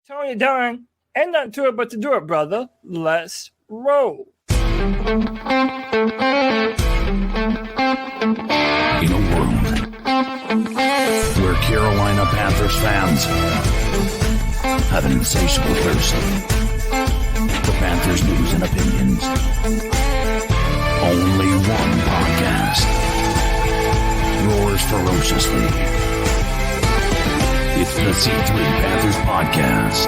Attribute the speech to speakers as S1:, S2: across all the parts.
S1: Tony Dunn, ain't nothing to it but to do it, brother. Let's roll.
S2: In a world where Carolina Panthers fans have an insatiable thirst for Panthers news and opinions, only one podcast roars ferociously. It's the C3 Panthers Podcast.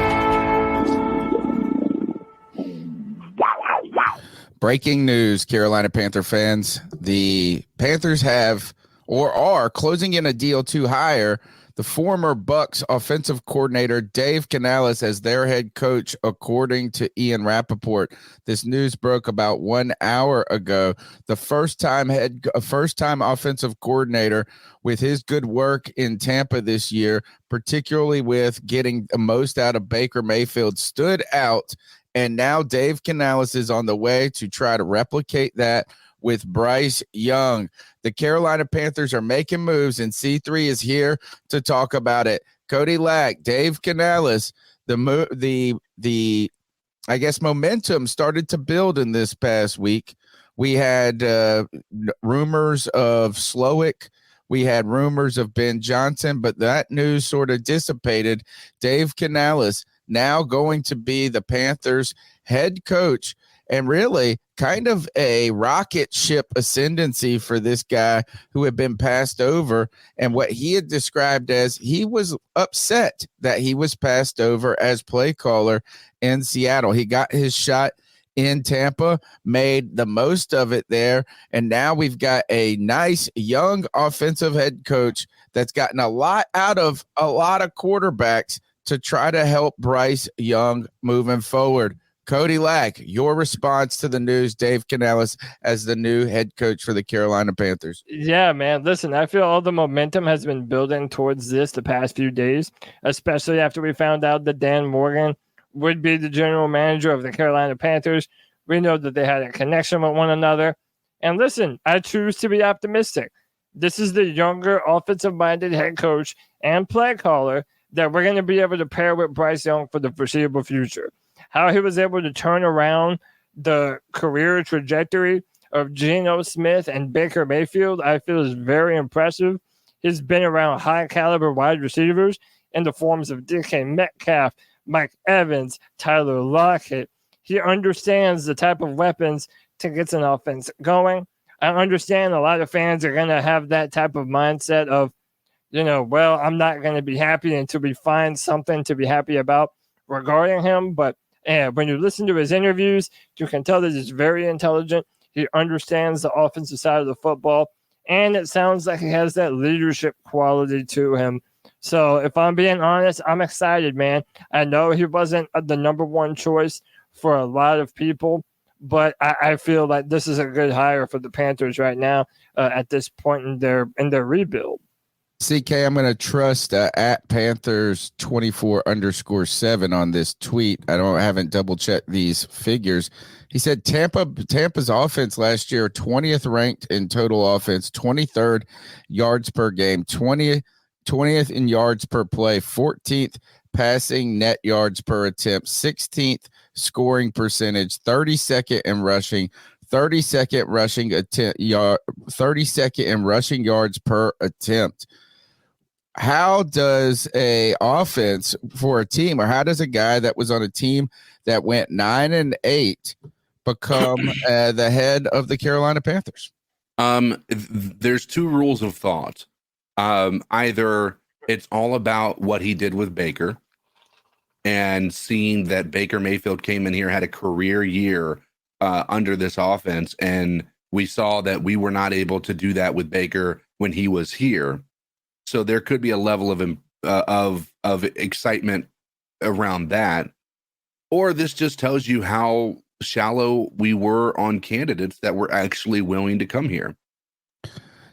S3: Breaking news, Carolina Panther fans. The Panthers have or are closing in a deal to hire the former Bucs offensive coordinator Dave Canales as their head coach, according to Ian Rappaport. This news broke about 1 hour ago. The first-time offensive coordinator with his good work in Tampa this year, particularly with getting the most out of Baker Mayfield, stood out. And now Dave Canales is on the way to try to replicate that with Bryce Young. The Carolina Panthers are making moves, and C3 is here to talk about it. Cody Lack, Dave Canales, the I guess momentum started to build in this past week. We had rumors of Slowick. We had rumors of Ben Johnson, but that news sort of dissipated. Dave Canales now going to be the Panthers head coach, and really kind of a rocket ship ascendancy for this guy who had been passed over, and what he had described as he was upset that he was passed over as play caller in Seattle. He got his shot in Tampa, made the most of it there, and now we've got a nice young offensive head coach that's gotten a lot out of a lot of quarterbacks to try to help Bryce Young moving forward. Cody Lack, your response to the news, Dave Canales as the new head coach for the Carolina Panthers.
S1: Yeah, man. Listen, I feel all the momentum has been building towards this the past few days, especially after we found out that Dan Morgan would be the general manager of the Carolina Panthers. We know that they had a connection with one another. And listen, I choose to be optimistic. This is the younger offensive-minded head coach and play caller that we're going to be able to pair with Bryce Young for the foreseeable future. How he was able to turn around the career trajectory of Geno Smith and Baker Mayfield, I feel is very impressive. He's been around high-caliber wide receivers in the forms of DK Metcalf, Mike Evans, Tyler Lockett. He understands the type of weapons to get an offense going. I understand a lot of fans are going to have that type of mindset of, well, I'm not going to be happy until we find something to be happy about regarding him. But when you listen to his interviews, you can tell that he's very intelligent. He understands the offensive side of the football, and it sounds like he has that leadership quality to him. So if I'm being honest, I'm excited, man. I know he wasn't the number one choice for a lot of people, but I feel like this is a good hire for the Panthers right now at this point in their rebuild.
S3: CK, I'm going to trust at Panthers 24_7 on this tweet. I haven't double checked these figures. He said Tampa's offense last year, 20th ranked in total offense, 23rd yards per game, 20th in yards per play, 14th passing net yards per attempt, 16th scoring percentage, 32nd in rushing, 32nd in rushing yards per attempt. How does a offense for a team, or how does a guy that was on a team that went 9-8 become the head of the Carolina Panthers?
S4: There's two rules of thought. Either it's all about what he did with Baker and seeing that Baker Mayfield came in here, had a career year under this offense, and we saw that we were not able to do that with Baker when he was here. So there could be a level of excitement around that, or this just tells you how shallow we were on candidates that were actually willing to come here.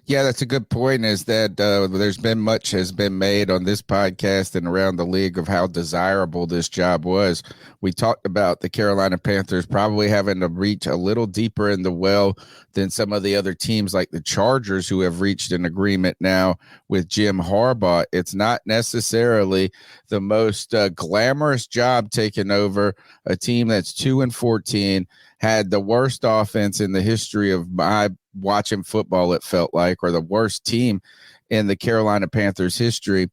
S3: Yeah, that's a good point, is that there's been much has been made on this podcast and around the league of how desirable this job was. We talked about the Carolina Panthers probably having to reach a little deeper in the well than some of the other teams like the Chargers, who have reached an agreement now with Jim Harbaugh. It's not necessarily the most glamorous job taking over a team that's 2-14, had the worst offense in the history of my watching football, it felt like, or the worst team in the Carolina Panthers history.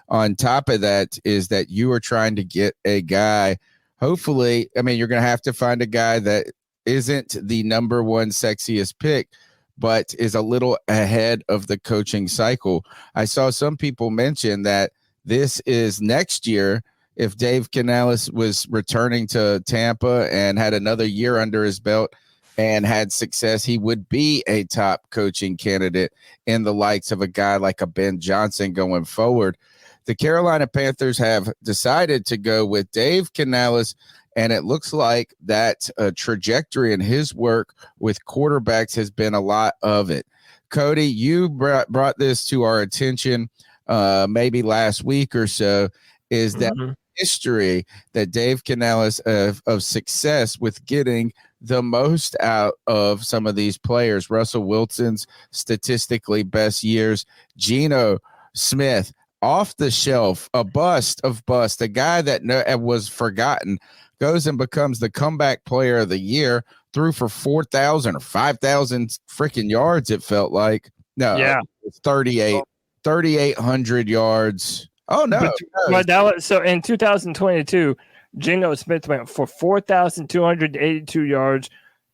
S3: On top of that is that you are trying to get a guy, hopefully, I mean, you're going to have to find a guy that isn't the number one sexiest pick, but is a little ahead of the coaching cycle. I saw some people mention that this is next year. If Dave Canales was returning to Tampa and had another year under his belt and had success, he would be a top coaching candidate in the likes of a guy like a Ben Johnson going forward. The Carolina Panthers have decided to go with Dave Canales, and it looks like that trajectory in his work with quarterbacks has been a lot of it. Cody, you brought this to our attention maybe last week or so, is that history that Dave Canales of success with getting the most out of some of these players. Russell Wilson's statistically best years, Geno Smith, off the shelf, a bust, a guy that was forgotten, goes and becomes the comeback player of the year, threw for 4,000 or 5,000 freaking yards, it felt like. No,
S1: Yeah.
S3: 3,800 yards. Oh, no.
S1: But that was, so in 2022, Geno Smith went for 4,282 yards,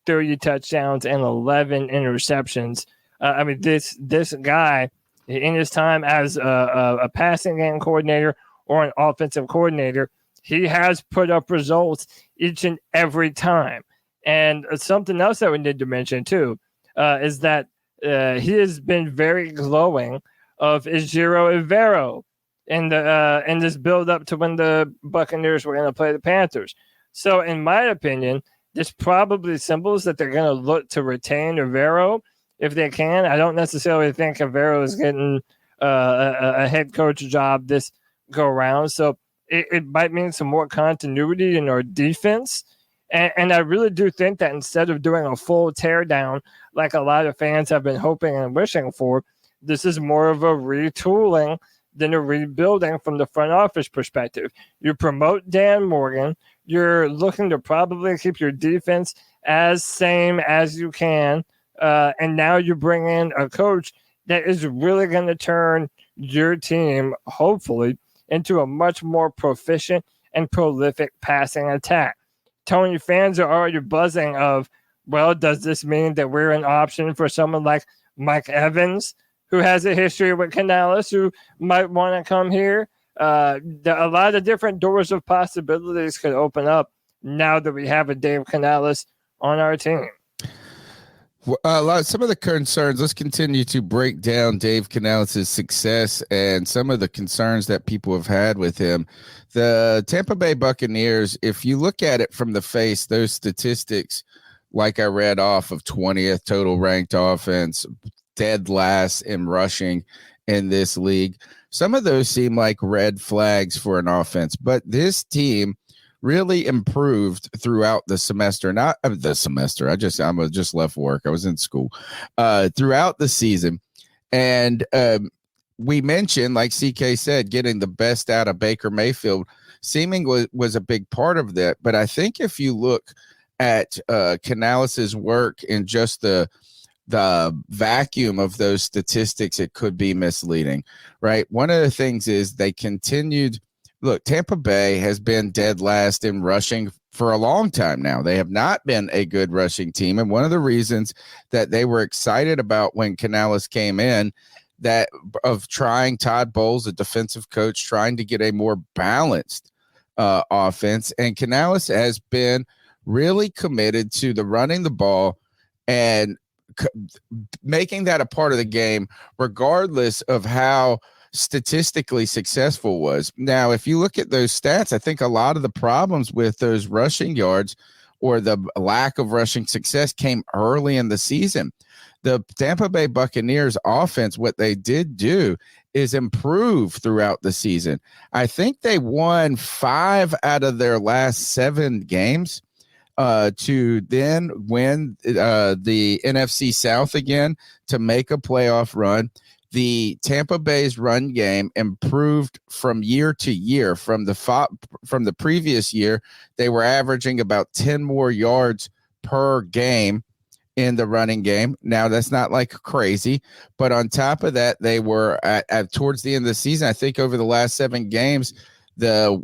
S1: 30 touchdowns, and 11 interceptions. I mean, this guy, in his time as a passing game coordinator or an offensive coordinator, he has put up results each and every time. And something else that we need to mention, too, is that he has been very glowing of Ejiro Evero in this build up to when the Buccaneers were going to play the Panthers. So in my opinion, this probably symbols that they're going to look to retain Evero if they can. I don't necessarily think Evero is getting a head coach job this go around. So it might mean some more continuity in our defense. And I really do think that instead of doing a full teardown like a lot of fans have been hoping and wishing for, this is more of a retooling than a rebuilding from the front office perspective. You promote Dan Morgan. You're looking to probably keep your defense as same as you can. And now you bring in a coach that is really going to turn your team, hopefully, into a much more proficient and prolific passing attack. Tony fans are already buzzing of, well, does this mean that we're an option for someone like Mike Evans, who has a history with Canales, who might want to come here? A lot of different doors of possibilities could open up now that we have a Dave Canales on our team.
S3: Some of the concerns, let's continue to break down Dave Canales' success and some of the concerns that people have had with him. The Tampa Bay Buccaneers, if you look at it from the face, those statistics, like I read off of 20th total ranked offense, dead last in rushing in this league, some of those seem like red flags for an offense. But this team really improved throughout the semester. Not the semester. I just left work. I was in school throughout the season. And we mentioned, like CK said, getting the best out of Baker Mayfield seemingly was a big part of that. But I think if you look at Canales' work in just the vacuum of those statistics, it could be misleading, right? One of the things is they continued. Look, Tampa Bay has been dead last in rushing for a long time now. They have not been a good rushing team. And one of the reasons that they were excited about when Canales came in, that of trying Todd Bowles, a defensive coach, trying to get a more balanced offense. And Canales has been really committed to the running the ball and making that a part of the game, regardless of how statistically successful was. Now, if you look at those stats, I think a lot of the problems with those rushing yards or the lack of rushing success came early in the season. The Tampa Bay Buccaneers offense, what they did do is improve throughout the season. I think they won 5 out of their last 7 games to then win the NFC South again to make a playoff run. The Tampa Bay's run game improved from year to year. From the previous year, they were averaging about 10 more yards per game in the running game. Now, that's not like crazy, but on top of that, they were at towards the end of the season, I think over the last 7 games,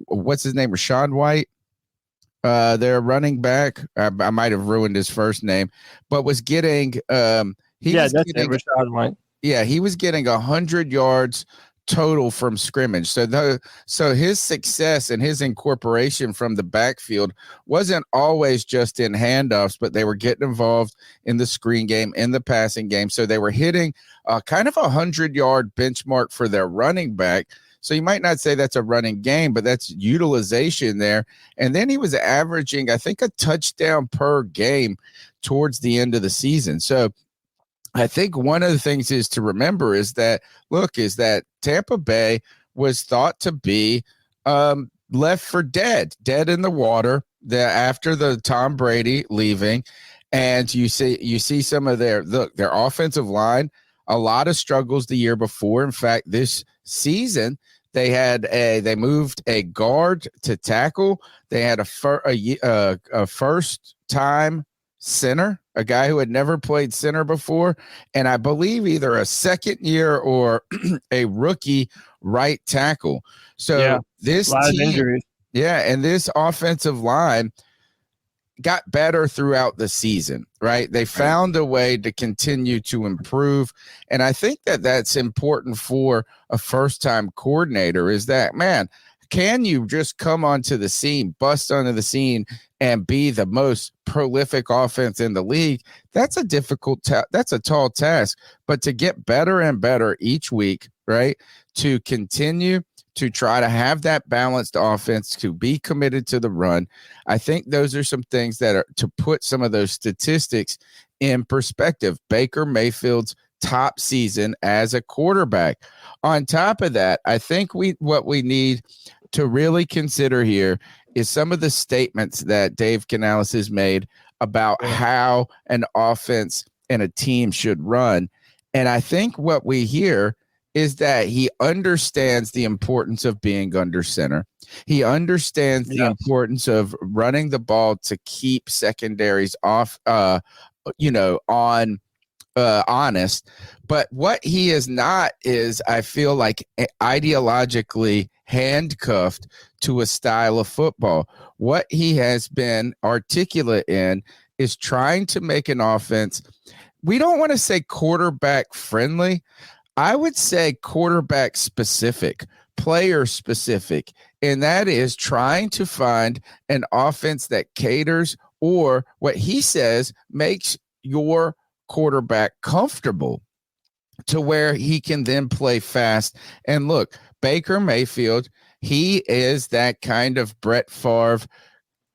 S3: what's his name, Rashawn White, their running back, I might have ruined his first name, but was getting Rashawn White. Yeah, he was getting 100 yards total from scrimmage. So his success and his incorporation from the backfield wasn't always just in handoffs, but they were getting involved in the screen game, in the passing game. So they were hitting kind of a 100-yard benchmark for their running back. So you might not say that's a running game, but that's utilization there. And then he was averaging, I think, a touchdown per game towards the end of the season. So I think one of the things is to remember is that Tampa Bay was thought to be left for dead in the water after the Tom Brady leaving. And you see some of their offensive line, a lot of struggles the year before. In fact, this season, they moved a guard to tackle. They had a first time center, a guy who had never played center before, and I believe either a second year or a rookie right tackle. So this team, and this offensive line got better throughout the season, right? They found a way to continue to improve. And I think that that's important for a first-time coordinator is that, man, can you just come onto the scene, bust onto the scene, and be the most prolific offense in the league? That's a that's a tall task. But to get better and better each week, right, to continue to try to have that balanced offense, to be committed to the run, I think those are some things that are to put some of those statistics in perspective. Baker Mayfield's top season as a quarterback. On top of that, I think what we need to really consider here is some of the statements that Dave Canales has made about how an offense and a team should run. And I think what we hear is that he understands the importance of being under center. He understands the importance of running the ball to keep secondaries off, honest. But what he is not is, I feel like, ideologically handcuffed to a style of football. What he has been articulate in is trying to make an offense. We don't want to say quarterback friendly. I would say quarterback specific, player specific. And that is trying to find an offense that caters, or what he says makes your quarterback comfortable to where he can then play fast. And look, Baker Mayfield, he is that kind of Brett Favre,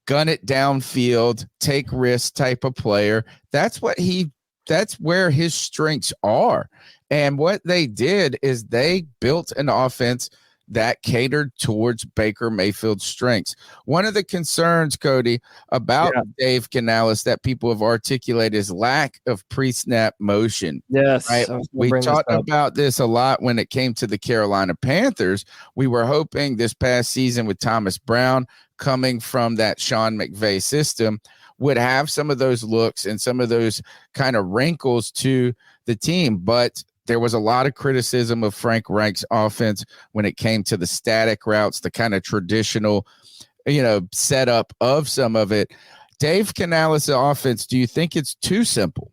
S3: gun it downfield, take risks type of player. That's where his strengths are. And what they did is they built an offense that catered towards Baker Mayfield's strengths. One of the concerns, Cody, about Dave Canales that people have articulated is lack of pre-snap motion.
S1: Yes.
S3: Right? We talked about this a lot when it came to the Carolina Panthers. We were hoping this past season with Thomas Brown coming from that Sean McVay system would have some of those looks and some of those kind of wrinkles to the team. But there was a lot of criticism of Frank Reich's offense when it came to the static routes, the kind of traditional, setup of some of it. Dave Canales' offense, do you think it's too simple?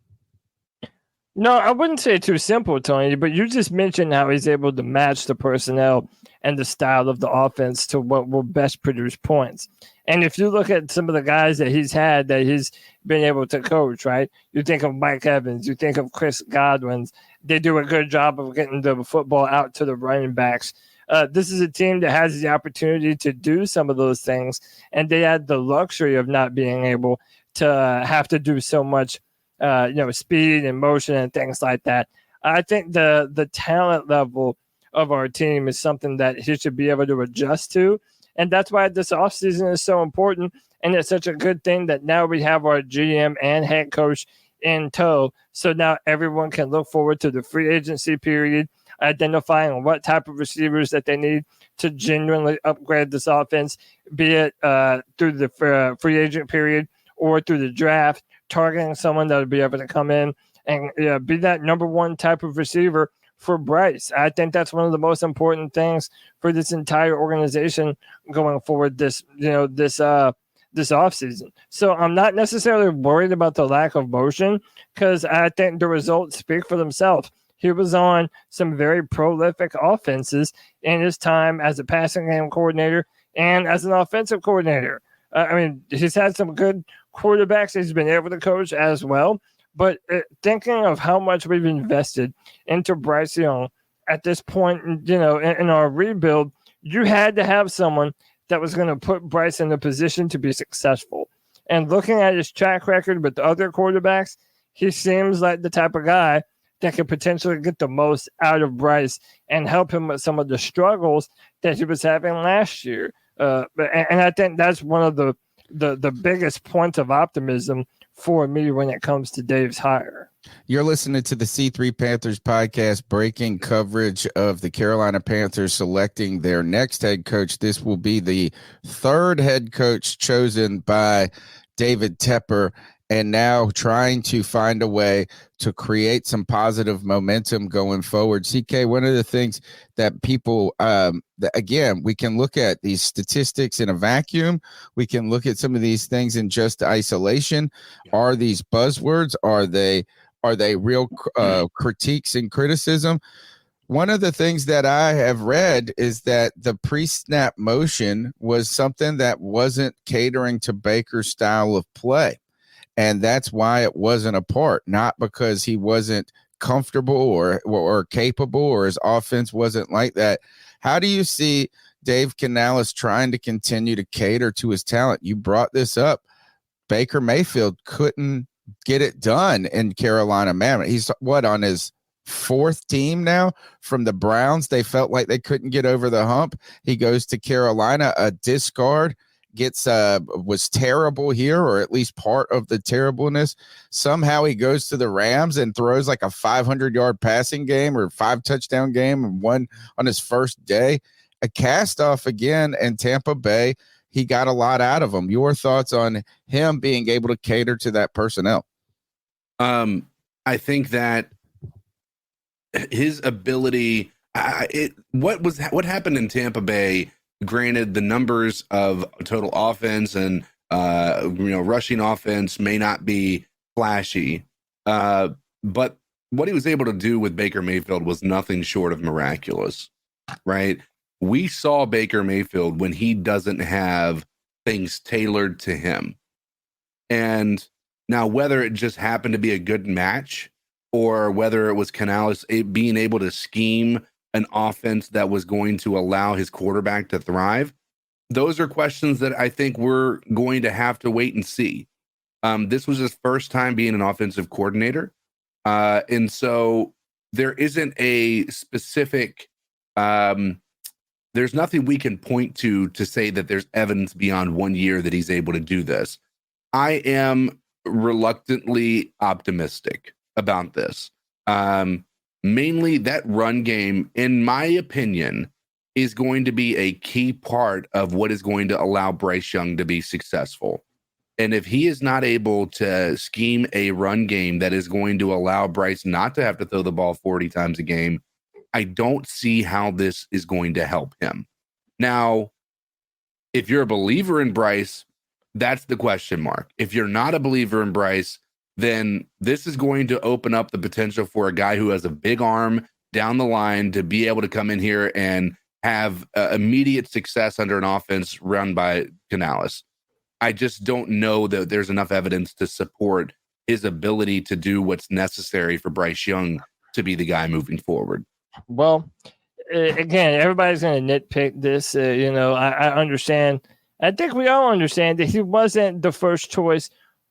S1: No, I wouldn't say too simple, Tony, but you just mentioned how he's able to match the personnel and the style of the offense to what will best produce points. And if you look at some of the guys that he's had that he's been able to coach, right? You think of Mike Evans, you think of Chris Godwin. They do a good job of getting the football out to the running backs. This is a team that has the opportunity to do some of those things, and they had the luxury of not being able to have to do so much speed and motion and things like that. I think the talent level of our team is something that he should be able to adjust to. And that's why this offseason is so important. And it's such a good thing that now we have our GM and head coach in tow. So now everyone can look forward to the free agency period, identifying what type of receivers that they need to genuinely upgrade this offense, be it through the free agent period or through the draft, targeting someone that will be able to come in and be that number one type of receiver for Bryce. I think that's one of the most important things for this entire organization going forward this offseason. So I'm not necessarily worried about the lack of motion because I think the results speak for themselves. He was on some very prolific offenses in his time as a passing game coordinator and as an offensive coordinator. He's had some good quarterbacks he's been able to coach as well. But thinking of how much we've invested into Bryce Young at this point, in our rebuild, you had to have someone that was going to put Bryce in a position to be successful. And looking at his track record with the other quarterbacks, he seems like the type of guy that could potentially get the most out of Bryce and help him with some of the struggles that he was having last year. And I think that's one of the biggest points of optimism for me when it comes to Dave's hire.
S3: You're listening to the C3 Panthers podcast, breaking coverage of the Carolina Panthers selecting their next head coach. This will be the third head coach chosen by David Tepper, and now trying to find a way to create some positive momentum going forward. CK, one of the things that people, again, we can look at these statistics in a vacuum. We can look at some of these things in just isolation. Are these buzzwords? Are they real critiques and criticism? One of the things that I have read is that the pre-snap motion was something that wasn't catering to Baker's style of play. And that's why it wasn't a part, not because he wasn't comfortable or capable or his offense wasn't like that. How do you see Dave Canales trying to continue to cater to his talent? You brought this up. Baker Mayfield couldn't get it done in Carolina. Man, he's on his fourth team now from the Browns. They felt like they couldn't get over the hump. He goes to Carolina, a discard. Was terrible here, or at least part of the terribleness. Somehow he goes to the Rams and throws like a 500-yard passing game or 5-touchdown game and one on his first day. A cast off again in Tampa Bay. He got a lot out of him. Your thoughts on him being able to cater to that personnel?
S4: I think that his ability, what happened in Tampa Bay. Granted, the numbers of total offense and rushing offense may not be flashy, but what he was able to do with Baker Mayfield was nothing short of miraculous, right? We saw Baker Mayfield when he doesn't have things tailored to him. And now whether it just happened to be a good match or whether it was Canales being able to scheme an offense that was going to allow his quarterback to thrive, those are questions that I think we're going to have to wait and see. This was his first time being an offensive coordinator. And so there isn't a specific, there's nothing we can point to say that there's evidence beyond 1 year that he's able to do this. I am reluctantly optimistic about this. Mainly that run game, in my opinion, is going to be a key part of what is going to allow Bryce Young to be successful. And if he is not able to scheme a run game that is going to allow Bryce not to have to throw the ball 40 times a game, I don't see how this is going to help him. Now, if you're a believer in Bryce, that's the question mark. If you're not a believer in Bryce, then this is going to open up the potential for a guy who has a big arm down the line to be able to come in here and have immediate success under an offense run by Canales. I just don't know that there's enough evidence to support his ability to do what's necessary for Bryce Young to be the guy moving forward.
S1: Well, again, everybody's going to nitpick this. I understand. I think we all understand that he wasn't the first choice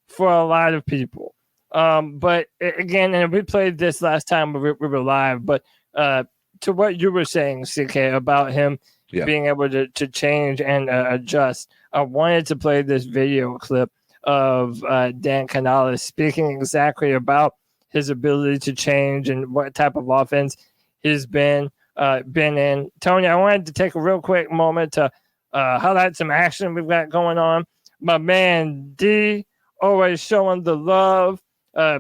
S1: for a lot of people. But again, and we played this last time we were live, but to what you were saying, CK, about him being able to change and adjust, I wanted to play this video clip of Dan Canales speaking exactly about his ability to change and what type of offense he's been in. Tony, I wanted to take a real quick moment to highlight some action we've got going on. My man D, always showing the love,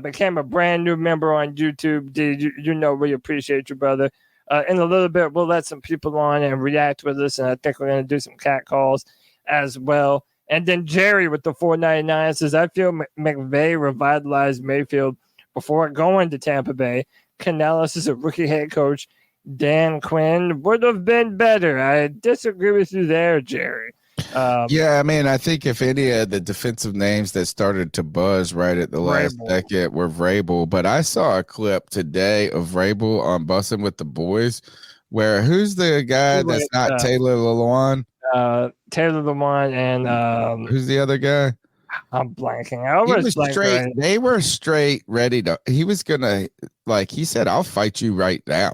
S1: became a brand new member on YouTube. D, you know we appreciate you, brother. In a little bit, we'll let some people on and react with us, and I think we're going to do some cat calls as well. And then Jerry with the $4.99 says, I feel McVay revitalized Mayfield before going to Tampa Bay. Canales is a rookie head coach. Dan Quinn would have been better. I disagree with you there, Jerry.
S3: Yeah, I mean, I think if any of the defensive names that started to buzz right at the last second were Vrabel, but I saw a clip today of Vrabel on Bussin' with the Boys, where who's the guy that's not Taylor Lewan?
S1: Taylor Lewan and
S3: who's the other guy?
S1: I'm blanking.
S3: They were straight ready to. He was gonna he said, "I'll fight you right now."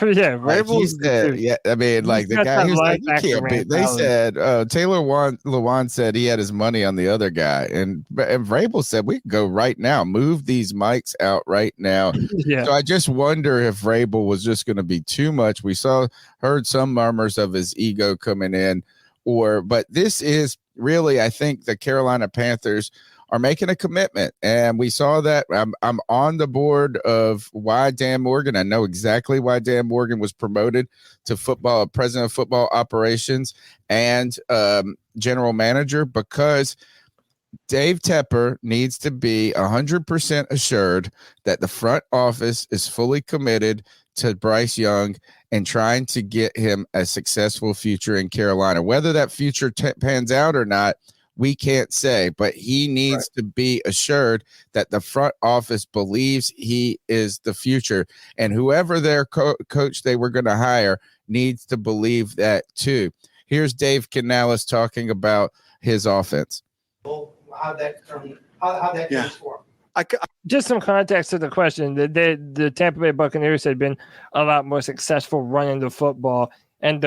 S1: Yeah,
S3: he said, yeah. I mean, the guy who's like, you can't be. They said Taylor Lewan said he had his money on the other guy, and Vrabel said we can go right now, move these mics out right now.
S1: Yeah.
S3: So I just wonder if Vrabel was just going to be too much. We heard some murmurs of his ego coming in, but this is really, I think the Carolina Panthers are making a commitment, and we saw that. I'm on the board of why Dan Morgan. I know exactly why Dan Morgan was promoted to president of football operations and general manager, because Dave Tepper needs to be 100% assured that the front office is fully committed to Bryce Young and trying to get him a successful future in Carolina. Whether that future pans out or not, we can't say, but he needs to be assured that the front office believes he is the future, and whoever their coach they were going to hire needs to believe that too. Here's Dave Canales talking about his offense.
S5: How'd that come for him?
S1: Just some context to the question. The Tampa Bay Buccaneers had been a lot more successful running the football, and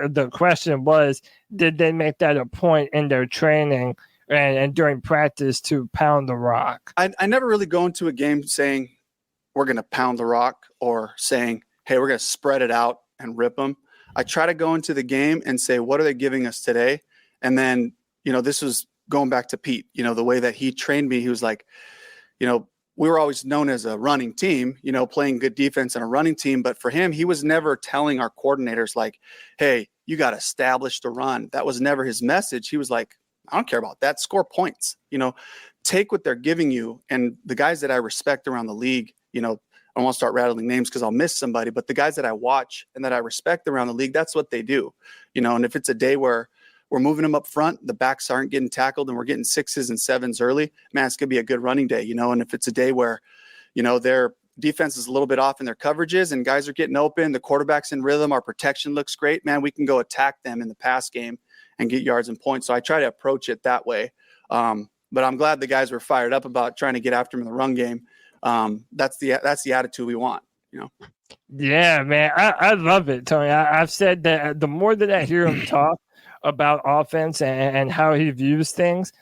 S1: the question was, did they make that a point in their training and during practice to pound the rock?
S5: I never really go into a game saying we're going to pound the rock or saying, hey, we're going to spread it out and rip them. I try to go into the game and say, what are they giving us today? And then, this was going back to Pete, the way that he trained me. He was like, we were always known as a running team, playing good defense and a running team. But for him, he was never telling our coordinators like, hey, you got to establish the run. That was never his message. He was like, I don't care about that. Score points, take what they're giving you. And the guys that I respect around the league, I won't start rattling names because I'll miss somebody, but the guys that I watch and that I respect around the league, that's what they do, and if it's a day where we're moving them up front, the backs aren't getting tackled, and we're getting 6s and 7s early, man, it's going to be a good running day, and if it's a day where, their defense is a little bit off in their coverages and guys are getting open, the quarterback's in rhythm, our protection looks great, man, we can go attack them in the pass game and get yards and points. So I try to approach it that way. But I'm glad the guys were fired up about trying to get after him in the run game. That's the attitude we want,
S1: Yeah, man, I love it, Tony. I've said that the more that I hear him talk about offense and how he views things,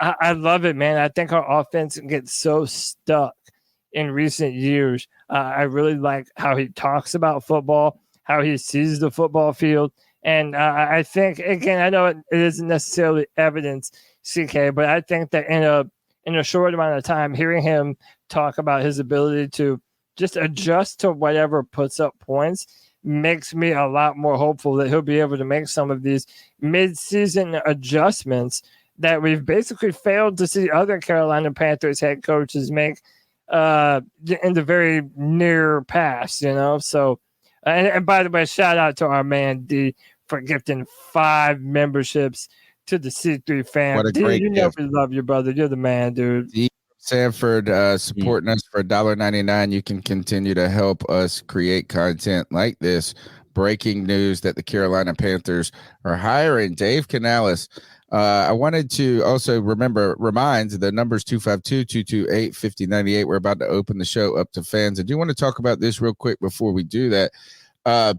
S1: I love it, man. I think our offense gets so stuck in recent years. I really like how he talks about football, how he sees the football field. And I think, again, I know it isn't necessarily evidence, CK, but I think that in a short amount of time, hearing him talk about his ability to just adjust to whatever puts up points makes me a lot more hopeful that he'll be able to make some of these mid-season adjustments that we've basically failed to see other Carolina Panthers head coaches make in the very near past, So, and by the way, shout out to our man D for gifting 5 memberships to the C3 fam.
S3: What a great gift.
S1: We love you, brother. You're the man, dude.
S3: D Sanford supporting us for $1.99. You can continue to help us create content like this. Breaking news that the Carolina Panthers are hiring Dave Canales I wanted to also remind the numbers 252-228-5098. We're about to open the show up to fans. I do want to talk about this real quick before we do that.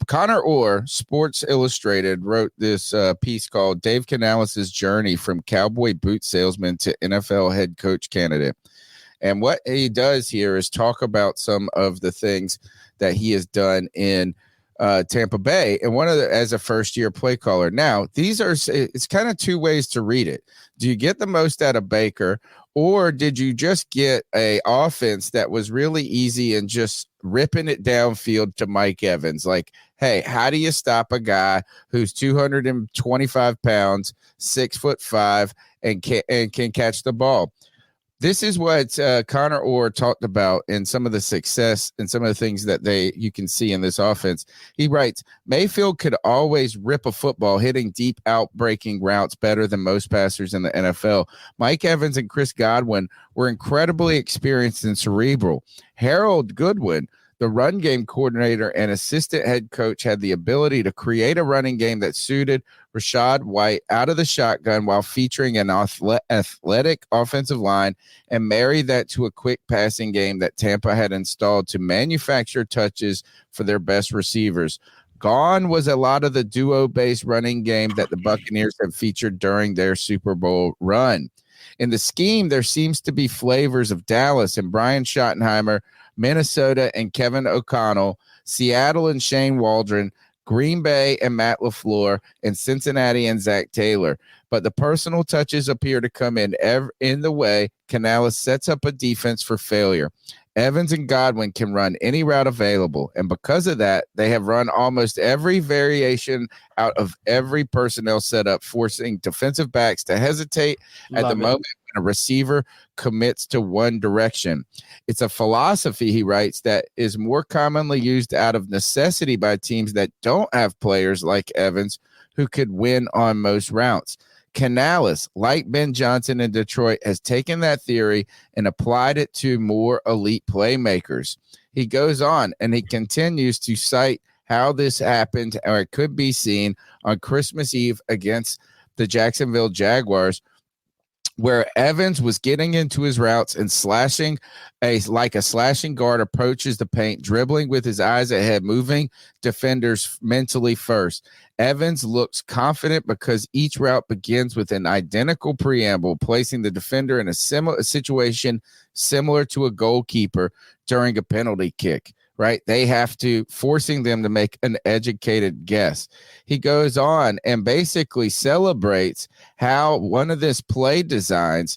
S3: Connor Orr, Sports Illustrated, wrote this piece called Dave Canales' Journey from Cowboy Boot Salesman to NFL Head Coach Candidate. And what he does here is talk about some of the things that he has done in Tampa Bay, and one of the as a first-year play caller. Now, it's kind of two ways to read it. Do you get the most out of Baker, or did you just get a offense that was really easy and just ripping it downfield to Mike Evans? Like, hey, how do you stop a guy who's 225 pounds, 6'5", and can catch the ball? This is what Connor Orr talked about in some of the success and some of the things that you can see in this offense. He writes, Mayfield could always rip a football, hitting deep out-breaking routes better than most passers in the NFL. Mike Evans and Chris Godwin were incredibly experienced and cerebral. Harold Goodwin, the run game coordinator and assistant head coach, had the ability to create a running game that suited Rachaad White out of the shotgun while featuring an athletic offensive line, and marry that to a quick passing game that Tampa had installed to manufacture touches for their best receivers. Gone was a lot of the duo-based running game that the Buccaneers have featured during their Super Bowl run. In the scheme, there seems to be flavors of Dallas and Brian Schottenheimer, Minnesota and Kevin O'Connell, Seattle and Shane Waldron, Green Bay and Matt LaFleur, and Cincinnati and Zach Taylor. But the personal touches appear to come in the way Canales sets up a defense for failure. Evans and Godwin can run any route available, and because of that, they have run almost every variation out of every personnel setup, forcing defensive backs to hesitate at the moment when a receiver commits to one direction. It's a philosophy, he writes, that is more commonly used out of necessity by teams that don't have players like Evans who could win on most routes. Canales, like Ben Johnson in Detroit, has taken that theory and applied it to more elite playmakers. He goes on and he continues to cite how this happened, or it could be seen on Christmas Eve against the Jacksonville Jaguars, where Evans was getting into his routes and slashing like a slashing guard approaches the paint, dribbling with his eyes ahead, moving defenders mentally first. Evans looks confident because each route begins with an identical preamble, placing the defender in a situation similar to a goalkeeper during a penalty kick. Right? They have to, forcing them to make an educated guess. He goes on and basically celebrates how this play design,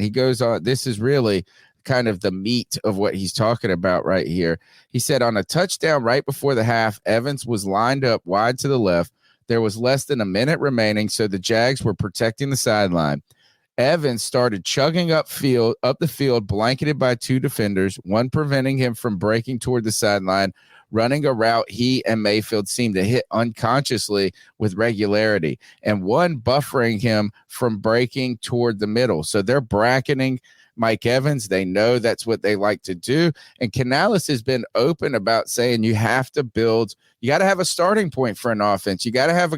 S3: he goes on, this is really kind of the meat of what he's talking about right here. He said on a touchdown right before the half, Evans was lined up wide to the left. There was less than a minute remaining, so the Jags were protecting the sideline. Evans started chugging up the field, blanketed by two defenders, one preventing him from breaking toward the sideline, running a route he and Mayfield seemed to hit unconsciously with regularity, and one buffering him from breaking toward the middle. So they're bracketing Mike Evans. They know that's what they like to do. And Canales has been open about saying you have to build, you got to have a starting point for an offense. You got to have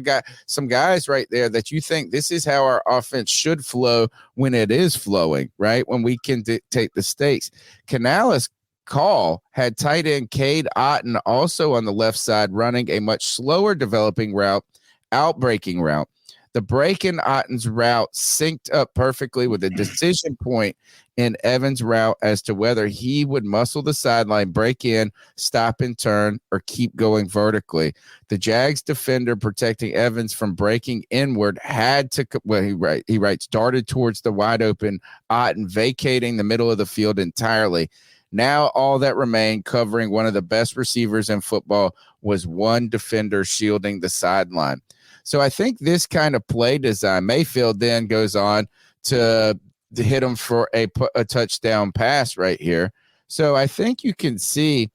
S3: some guys right there that you think this is how our offense should flow when it is flowing, right? When we can dictate the stakes. Canales' call had tight end Cade Otton also on the left side, running a much slower developing route, outbreaking route. The break in Otton's route synced up perfectly with a decision point in Evans' route as to whether he would muscle the sideline, break in, stop and turn, or keep going vertically. The Jags defender protecting Evans from breaking inward had to, he writes, darted towards the wide open Otton, vacating the middle of the field entirely. Now all that remained, covering one of the best receivers in football, was one defender shielding the sideline. So I think this kind of play design, Mayfield then goes on to hit him for a touchdown pass right here. So I think you can see,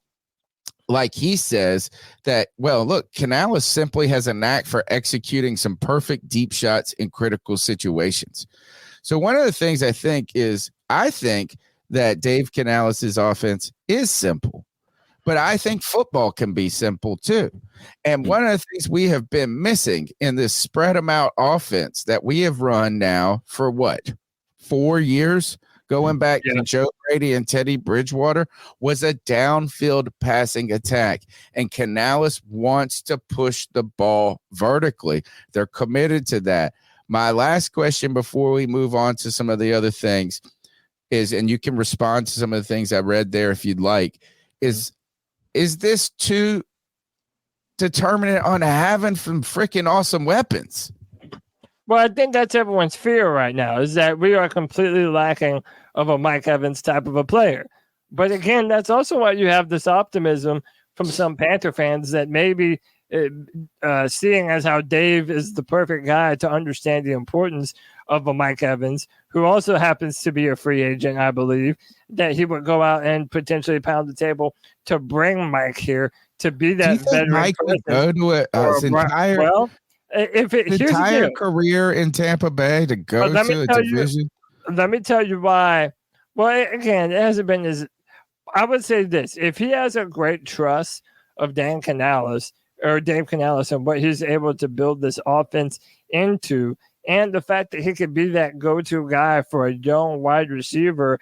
S3: like he says, that, well, look, Canales simply has a knack for executing some perfect deep shots in critical situations. So one of the things I think that Dave Canales' offense is simple. But I think football can be simple too. And one of the things we have been missing in this spread them out offense that we have run now for 4 years, going back to Joe Brady and Teddy Bridgewater, was a downfield passing attack. And Canales wants to push the ball vertically. They're committed to that. My last question before we move on to some of the other things is, and you can respond to some of the things I read there if you'd like, is this too determinant on having some freaking awesome weapons?
S1: Well, I think that's everyone's fear right now, is that we are completely lacking of a Mike Evans type of a player. But again, that's also why you have this optimism from some Panther fans that maybe seeing as how Dave is the perfect guy to understand the importance of a Mike Evans, who also happens to be a free agent, I believe, that he would go out and potentially pound the table to bring Mike here to be that veteran.
S3: Mike would go to his entire career in Tampa Bay to go to a division?
S1: Let me tell you why. Well, again, it hasn't been as. I would say this: if he has a great trust of Dave Canales and what he's able to build this offense into, and the fact that he could be that go-to guy for a young wide receiver,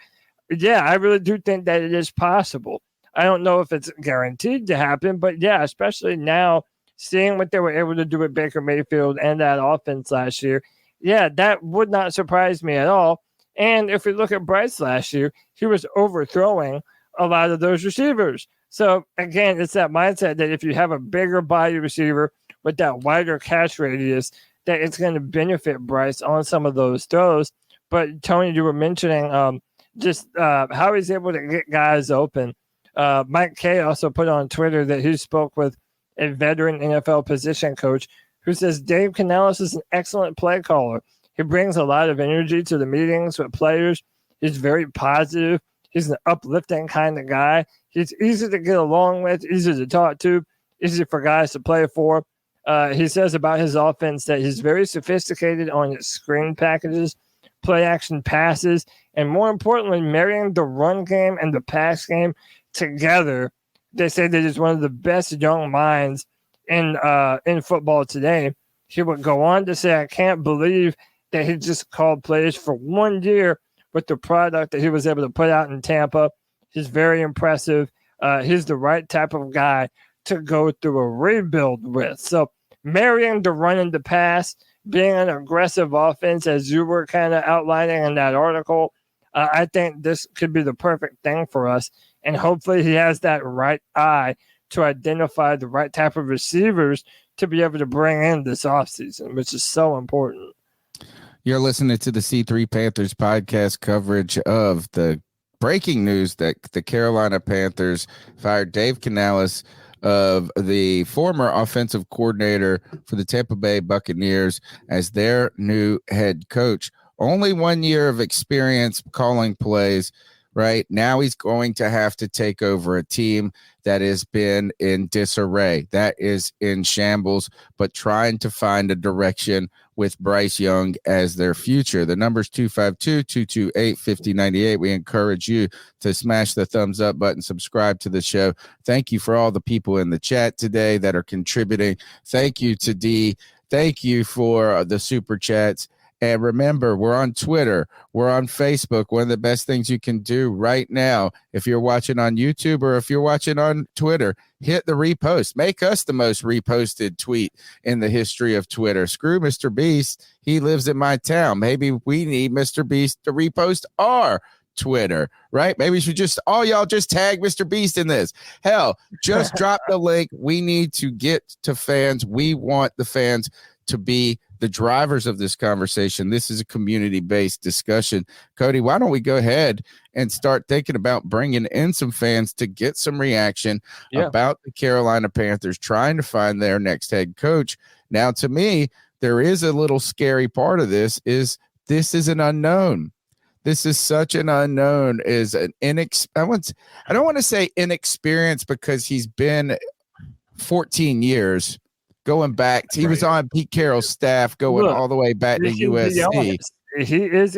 S1: yeah, I really do think that it is possible. I don't know if it's guaranteed to happen, but yeah, especially now, seeing what they were able to do with Baker Mayfield and that offense last year, yeah, that would not surprise me at all. And if we look at Bryce last year, he was overthrowing a lot of those receivers. So, again, it's that mindset that if you have a bigger body receiver with that wider catch radius, that it's going to benefit Bryce on some of those throws. But, Tony, you were mentioning just how he's able to get guys open. Mike Kay also put on Twitter that he spoke with a veteran NFL position coach who says Dave Canales is an excellent play caller. He brings a lot of energy to the meetings with players. He's very positive. He's an uplifting kind of guy. He's easy to get along with, easy to talk to, easy for guys to play for. He says about his offense that he's very sophisticated on his screen packages, play action passes, and more importantly, marrying the run game and the pass game together. They say that he's one of the best young minds in football today. He would go on to say, I can't believe that he just called plays for 1 year with the product that he was able to put out in Tampa. He's very impressive. He's the right type of guy to go through a rebuild with. So marrying the run and the pass, being an aggressive offense, as you were kind of outlining in that article, I think this could be the perfect thing for us. And hopefully he has that right eye to identify the right type of receivers to be able to bring in this offseason, which is so important.
S3: You're listening to the C3 Panthers podcast coverage of the breaking news that the Carolina Panthers fired Dave Canales, of the former offensive coordinator for the Tampa Bay Buccaneers, as their new head coach. Only 1 year of experience calling plays. Right now, he's going to have to take over a team that has been in disarray, that is in shambles, but trying to find a direction with Bryce Young as their future. The number's 252-228-5098. We encourage you to smash the thumbs up button, subscribe to the show. Thank you for all the people in the chat today that are contributing. Thank you to D. Thank you for the super chats. And remember, we're on Twitter. We're on Facebook. One of the best things you can do right now, if you're watching on YouTube or if you're watching on Twitter, hit the repost. Make us the most reposted tweet in the history of Twitter. Screw Mr. Beast. He lives in my town. Maybe we need Mr. Beast to repost our Twitter, right? Maybe we should all y'all just tag Mr. Beast in this. Hell, just drop the link. We need to get to fans. We want the fans to be the drivers of this conversation. This is a community-based discussion. Cody, why don't we go ahead and start thinking about bringing in some fans to get some reaction about the Carolina Panthers trying to find their next head coach. Now, to me, there is a little scary part of this is an unknown. This is such an unknown, is an I don't want to say inexperienced because he's been 14 years going back. He was on Pete Carroll's staff going all the way back to USC.
S1: He is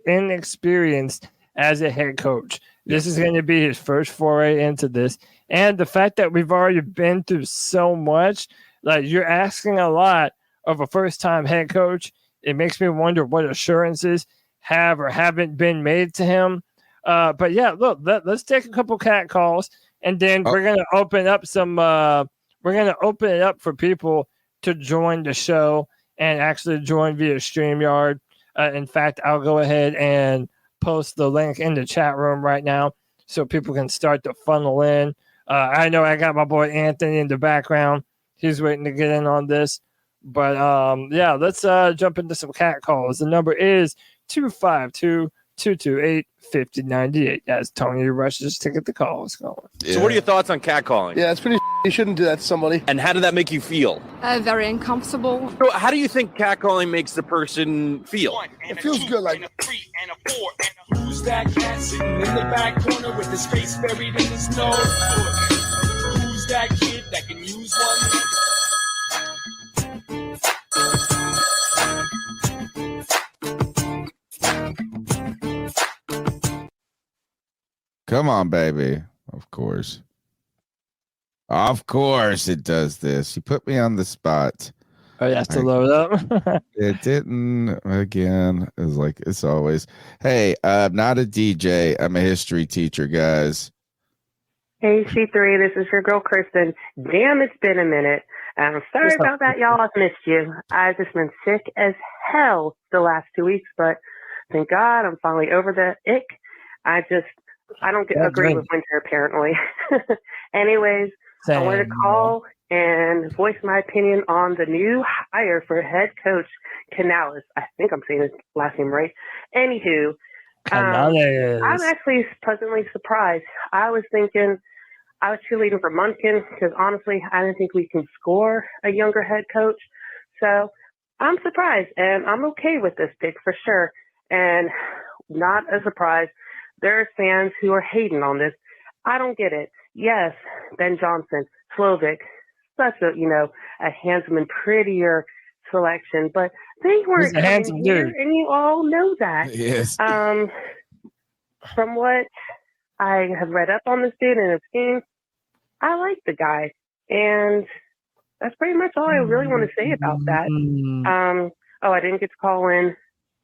S1: inexperienced as a head coach. This is going to be his first foray into this. And the fact that we've already been through so much, like you're asking a lot of a first-time head coach. It makes me wonder what assurances have or haven't been made to him. But yeah, look, let's take a couple cat calls, and then we're gonna open up some. We're gonna open it up for people to join the show and actually join via StreamYard. In fact, I'll go ahead and post the link in the chat room right now so people can start to funnel in. I know I got my boy Anthony in the background. He's waiting to get in on this. But yeah, let's jump into some cat calls. The number is 252-228-5098. That's Tony Rush's to get the calls going.
S6: Yeah. So what are your thoughts on catcalling?
S7: Yeah, it's pretty you shouldn't do that to somebody.
S6: And how did that make you feel?
S8: Very uncomfortable.
S6: So how do you think catcalling makes the person feel?
S7: It feels good, like.
S9: Who's that cat sitting in the back corner with his face buried in his nose? Who's that kid that can use one?
S3: Come on, baby. Of course. Of course it does this. You put me on the spot.
S1: Oh, you have to load up.
S3: It didn't. Again, it's like it's always. Hey, I'm not a DJ. I'm a history teacher, guys.
S10: Hey, C3, this is your girl, Kristen. Damn, it's been a minute. I'm sorry about that, y'all. I've missed you. I've just been sick as hell the last 2 weeks, but thank God I'm finally over the ick. I don't agree with winter, apparently. Anyways, I wanted to call and voice my opinion on the new hire for head coach Canales. I think I'm saying his last name right. Anywho, I'm actually pleasantly surprised. I was cheerleading for Munkin because honestly, I didn't think we can score a younger head coach. So I'm surprised, and I'm okay with this pick for sure. And not a surprise, there are fans who are hating on this. I don't get it. Yes, Ben Johnson, Slovic, such a handsome and prettier selection, but they weren't coming here, and you all know that.
S3: Yes.
S10: From what I have read up on this dude and have seen, I like the guy, and that's pretty much all I really want to say about that. I didn't get to call in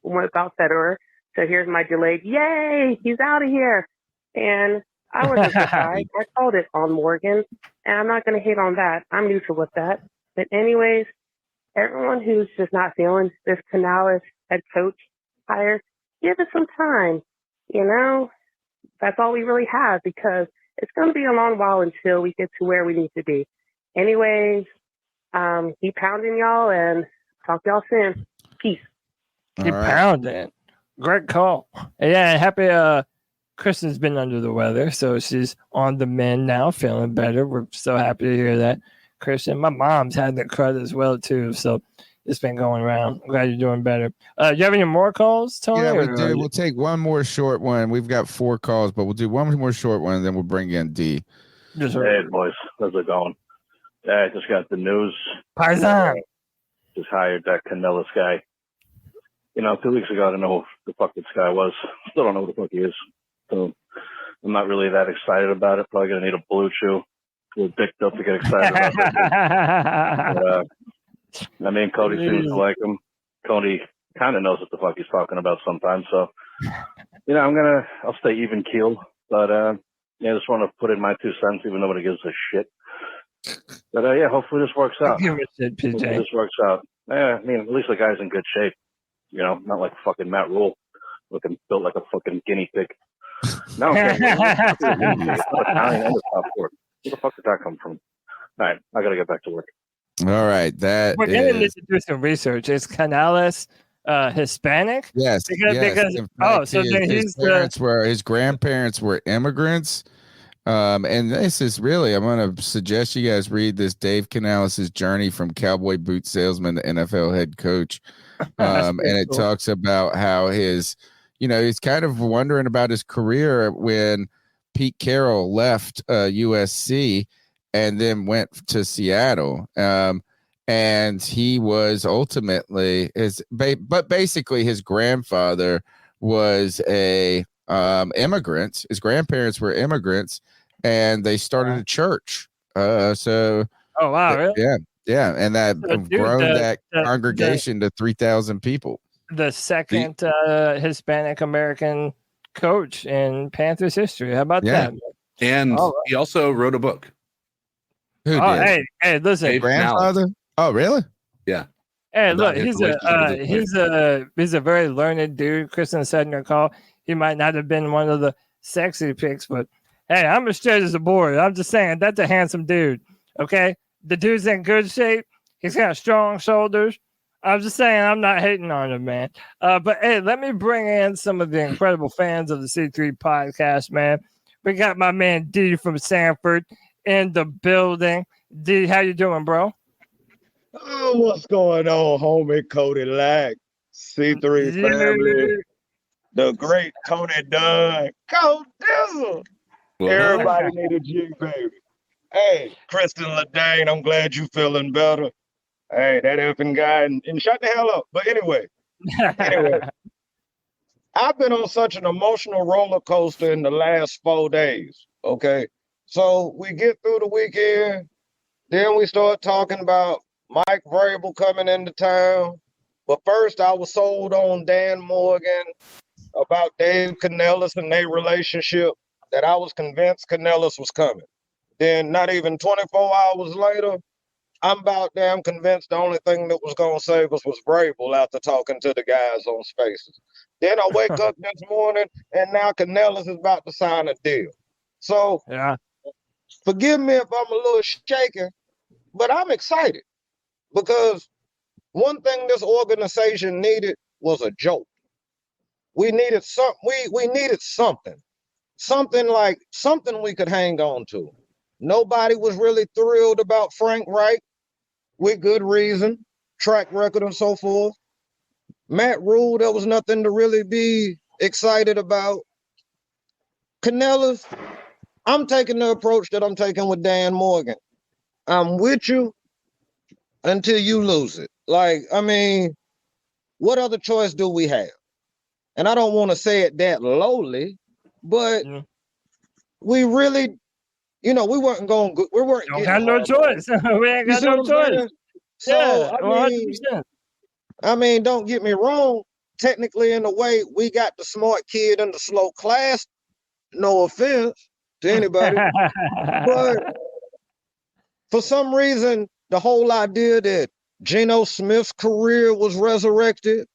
S10: about Federer, so here's my delayed. Yay, he's out of here, and I wasn't surprised. I called it on Morgan, and I'm not going to hate on that. I'm neutral with that. But anyways, everyone who's just not feeling this Canales head coach hire, give it some time. That's all we really have because it's going to be a long while until we get to where we need to be. Anyways, keep pounding y'all and talk to y'all soon. Peace.
S1: Keep pounding. Great call. Yeah, happy Kristen's been under the weather, so she's on the mend now, feeling better. We're so happy to hear that, Kristen. My mom's had the crud as well, too, so it's been going around. I'm glad you're doing better. You have any more calls, Tony?
S3: Yeah, we do. We'll take one more short one. We've got 4 calls, but we'll do one more short one, and then we'll bring in D.
S11: Hey, boys. How's it going? Yeah, I just got the news.
S1: Paisan.
S11: Just hired that Canales guy. 2 weeks ago, I didn't know who the fuck this guy was. Still don't know who the fuck he is. So I'm not really that excited about it. Probably going to need a blue chew with dick up to get excited about it. Cody seems to like him. Cody kind of knows what the fuck he's talking about sometimes. So, I'll stay even keel. But, I just want to put in my 2 cents, even nobody gives a shit. But, hopefully this works out.
S1: Give a shit, PJ.
S11: Hopefully this works out. At least the guy's in good shape. Not like fucking Matt Rule, looking built like a fucking guinea pig. No, Italian and the top four. Where the fuck did that come from? All right, I gotta get back to work.
S3: All right,
S1: we're gonna need to do some research. Is Canales Hispanic?
S3: Yes.
S1: Because so then
S3: his grandparents were immigrants. And this is really, I'm going to suggest you guys read this Dave Canales' journey from cowboy boot salesman to NFL head coach. And it talks about how he's kind of wondering about his career when Pete Carroll left USC and then went to Seattle. And he was ultimately basically his grandfather was a immigrant. His grandparents were immigrants. and they started a church. So
S1: Oh wow, really?
S3: yeah, and that
S1: So,
S3: have
S1: dude,
S3: grown that
S1: the-
S3: congregation to 3,000 people.
S1: The second Hispanic American coach in Panthers history. How about
S3: Yeah.
S1: that?
S4: And
S1: Oh,
S4: he also wrote a book.
S3: Who
S1: Oh,
S3: did?
S1: hey, listen.
S4: Dave
S3: Grandfather? Oh, really?
S4: Yeah.
S1: Hey,
S4: About
S1: look,
S4: his
S1: he's
S4: relationship with his
S1: he's a very learned dude. Kristen said in her call, he might not have been one of the sexy picks, but hey, I'm as straight as a board. I'm just saying that's a handsome dude. Okay, the dude's in good shape. He's got strong shoulders. I'm just saying I'm not hating on him, man. But hey, let me bring in some of the incredible fans of the C3 podcast, man. We got my man D from Sanford in the building. D, how you doing, bro?
S12: Oh, what's going on, homie? Cody Lack, C3 family, the great Tony Dunn, Code Dizzle. Everybody need a G, baby. Hey, Kristen Ledane, I'm glad you feeling better. Hey, that effing guy, and shut the hell up. But anyway, I've been on such an emotional roller coaster in the last 4 days. Okay, so we get through the weekend, then we start talking about Mike Vrabel coming into town. But first, I was sold on Dan Morgan, about Dave Canales and their relationship, that I was convinced Canales was coming. Then not even 24 hours later, I'm about damn convinced the only thing that was going to save us was Vrabel after talking to the guys on Spaces. Then I wake up this morning, and now Canales is about to sign a deal. So forgive me if I'm a little shaken, but I'm excited. Because one thing this organization needed was a joke. We needed we needed something like something we could hang on to. Nobody was really thrilled about Frank Reich, with good reason, track record and so forth. Matt Rule, there was nothing to really be excited about. Canales, I'm taking the approach that I'm taking with Dan Morgan. I'm with you until you lose it. Like, I mean, what other choice do we have? And I don't want to say it that lowly, but we really, we weren't going good. We weren't
S1: Don't got no choice. We ain't got no choice.
S12: So,
S1: Yeah,
S12: I mean, don't get me wrong. Technically, in a way, we got the smart kid in the slow class. No offense to anybody. But for some reason, the whole idea that Geno Smith's career was resurrected.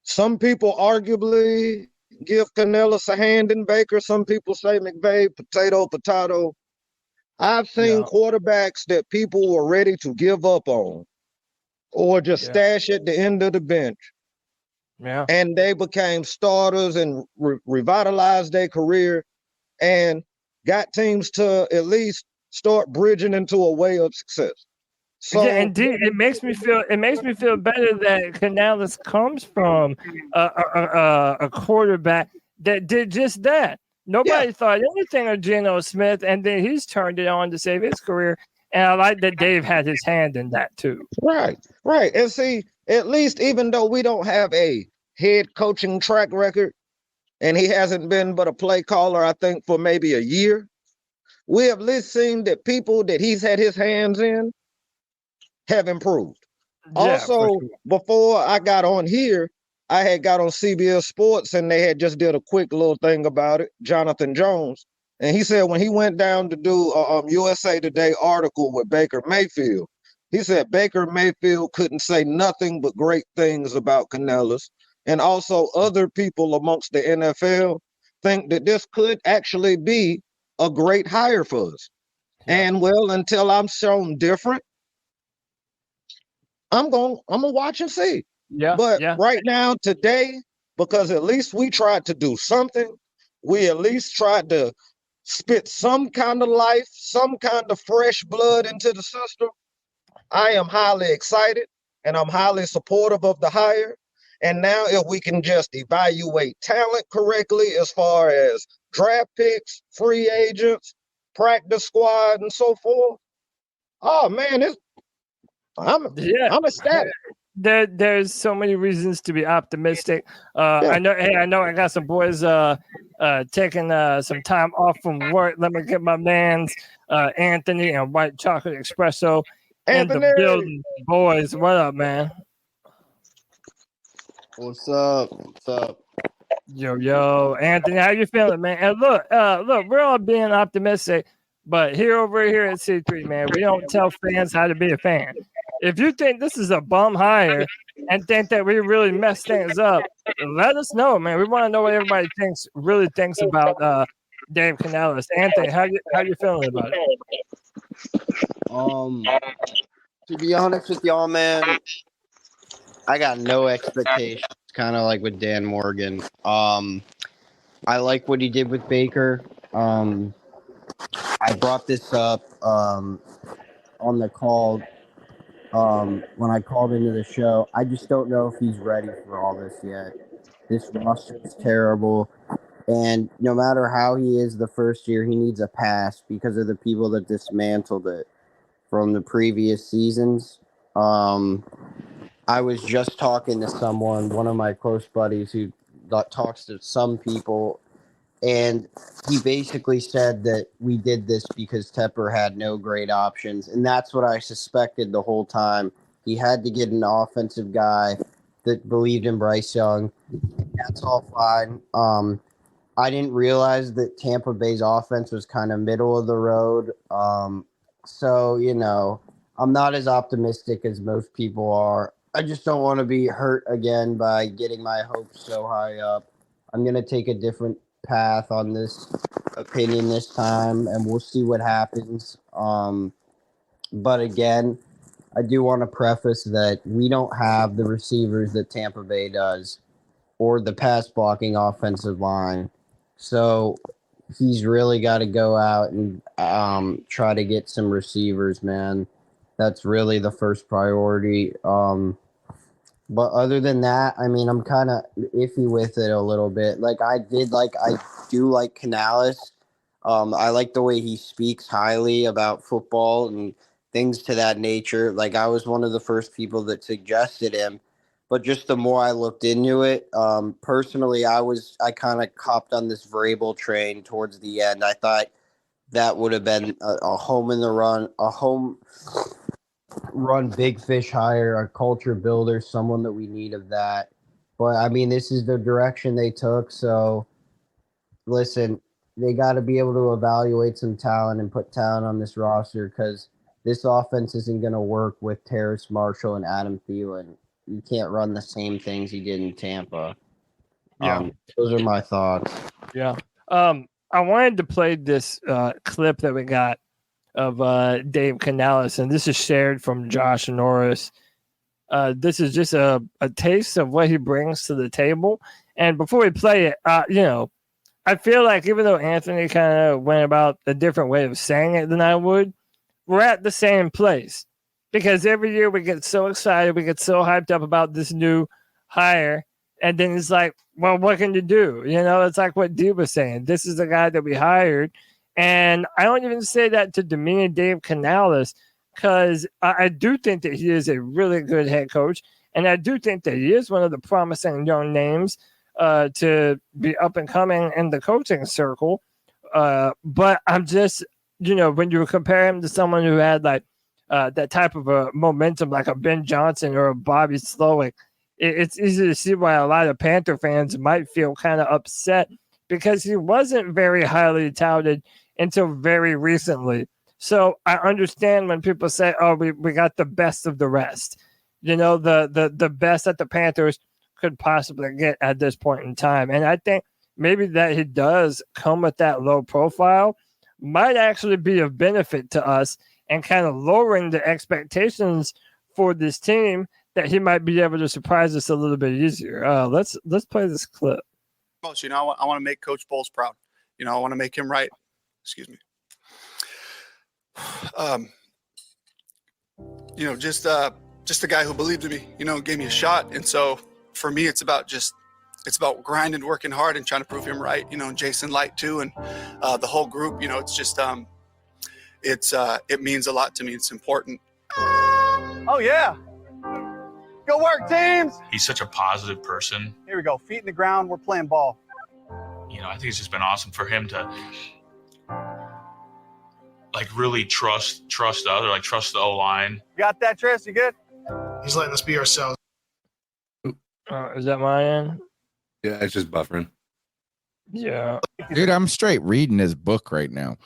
S12: Some people arguably give Canales a hand in Baker. Some people say McVay, potato. I've seen quarterbacks that people were ready to give up on or just stash at the end of the bench.
S1: Yeah.
S12: And they became starters and revitalized their career and got teams to at least start bridging into a way of success. So
S1: yeah, indeed, it makes me feel better that Canales comes from a quarterback that did just that. Nobody thought anything of Geno Smith, and then he's turned it on to save his career. And I like that Dave had his hand in that too.
S12: Right. And see, at least even though we don't have a head coaching track record, and he hasn't been but a play caller, I think, for maybe a year, we have at least seen that people that he's had his hands in have improved. Also, before I got on here, I had got on CBS Sports, and they had just did a quick little thing about it, Jonathan Jones. And he said when he went down to do a USA Today article with Baker Mayfield, he said Baker Mayfield couldn't say nothing but great things about Canales. And also other people amongst the NFL think that this could actually be a great hire for us. And well, until I'm shown different, I'm gonna watch and see. But right now, today, because at least we tried to do something, we at least tried to spit some kind of life, some kind of fresh blood into the system. I am highly excited and I'm highly supportive of the hire. And now if we can just evaluate talent correctly as far as draft picks, free agents, practice squad, and so forth. Oh man, I'm ecstatic.
S1: there's so many reasons to be optimistic. I know I got some boys taking some time off from work. Let me get my man's Anthony and White Chocolate Espresso in the building. Boys, what up, man?
S13: What's up? What's up?
S1: Yo, Anthony, how you feeling, man? And look, we're all being optimistic, but over here at C3, man, we don't tell fans how to be a fan. If you think this is a bum hire and think that we really messed things up, let us know, man. We want to know what everybody really thinks about Dave Canales. Anthony, how you feeling about
S13: it? To be honest with y'all, man, I got no expectations. Kind of like with Dan Morgan. I like what he did with Baker. I brought this up on the call when I called into the show. I just don't know if he's ready for all this yet. This roster is terrible. And no matter how he is the first year, he needs a pass because of the people that dismantled it from the previous seasons. I was just talking to someone, one of my close buddies who talks to some people, and he basically said that we did this because Tepper had no great options, and that's what I suspected the whole time. He had to get an offensive guy that believed in Bryce Young. That's all fine. I didn't realize that Tampa Bay's offense was kind of middle of the road. So, I'm not as optimistic as most people are. I just don't want to be hurt again by getting my hopes so high up. I'm going to take a different path on this opinion this time, and we'll see what happens. But again, I do want to preface that we don't have the receivers that Tampa Bay does or the pass blocking offensive line. So he's really got to go out and try to get some receivers, man. That's really the first priority. But other than that, I mean, I'm kind of iffy with it a little bit. I do like Canales. I like the way he speaks highly about football and things to that nature. I was one of the first people that suggested him. But just the more I looked into it, personally, I kind of copped on this Vrabel train towards the end. I thought that would have been a home run big fish hire, a culture builder, someone that we need of that. But I mean, this is the direction they took. So listen, they got to be able to evaluate some talent and put talent on this roster because this offense isn't going to work with Terrace Marshall and Adam Thielen. You can't run the same things he did in Tampa.
S1: Yeah.
S13: Those are my thoughts.
S1: Yeah. I wanted to play this clip that we got of Dave Canales, and this is shared from Josh Norris. This is just a taste of what he brings to the table. And before we play it, I feel like even though Anthony kind of went about a different way of saying it than I would, we're at the same place. Because every year we get so excited, we get so hyped up about this new hire, and then it's like, well, what can you do? It's like what Dee was saying. This is the guy that we hired. And I don't even say that to demean Dave Canales because I do think that he is a really good head coach. And I do think that he is one of the promising young names to be up and coming in the coaching circle. But I'm just, when you compare him to someone who had that type of a momentum like a Ben Johnson or a Bobby Slowick, it's easy to see why a lot of Panther fans might feel kind of upset because he wasn't very highly touted until very recently. So I understand when people say, oh, we got the best of the rest. The best that the Panthers could possibly get at this point in time. And I think maybe that he does come with that low profile might actually be of benefit to us and kind of lowering the expectations for this team that he might be able to surprise us a little bit easier. Let's play this clip.
S5: I want to make Coach Bowles proud. I want to make him right. Excuse me. Just a guy who believed in me, gave me a shot. And so for me, it's about grinding, working hard and trying to prove him right, Jason Light too. And the whole group, it's just, it means a lot to me. It's important.
S14: Oh yeah. Go work, teams.
S15: He's such a positive person.
S14: Here we go. Feet in the ground. We're playing ball.
S15: You know, I think it's just been awesome for him to like really trust the other, like trust the O-line.
S14: You got that, Tris? You good?
S7: He's letting us be ourselves.
S1: Is that my end?
S4: Yeah, it's just buffering.
S1: Yeah.
S3: Dude, I'm straight reading his book right now.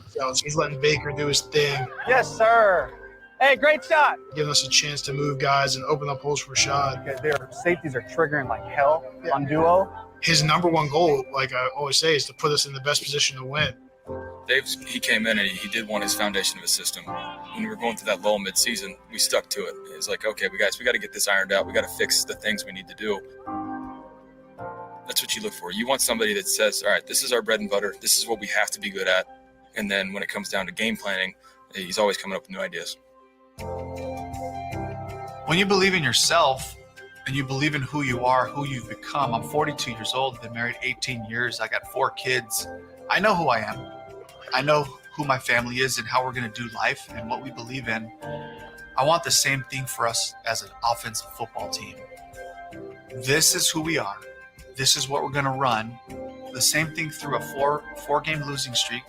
S7: He's letting Baker do his thing,
S14: Yes, sir. Hey, great shot.
S7: giving us a chance to move guys and open up holes for Rashad.
S14: Their safeties are triggering like hell on duo.
S7: His number one goal, like I always say, is to put us in the best position to win.
S16: He came in and he did want his foundation of his system. When we were going through that lull mid-season, we stuck to it. It was like, okay, we got to get this ironed out. We got to fix the things we need to do. That's what you look for. You want somebody that says, all right, this is our bread and butter. This is what we have to be good at. And then when it comes down to game planning, he's always coming up with new ideas.
S17: When you believe in yourself and you believe in who you are, who you've become. I'm 42 years old, been married 18 years. I got 4 kids. I know who I am. I know who my family is and how we're going to do life and what we believe in. I want the same thing for us as an offensive football team. This is who we are. This is what we're going to run. The same thing through a four-game losing streak.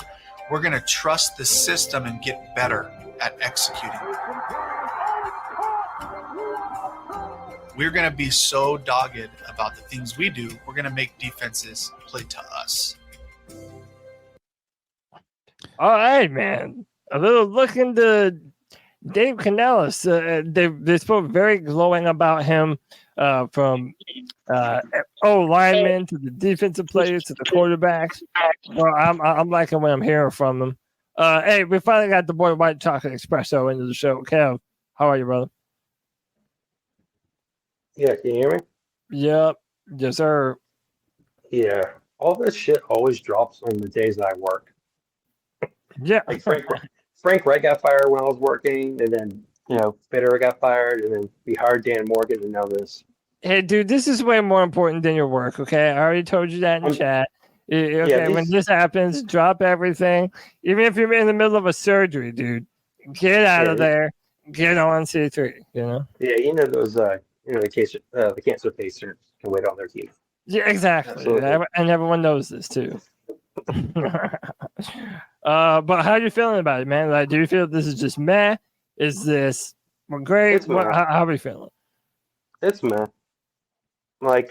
S17: We're going to trust the system and get better at executing. We're going to be so dogged about the things we do. We're going to make defenses play to us.
S1: All right, man. A little look into Dave Canales. They spoke very glowing about him, from linemen to the defensive players to the quarterbacks. Well, I'm liking what I'm hearing from them. Hey, we finally got the boy White Chocolate Espresso into the show. Kev, how are you, brother?
S18: Yeah, can you hear me?
S1: Yep. Yes, sir.
S18: Yeah. All this shit always drops on the days that I work.
S1: Yeah.
S18: Like Frank Wright got fired when I was working, and then, Bitter got fired, and then we hired Dan Morgan, and now this.
S1: Hey, dude, this is way more important than your work, okay? I already told you that in the chat. Okay, when this happens, drop everything. Even if you're in the middle of a surgery, dude, get out of there. Get on C3,
S18: Yeah, those, the cancer patients can wait on their team.
S1: Yeah, exactly.
S18: Absolutely.
S1: And everyone knows this, too. But how are you feeling about it, man? Like, do you feel this is just meh? Is this great? How are you feeling?
S18: It's meh. I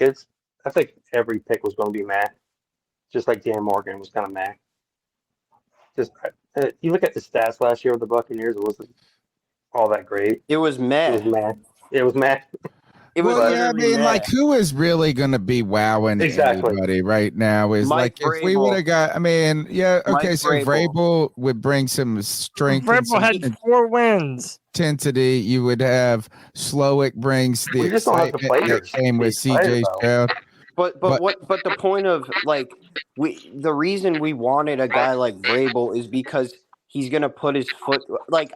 S18: think every pick was going to be meh. Just like Dan Morgan was kind of meh. Just you look at the stats last year with the Buccaneers, it wasn't all that great.
S13: It was meh.
S18: It was meh.
S3: Who is really going to be wowing anybody right now is if we would have got, so Vrabel would bring some strength.
S1: Vrabel had 4 wins.
S3: Intensity. You would have Slowick brings the excitement game with CJ Stroud.
S13: But the point of the reason we wanted a guy like Vrabel is because he's gonna put his foot.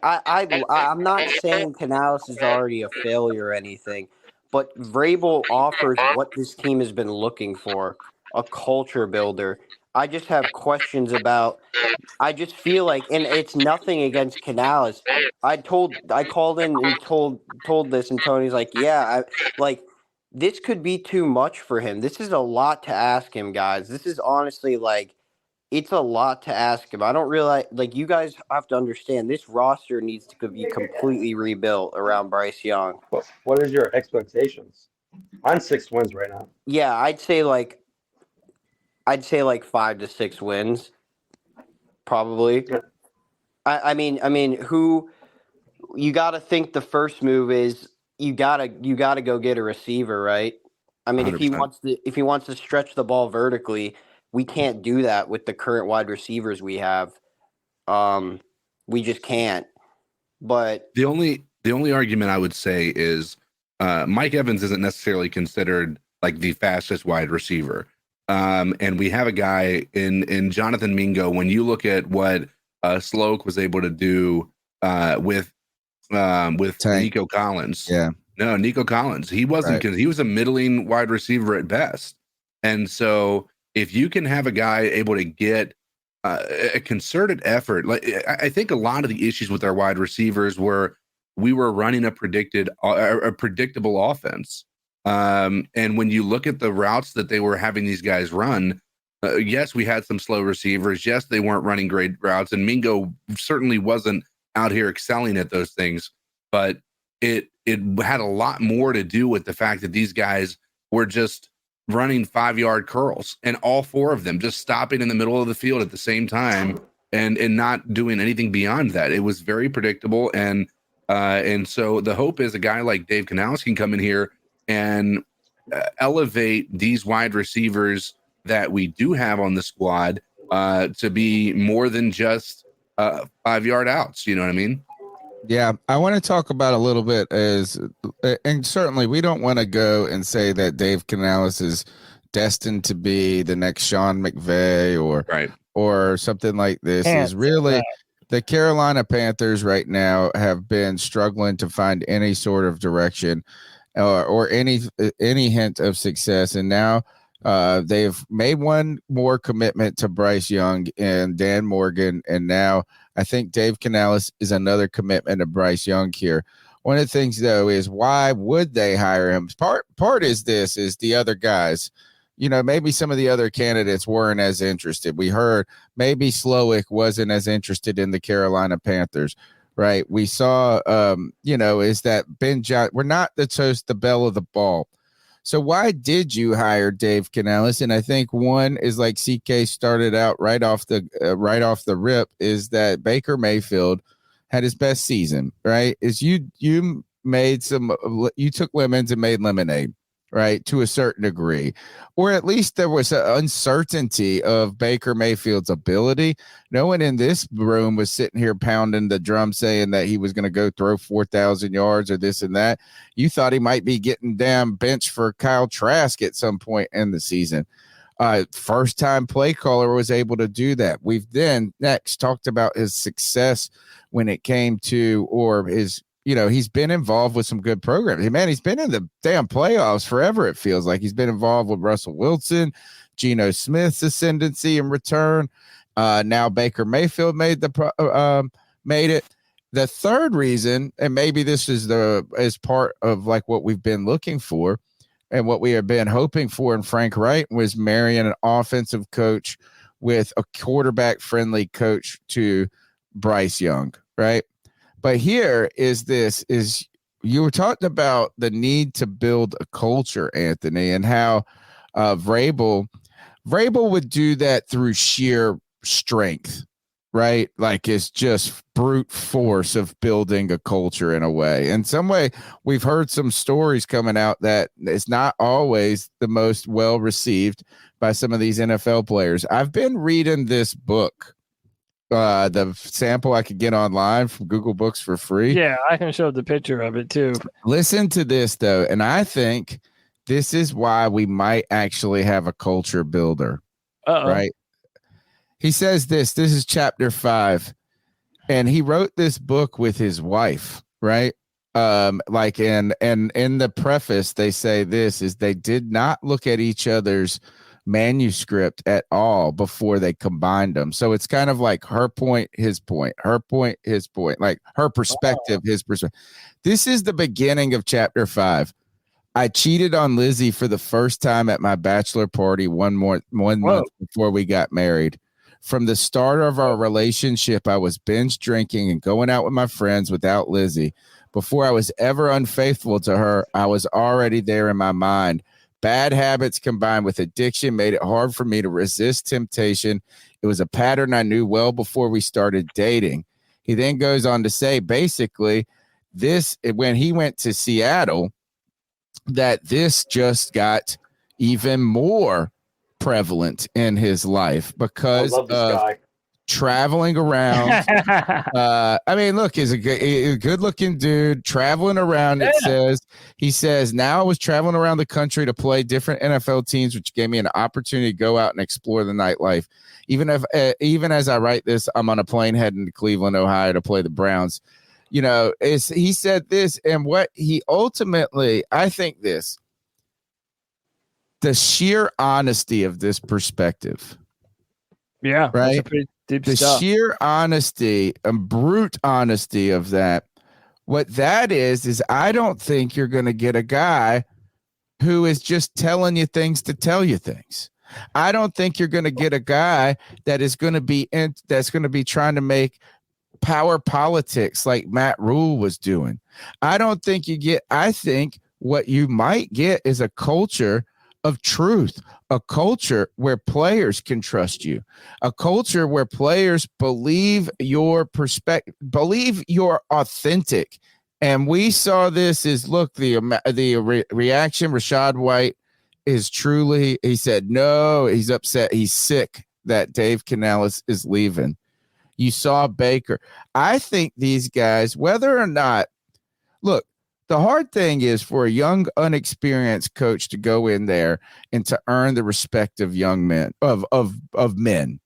S13: I'm not saying Canales is already a failure or anything, but Vrabel offers what this team has been looking for: a culture builder. I just have questions about. I just feel like, and it's nothing against Canales. I called in and told this, and Tony's like, yeah, this could be too much for him. This is a lot to ask him, guys. This is honestly it's a lot to ask him. I don't realize, you guys have to understand, this roster needs to be completely rebuilt around Bryce Young.
S18: What is your expectations? Mine's 6 wins right now.
S13: Yeah, I'd say 5 to 6 wins, probably. I mean, who you got to think the first move is you gotta go get a receiver, right? I mean, 100%. if he wants to stretch the ball vertically, we can't do that with the current wide receivers we have. We just can't. But
S4: the only argument I would say is Mike Evans isn't necessarily considered the fastest wide receiver. And we have a guy in Jonathan Mingo. When you look at what Sloak was able to do with Nico Collins, Nico Collins, he wasn't because he was a middling wide receiver at best. And so if you can have a guy able to get a concerted effort, I think a lot of the issues with our wide receivers were we were running a predictable offense. And when you look at the routes that they were having these guys run, yes, we had some slow receivers. Yes, they weren't running great routes, and Mingo certainly wasn't out here excelling at those things. But it had a lot more to do with the fact that these guys were just running 5-yard curls, and all 4 of them just stopping in the middle of the field at the same time and not doing anything beyond that. It was very predictable, and so the hope is a guy like Dave Canales can come in here and elevate these wide receivers that we do have on the squad to be more than just 5-yard outs. You know what I mean?
S3: Yeah, I want to talk about a little bit and certainly we don't want to go and say that Dave Canales is destined to be the next Sean McVay or something like this. Is really the Carolina Panthers right now have been struggling to find any sort of direction or any hint of success, and now they've made one more commitment to Bryce Young and Dan Morgan, and now I think Dave Canales is another commitment to Bryce Young here. One of the things, though, is why would they hire him? Part is the other guys. You know, maybe some of the other candidates weren't as interested. We heard maybe Slowick wasn't as interested in the Carolina Panthers, right? We saw, is that Ben John? We're not the belle of the ball. So why did you hire Dave Canales? And I think one is, like CK started out right off the rip, is that Baker Mayfield had his best season, right? Is you took lemons and made lemonade, right? To a certain degree, or at least there was an uncertainty of Baker Mayfield's ability. No one in this room was sitting here pounding the drum saying that he was going to go throw 4,000 yards or this and that. You thought he might be getting down bench for Kyle Trask at some point in the season. First time play caller was able to do that. We've then next talked about his success when it came to, or his, he's been involved with some good programs. Man, he's been in the damn playoffs forever. It feels like he's been involved with Russell Wilson, Geno Smith's ascendancy and return. Now Baker Mayfield made it. The third reason, and maybe this is part of like what we've been looking for and what we have been hoping for in Frank Wright, was marrying an offensive coach with a quarterback friendly coach to Bryce Young, right? But here is you were talking about the need to build a culture, Anthony, and how Vrabel would do that through sheer strength, right? Like it's just brute force of building a culture in a way. In some way, we've heard some stories coming out that it's not always the most well received by some of these NFL players. I've been reading this book. The sample I could get online from Google Books for free.
S1: Yeah, I can show the picture of it too.
S3: Listen to this though, and I think this is why we might actually have a culture builder. Right? He says this is chapter 5, and he wrote this book with his wife, right? Like in the preface, they say this is they did not look at each other's manuscript at all before they combined them. So it's kind of like her point, his point, her point, his point, like her perspective, his perspective. This is the beginning of chapter 5. I cheated on Lizzie for the first time at my bachelor party one month before we got married. From the start of our relationship, I was binge drinking and going out with my friends without Lizzie. Before I was ever unfaithful to her, I was already there in my mind. Bad habits combined with addiction made it hard for me to resist temptation. It was a pattern I knew well before we started dating. He then goes on to say, basically, when he went to Seattle, that this just got even more prevalent in his life because of traveling around. I mean, look, he's a good looking dude traveling around. He says, now I was traveling around the country to play different NFL teams, which gave me an opportunity to go out and explore the nightlife. Even as I write this, I'm on a plane heading to Cleveland, Ohio to play the Browns. He said this, and what he ultimately, I think this, the sheer honesty of this perspective.
S1: Yeah.
S3: Right.
S1: Deep
S3: the
S1: stuff.
S3: sheer honesty and brute honesty of that What that is I don't think you're going to get a guy who is just telling you things to tell you things. I don't think you're going to get a guy that is going to be that's going to be trying to make power politics like Matt Rule was doing. I don't think you get. I think what you might get is a culture of truth, a culture where players can trust you, a culture where players believe your perspective, believe you're authentic. And we saw this is, look, the reaction. Rachaad White is truly, he said, no, he's upset. He's sick that Dave Canales is leaving. You saw Baker. I think these guys, whether or not, look, the hard thing is for a young, unexperienced coach to go in there and to earn the respect of young men, of men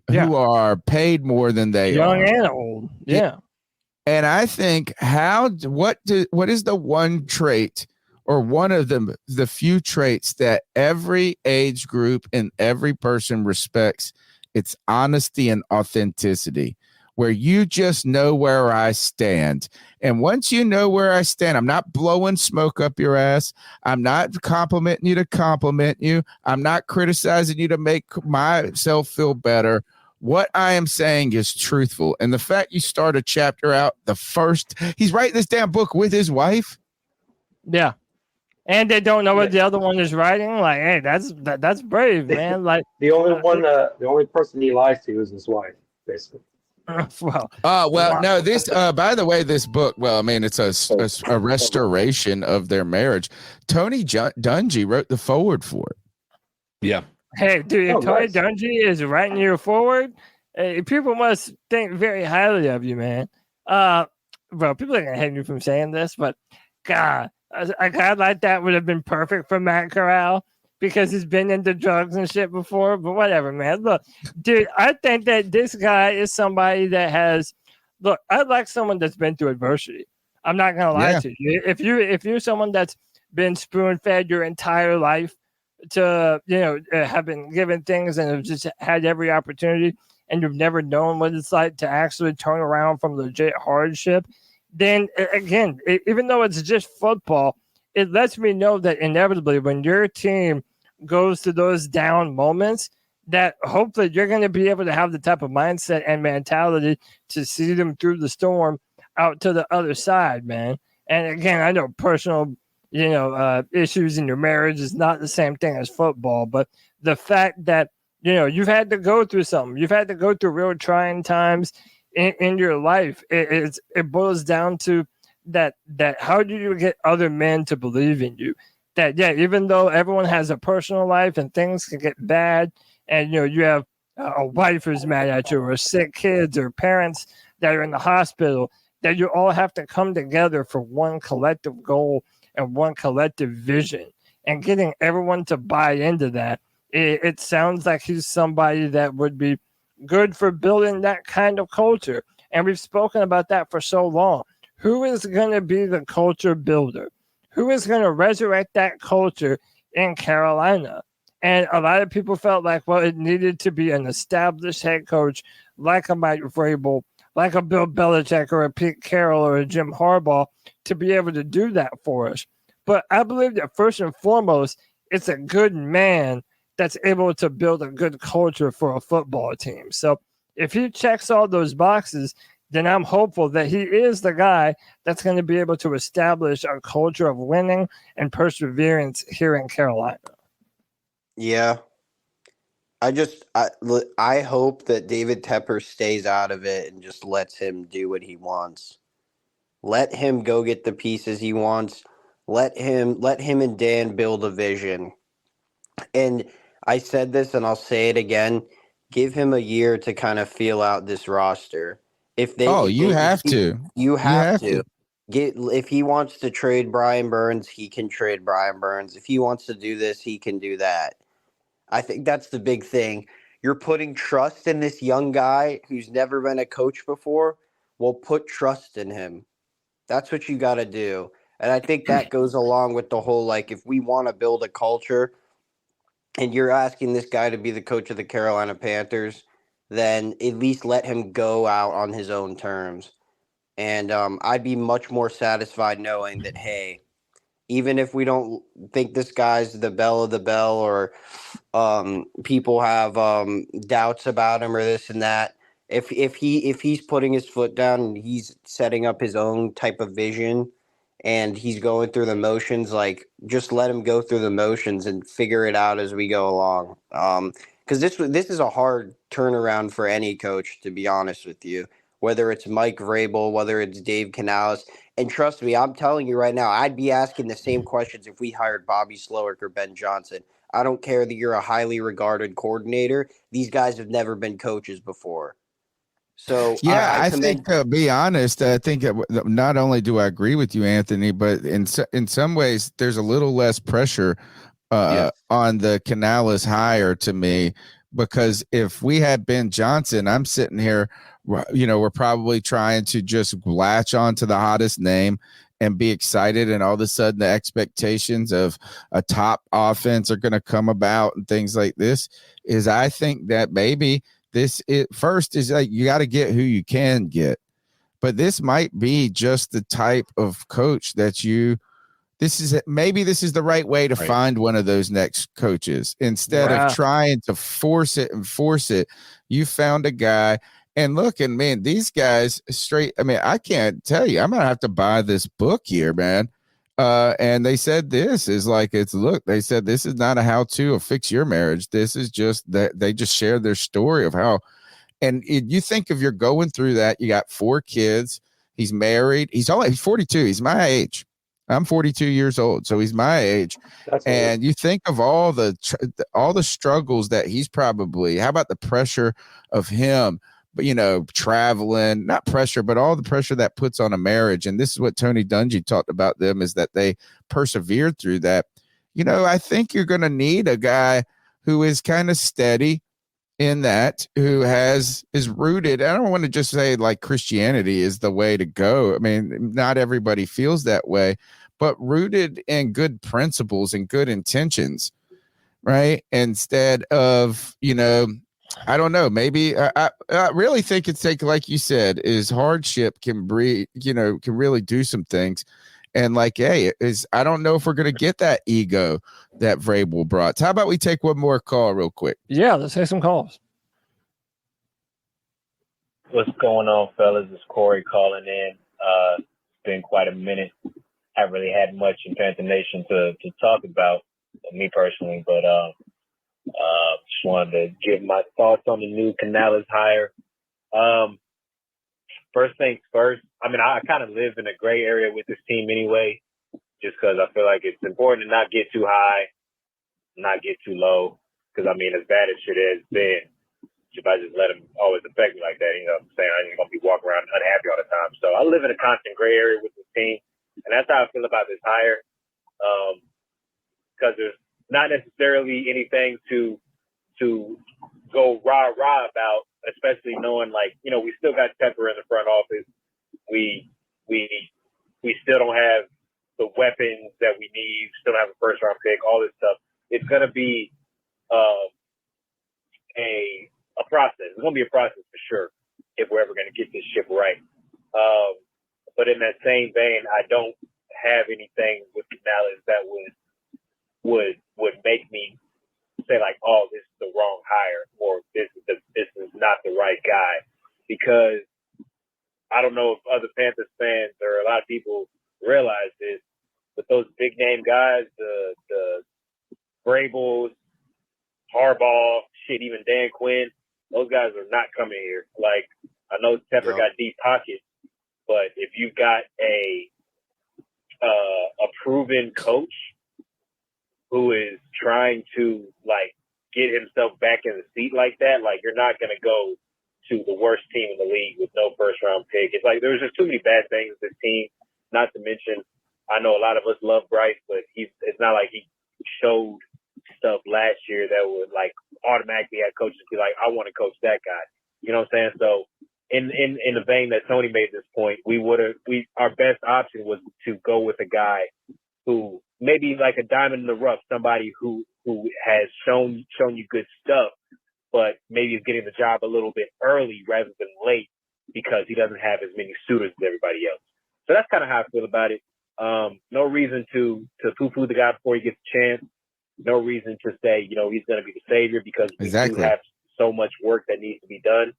S3: who are paid more than they
S1: young
S3: are.
S1: and old. Yeah.
S3: And I think what is the one trait or one of the few traits that every age group and every person respects? It's honesty and authenticity, where you just know where I stand. And once you know where I stand, I'm not blowing smoke up your ass. I'm not complimenting you to compliment you. I'm not criticizing you to make myself feel better. What I am saying is truthful. And the fact you start a chapter out, he's writing this damn book with his wife.
S1: Yeah. And they don't know what the other one is writing. Like, hey, that's brave, man. Like
S18: the only person he lies to is his wife, basically.
S3: No, this by the way, this book, well, I mean, it's a restoration of their marriage. Tony Dungy wrote the foreword for it.
S4: Yeah.
S1: Hey, dude, if Tony Dungy is writing you forward, people must think very highly of you, man. Bro, people are gonna hate me from saying this, but God, a guy like that would have been perfect for Matt Corral because he's been into drugs and shit before. But whatever, man. Look, dude, I think that this guy is somebody that has. Look, I like someone that's been through adversity. I'm not gonna lie to you. If you're someone that's been spoon fed your entire life, to have been given things and have just had every opportunity, and you've never known what it's like to actually turn around from legit hardship, then again, even though it's just football, it lets me know that inevitably when your team goes to those down moments, that hopefully you're going to be able to have the type of mindset and mentality to see them through the storm out to the other side, man. And again, I know personal issues in your marriage is not the same thing as football, but the fact that, you've had to go through something, you've had to go through real trying times in your life. It boils down to that how do you get other men to believe in you? That, even though everyone has a personal life and things can get bad, and, you have a wife who's mad at you, or sick kids, or parents that are in the hospital, that you all have to come together for one collective goal and one collective vision, and getting everyone to buy into that. It sounds like he's somebody that would be good for building that kind of culture. And we've spoken about that for so long. Who is going to be the culture builder? Who is going to resurrect that culture in Carolina? And a lot of people felt like, well, it needed to be an established head coach like a Mike Vrabel, like a Bill Belichick or a Pete Carroll or a Jim Harbaugh to be able to do that for us. But I believe that first and foremost, it's a good man that's able to build a good culture for a football team. So if he checks all those boxes, then I'm hopeful that he is the guy that's going to be able to establish a culture of winning and perseverance here in Carolina.
S13: Yeah. I hope that David Tepper stays out of it and just lets him do what he wants. Let him go get the pieces he wants. Let him and Dan build a vision. And I said this and I'll say it again. Give him a year to kind of feel out this roster. If you have to. If he wants to trade Brian Burns, he can trade Brian Burns. If he wants to do this, he can do that. I think that's the big thing. You're putting trust in this young guy who's never been a coach before. Well, put trust in him. That's what you got to do. And I think that goes along with the whole, like, if we want to build a culture and you're asking this guy to be the coach of the Carolina Panthers, then at least let him go out on his own terms. And I'd be much more satisfied knowing that, hey, even if we don't think this guy's the belle of the bell, or people have doubts about him or this and that, if he's putting his foot down and he's setting up his own type of vision and he's going through the motions, like, just let him go through the motions and figure it out as we go along. Because this is a hard turnaround for any coach, to be honest with you. Whether it's Mike Vrabel, whether it's Dave Canales. And trust me, I'm telling you right now, I'd be asking the same questions if we hired Bobby Slowick or Ben Johnson. I don't care that you're a highly regarded coordinator. These guys have never been coaches before. So
S3: yeah, I
S13: commend-
S3: think, to be honest, I think not only do I agree with you, Anthony, but in some ways, there's a little less pressure on the Canales hire to me, because if we had Ben Johnson, I'm sitting here, we're probably trying to just latch on to the hottest name and be excited, and all of a sudden the expectations of a top offense are going to come about and things like this. Is I think that maybe first is like, you got to get who you can get, but this might be just the type of coach that this is the right way to find one of those next coaches instead of trying to force it. You found a guy. And look, and man, these guys I can't tell you, I'm going to have to buy this book here, man. And they said this is like, they said this is not a how-to of fix your marriage. This is just that they just share their story of how, and you think if you're going through that, you got 4 kids, he's married, he's 42. He's my age. I'm 42 years old. So he's my age. And you think of all the struggles that he's probably, how about the pressure of him, but traveling, not pressure, but all the pressure that puts on a marriage. And this is what Tony Dungy talked about them, is that they persevered through that. I think you're going to need a guy who is kind of steady in that, who is rooted. I don't want to just say like Christianity is the way to go. I mean, not everybody feels that way, but rooted in good principles and good intentions, right? Instead of, I don't know. Maybe I really think it's like you said, is hardship can breed, can really do some things. And like, hey, I don't know if we're going to get that ego that Vrabel brought. How about we take one more call real quick?
S1: Yeah, let's take some calls.
S19: What's going on, fellas? It's Corey calling in. It's been quite a minute. I haven't really had much in Panther Nation to talk about, me personally, but just wanted to give my thoughts on the new Canales hire. First things first, I mean, I kind of live in a gray area with this team anyway, just because I feel like it's important to not get too high, not get too low. Because, I mean, as bad as shit has been, if I just let them always affect me like that, you know what I'm saying? I ain't going to be walking around unhappy all the time. So I live in a constant gray area with this team. And that's how I feel about this hire. Because there's not necessarily anything to go rah-rah about, especially knowing, like, we still got Pepper in the front office. We still don't have the weapons that we need. Still don't have a first-round pick, all this stuff. It's going to be a process. It's going to be a process for sure if we're ever going to get this ship right. But in that same vein, I don't have anything with Canales that would make me say like, oh, this is the wrong hire, or this is not the right guy, because I don't know if other Panthers fans or a lot of people realize this, but those big name guys, the Vrabels, Harbaugh, even Dan Quinn, those guys are not coming here. Like, I know Tepper got deep pockets, but if you've got a proven coach who is trying to, like, get himself back in the seat like that, like, you're not going to go to the worst team in the league with no first-round pick. It's like there's just too many bad things with this team, not to mention, I know a lot of us love Bryce, but it's not like he showed stuff last year that would, like, automatically have coaches be like, I want to coach that guy. You know what I'm saying? So in the vein that Tony made this point, our best option was to go with a guy who maybe like a diamond in the rough, somebody who has shown you good stuff, but maybe is getting the job a little bit early rather than late, because he doesn't have as many suitors as everybody else. So that's kind of how I feel about it. No reason to poo-poo the guy before he gets a chance. No reason to say, you know, he's going to be the savior, because we do have so much work that needs to be done.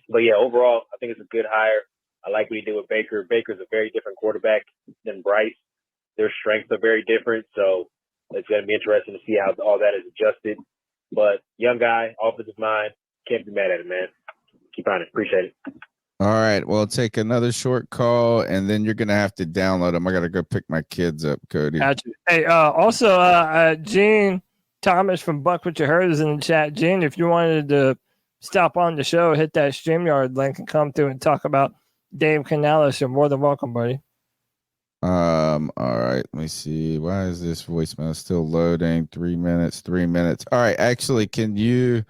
S19: But yeah, overall, I think it's a good hire. I like what he did with Baker. Baker's a very different quarterback than Bryce. Their strengths are very different, so it's going to be interesting to see how all that is adjusted. But young guy, offensive mind, can't be mad at it, man. Keep on it. Appreciate it.
S3: All right, well, take another short call, and then you're gonna have to download them. I gotta go pick my kids up, Cody.
S1: Gotcha. Hey, also, Gene Thomas from Buck What You Heard is in the chat. Gene, if you wanted to stop on the show, hit that StreamYard link and come through and talk about Dave Canales, you're more than welcome, buddy.
S3: All right, let me see. Why is this voicemail still loading? 3 minutes. All right, actually, can you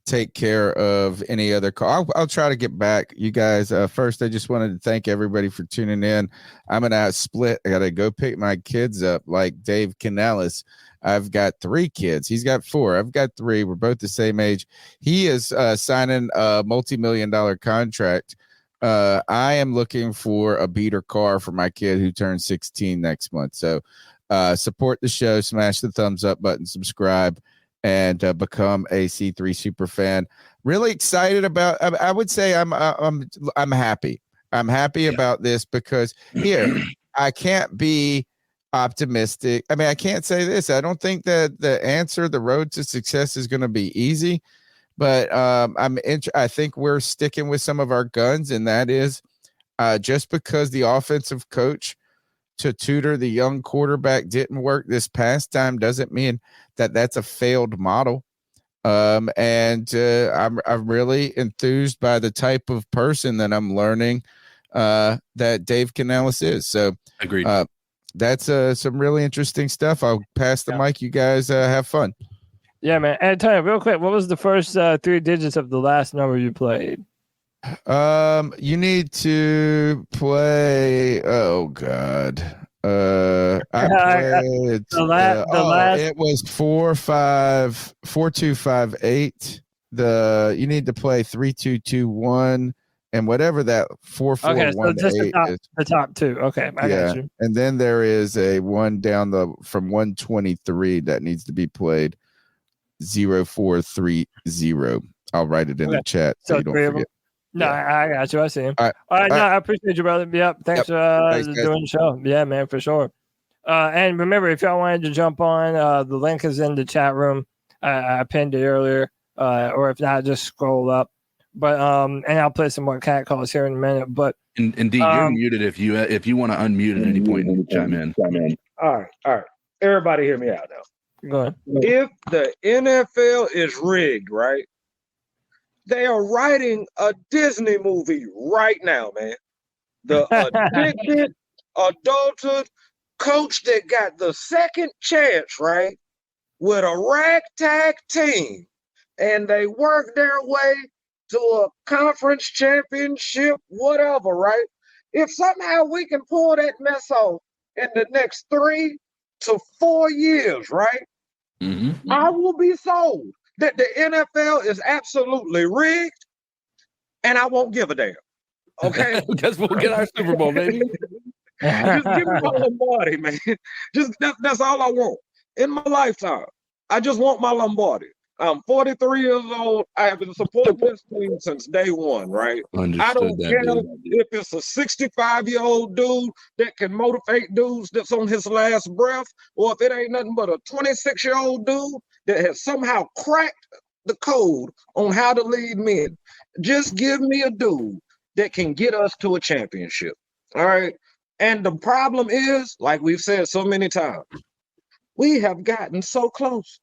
S3: take care of any other call? I'll try to get back, you guys. First, I just wanted to thank everybody for tuning in. I'm gonna split. I gotta go pick my kids up, like Dave Canales. I've got 3 kids. He's got 4. I've got 3. We're both the same age. He is signing a multi-million-dollar contract. I am looking for a beater car for my kid who turns 16 next month. So support the show, smash the thumbs up button, subscribe, and become a C3 super fan. Really excited about. I would say I'm happy. I'm happy about this because here I can't be optimistic. I mean, I can't say this. I don't think that the road to success is going to be easy, but I think we're sticking with some of our guns, and that is just because the offensive coach to tutor the young quarterback didn't work this past time doesn't mean that that's a failed model. I'm really enthused by the type of person that I'm learning that Dave Canales is. So
S4: agreed.
S3: That's some really interesting stuff. I'll pass the mic. You guys have fun.
S1: Yeah, man. And tell me real quick, what was the first 3 digits of the last number you played?
S3: You need to play. Oh God. I played. It was 4258. You need to play 3221 and whatever that 4418
S1: okay, so just
S3: is.
S1: The top 2. Okay, I got you.
S3: And then there is a one down from 123 that needs to be played. 0430. I'll write it in the chat so you don't forget.
S1: No, I got you. I see him. All right. No, I appreciate you, brother. Yep. Thanks for doing the show. Yeah, man, for sure. And remember, if y'all wanted to jump on, the link is in the chat room. I pinned it earlier. Or if not, just scroll up. But and I'll play some more cat calls here in a minute. But
S4: indeed, you're muted if you want to unmute at any point and chime in.
S12: All right. Everybody hear me out now.
S1: Go ahead.
S12: If the NFL is rigged, right? They are writing a Disney movie right now, man. The addicted, adulthood coach that got the second chance, right? With a ragtag team. And they work their way to a conference championship, whatever, right? If somehow we can pull that mess off in the next 3 to 4 years, right?
S4: Mm-hmm.
S12: I will be sold that the NFL is absolutely rigged, and I won't give a damn. Okay,
S4: because we'll get our Super Bowl, baby.
S12: Just give me my Lombardi, man. Just that's all I want in my lifetime. I just want my Lombardi. I'm 43 years old. I have been supporting this team since day one, right? I don't care if it's a 65-year-old dude that can motivate dudes that's on his last breath, or if it ain't nothing but a 26-year-old dude that has somehow cracked the code on how to lead men. Just give me a dude that can get us to a championship, all right? And the problem is, like we've said so many times, we have gotten so close.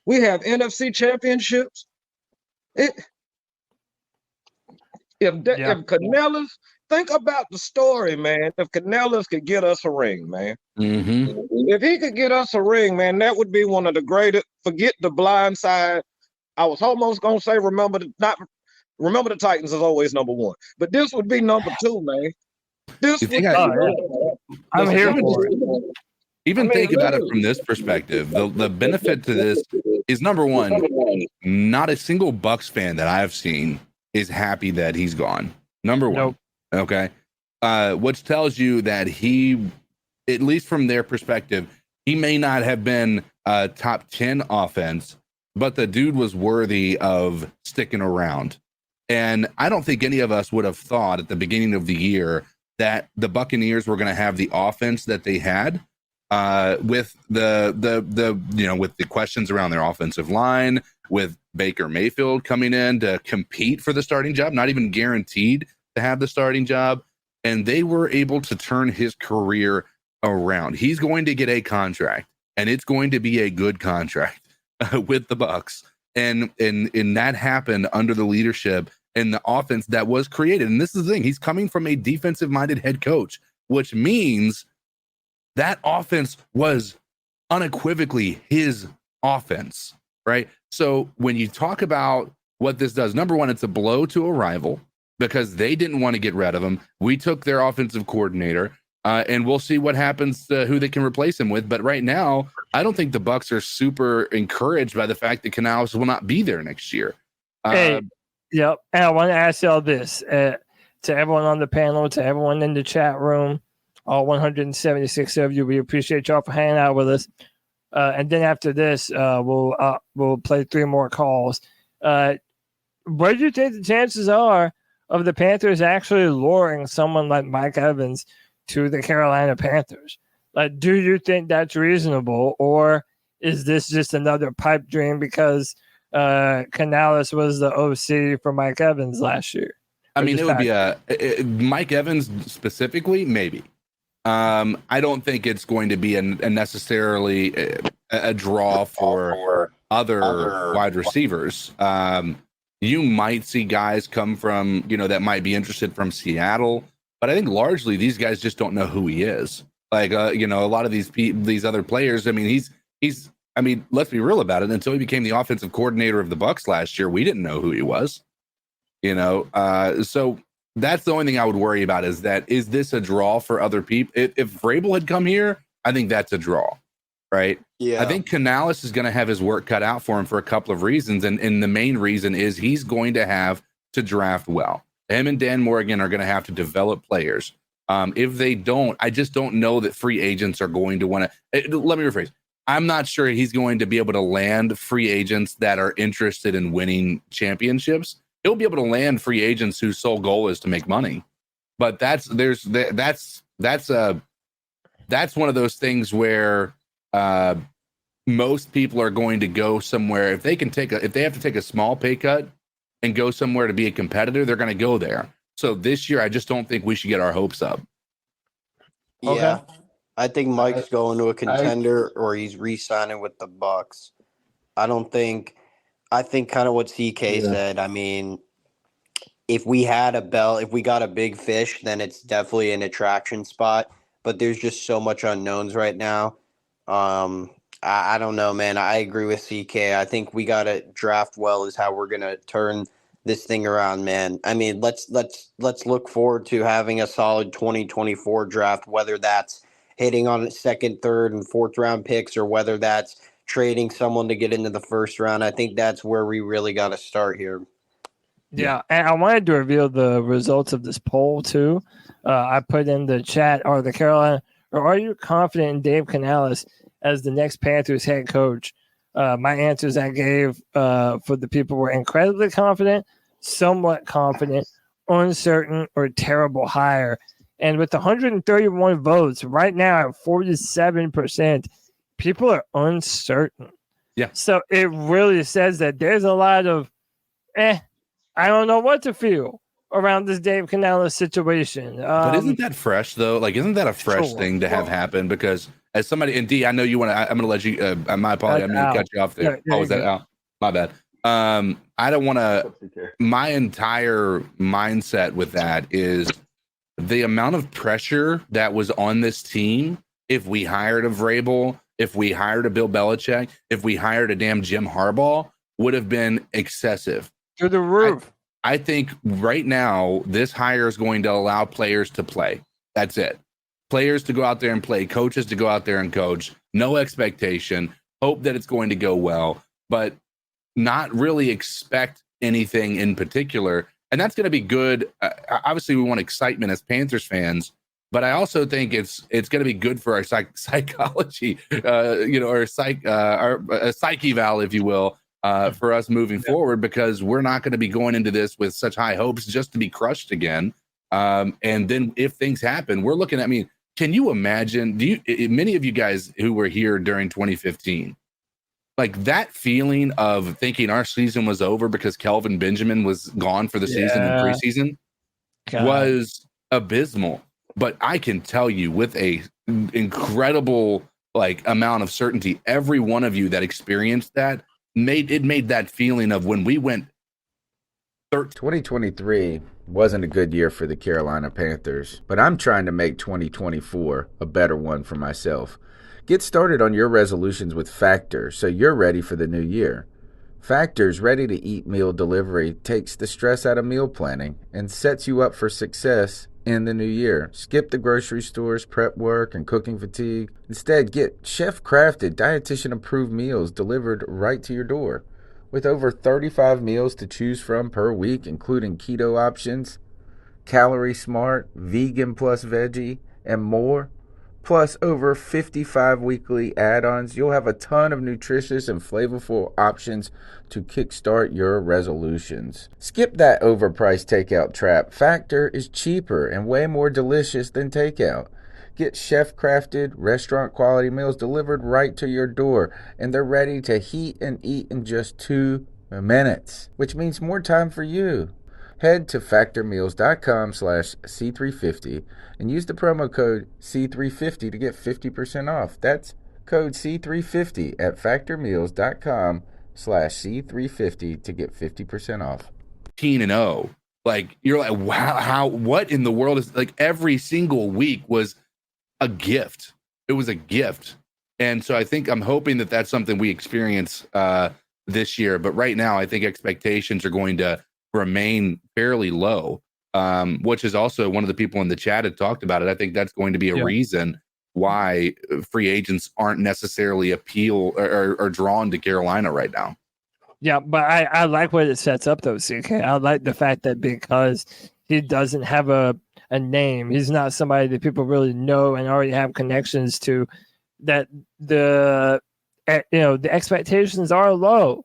S12: We have NFC championships. If Canales, think about the story, man. If Canales could get us a ring, man.
S4: Mm-hmm.
S12: If he could get us a ring, man, that would be one of the greatest. Forget the blind side. I was almost gonna say remember the Titans is always number 1, but this would be number 2, man.
S1: I'm here for it.
S4: Think about it from this perspective. The benefit to this is, number one, not a single Bucs fan that I've seen is happy that he's gone. Number one.
S1: Nope.
S4: Okay. Which tells you that he, at least from their perspective, he may not have been a top 10 offense, but the dude was worthy of sticking around. And I don't think any of us would have thought at the beginning of the year that the Buccaneers were going to have the offense that they had, with with the questions around their offensive line, with Baker Mayfield coming in to compete for the starting job, not even guaranteed to have the starting job. And they were able to turn his career around. He's going to get a contract, and it's going to be a good contract with the Bucs. And that happened under the leadership and the offense that was created. And this is the thing. He's coming from a defensive-minded head coach, which means that offense was unequivocally his offense, right? So when you talk about what this does, number one, it's a blow to a rival because they didn't want to get rid of him. We took their offensive coordinator, and we'll see what happens to who they can replace him with. But right now, I don't think the Bucs are super encouraged by the fact that Canales will not be there next year.
S1: Yep. And I want to ask y'all this, to everyone on the panel, to everyone in the chat room, all 176 of you. We appreciate y'all for hanging out with us. And then after this, we'll play 3 more calls. What do you think the chances are of the Panthers actually luring someone like Mike Evans to the Carolina Panthers? Like, do you think that's reasonable, or is this just another pipe dream because Canales was the OC for Mike Evans last year?
S4: I mean, it would be Mike Evans specifically, maybe. I don't think it's going to be a necessarily a draw for other wide receivers. You might see guys come from, that might be interested from Seattle, but I think largely these guys just don't know who he is. Like, a lot of these other players. I mean, let's be real about it. Until he became the offensive coordinator of the Bucs last year, we didn't know who he was. So that's the only thing I would worry about is this a draw for other people? If Vrabel had come here, I think that's a draw, right?
S13: Yeah.
S4: I think Canales is going to have his work cut out for him for a couple of reasons. And the main reason is he's going to have to draft well. Him and Dan Morgan are going to have to develop players. If they don't, I just don't know that free agents are going to want to. Let me rephrase. I'm not sure he's going to be able to land free agents that are interested in winning championships. He'll be able to land free agents whose sole goal is to make money. But that's one of those things where most people are going to go somewhere if they have to take a small pay cut and go somewhere to be a competitor, they're going to go there. So this year, I just don't think we should get our hopes up.
S13: Yeah. Okay. I think Mike's going to a contender or he's re-signing with the Bucs. I think kind of what CK said. I mean, if we got a big fish, then it's definitely an attraction spot. But there's just so much unknowns right now. I don't know, man. I agree with CK. I think we got to draft well is how we're going to turn this thing around, man. I mean, let's look forward to having a solid 2024 draft, whether that's hitting on second, third, and fourth round picks or whether that's trading someone to get into the first round. I think that's where we really got to start here.
S1: Yeah, and I wanted to reveal the results of this poll too. I put in the chat: are you confident in Dave Canales as the next Panthers head coach? My answers I gave for the people were incredibly confident, somewhat confident, uncertain, or terrible hire. And with 131 votes right now at 47%, people are uncertain.
S4: Yeah.
S1: So it really says that there's a lot of, I don't know what to feel around this Dave Canales situation.
S4: But isn't that fresh though? Like, isn't that a fresh thing to have happen? Because as somebody, and D, I know you want to, I'm going to let you, my apologies, I'm going to cut you off there. Was that out? My bad. I don't want to, my entire mindset with that is the amount of pressure that was on this team. If we hired a Vrabel, if we hired a Bill Belichick, if we hired a damn Jim Harbaugh, would have been excessive.
S1: To the roof.
S4: I think right now, this hire is going to allow players to play. That's it. Players to go out there and play, coaches to go out there and coach. No expectation. Hope that it's going to go well, but not really expect anything in particular. and that's going to be good. Obviously, we want excitement as Panthers fans, but I also think it's going to be good for our psychology, or our psyche eval, if you will, for us moving forward, because we're not going to be going into this with such high hopes just to be crushed again. And then if things happen, we're looking at, can you imagine, many of you guys who were here during 2015, like that feeling of thinking our season was over because Kelvin Benjamin was gone for the season in preseason was abysmal. But I can tell you with a incredible amount of certainty, every one of you that experienced that made that feeling of when we went
S3: 2023 wasn't a good year for the Carolina Panthers, but I'm trying to make 2024 a better one for myself. Get started on your resolutions with Factor so you're ready for the new year. Factor's ready-to-eat meal delivery takes the stress out of meal planning and sets you up for success in the new year. Skip the grocery stores, prep work, and cooking fatigue. Instead, get chef-crafted, dietitian-approved meals delivered right to your door. With over 35 meals to choose from per week, including keto options, calorie smart, vegan plus veggie, and more, plus over 55 weekly add-ons, you'll have a ton of nutritious and flavorful options to kickstart your resolutions. Skip that overpriced takeout trap. Factor is cheaper and way more delicious than takeout. Get chef-crafted, restaurant-quality meals delivered right to your door, and they're ready to heat and eat in just 2 minutes, which means more time for you. Head to factormeals.com/C350 and use the promo code C350 to get 50% off. That's code C350 at factormeals.com/C350 to get 50% off.
S4: 15-0. You're like, wow, what in the world is every single week was a gift. It was a gift. And so I'm hoping that that's something we experience this year. But right now, I think expectations are going to remain fairly low, which is also one of the people in the chat had talked about it. I think that's going to be a reason why free agents aren't necessarily appeal or drawn to Carolina right now.
S1: Yeah, but I like what it sets up, though, CK. I like the fact that because he doesn't have a name, he's not somebody that people really know and already have connections to, that the expectations are low.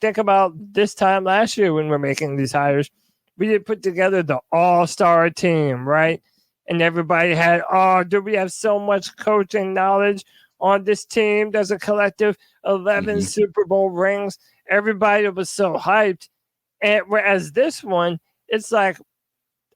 S1: Think about this time last year when we're making these hires. We did put together the all-star team, right? And everybody had, do we have so much coaching knowledge on this team? There's a collective 11 Super Bowl rings. Everybody was so hyped. And whereas this one, it's like,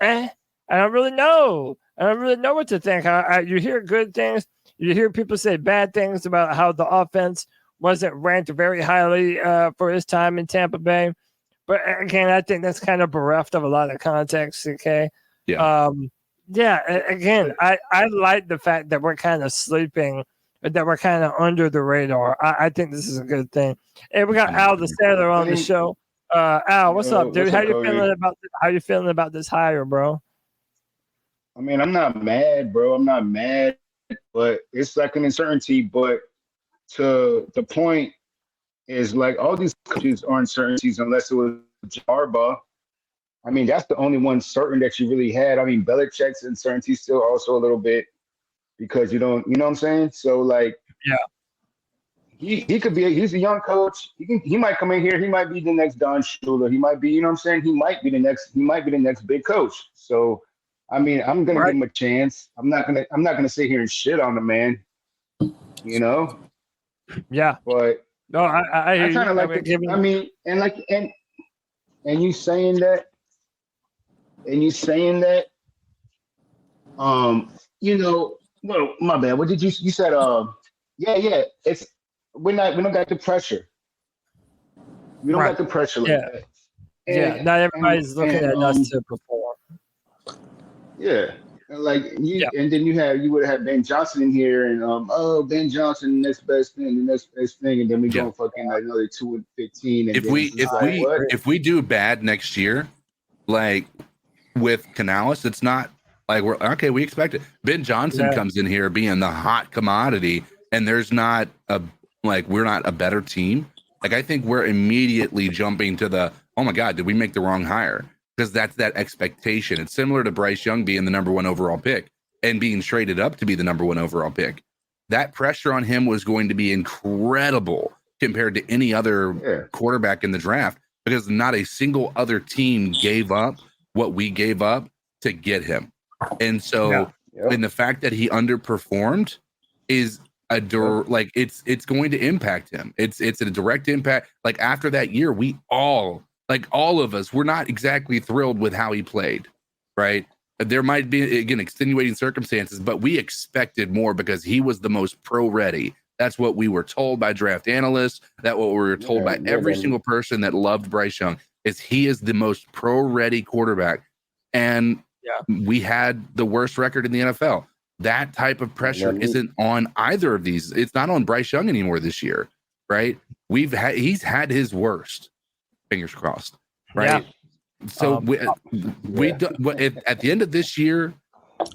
S1: I don't really know. I don't really know what to think. You hear good things. You hear people say bad things about how the offense wasn't ranked very highly for his time in Tampa Bay. But again, I think that's kind of bereft of a lot of context, okay?
S4: Yeah.
S1: Again, I like the fact that we're kind of sleeping, that we're kind of under the radar. I think this is a good thing. Hey, we got Al the Sailor on the show. Al, what's up, dude? How you feeling about this hire, bro?
S20: I'm not mad, bro. I'm not mad, but it's like an uncertainty. But to the point is all these coaches are uncertainties unless it was Harbaugh. That's the only one certain that you really had. Belichick's uncertainty still also a little bit because you know what I'm saying? So he could be he's a young coach. He might come in here, he might be the next Don Shula. He might be, you know what I'm saying? He might be the next big coach. So I'm gonna give him a chance. I'm not gonna sit here and shit on the man,
S1: Yeah.
S20: But
S1: no, I
S20: kind of like and you saying that, well, my bad. What did you said? It's we don't got the pressure. We don't got the pressure like that.
S1: Not everybody's looking at us to perform.
S20: Yeah. And then you would have Ben Johnson in here, and Ben Johnson, next best thing, and then we go fucking another 2-15. And
S4: if we do bad next year, with Canales, it's not we're okay. We expect it. Ben Johnson comes in here being the hot commodity, and there's not we're not a better team. I think we're immediately jumping to the, oh my God, did we make the wrong hire? because that's that expectation. It's similar to Bryce Young being the number 1 overall pick and being traded up to be the number 1 overall pick. That pressure on him was going to be incredible compared to any other quarterback in the draft, because not a single other team gave up what we gave up to get him. And so, and the fact that he underperformed is like it's going to impact him. It's a direct impact. Like after that year, we all of us were not exactly thrilled with how he played, right? There might be, again, extenuating circumstances, but we expected more because he was the most pro ready. That's what we were told by draft analysts. That's what we were told by every single person that loved Bryce Young, is he is the most pro ready quarterback. And we had the worst record in the NFL. That type of pressure isn't on either of these. It's not on Bryce Young anymore this year, right? He's had his worst. Fingers crossed, right? So at the end of this year,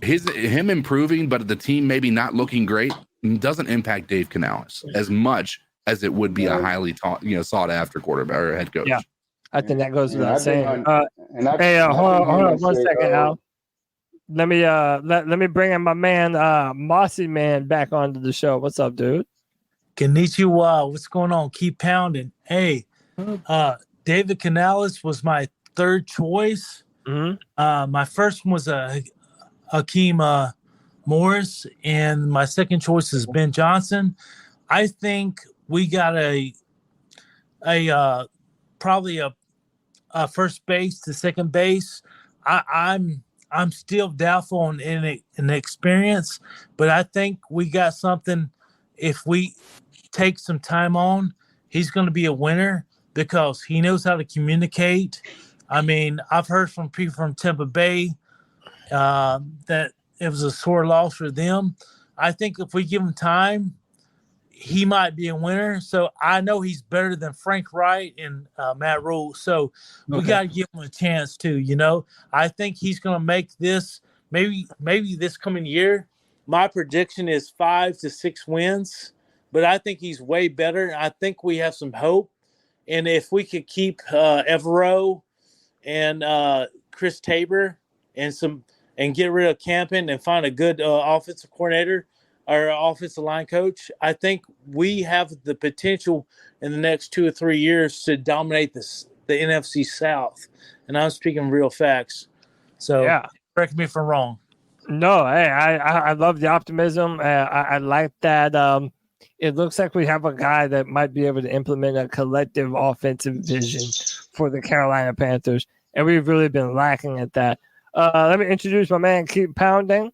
S4: him improving, but the team maybe not looking great, doesn't impact Dave Canales as much as it would be a highly sought after quarterback or head coach.
S1: Yeah, I think that goes without saying.
S20: Hold
S1: on 1 second, Al. Let me bring in my man, Mossy Man, back onto the show. What's up, dude?
S21: Konnichiwa. What's going on? Keep pounding. Hey, David Canales was my third choice. My first one was Hakeem Morris, and my second choice is Ben Johnson. I think we got probably a first base to second base. I'm still doubtful on an experience, but I think we got something. If we take some time on, he's going to be a winner because he knows how to communicate. I mean, I've heard from people from Tampa Bay that it was a sore loss for them. I think if we give him time, he might be a winner. So I know he's better than Frank Wright and Matt Rule. So we got to give him a chance too. I think he's going to make this maybe this coming year. My prediction is 5 to 6 wins, but I think he's way better. I think we have some hope. And if we could keep Evero and Chris Tabor and get rid of Campen and find a good offensive coordinator or offensive line coach, I think we have the potential in the next 2 or 3 years to dominate the NFC South. And I'm speaking real facts. So correct me if I'm wrong.
S1: No, hey, I love the optimism. I like that. It looks like we have a guy that might be able to implement a collective offensive vision for the Carolina Panthers, and we've really been lacking at that. Let me introduce my man, Keep Pounding.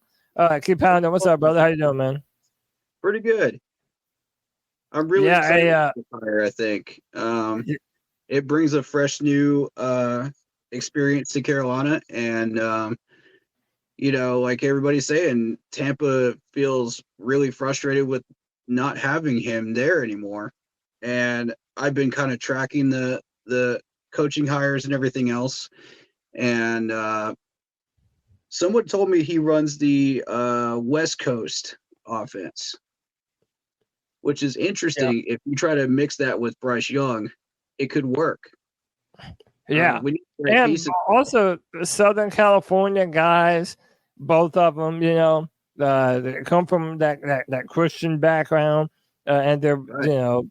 S1: Keep Pounding. What's up, brother? How you doing, man?
S22: Pretty good. I'm really excited about the fire, I think. It brings a fresh new experience to Carolina, and like everybody's saying, Tampa feels really frustrated with not having him there anymore. And I've been kind of tracking the coaching hires and everything else. And someone told me he runs the West Coast offense, which is interesting. If you try to mix that with Bryce Young, it could work.
S1: Yeah. And also Southern California guys, both of them, they come from that Christian background, and they're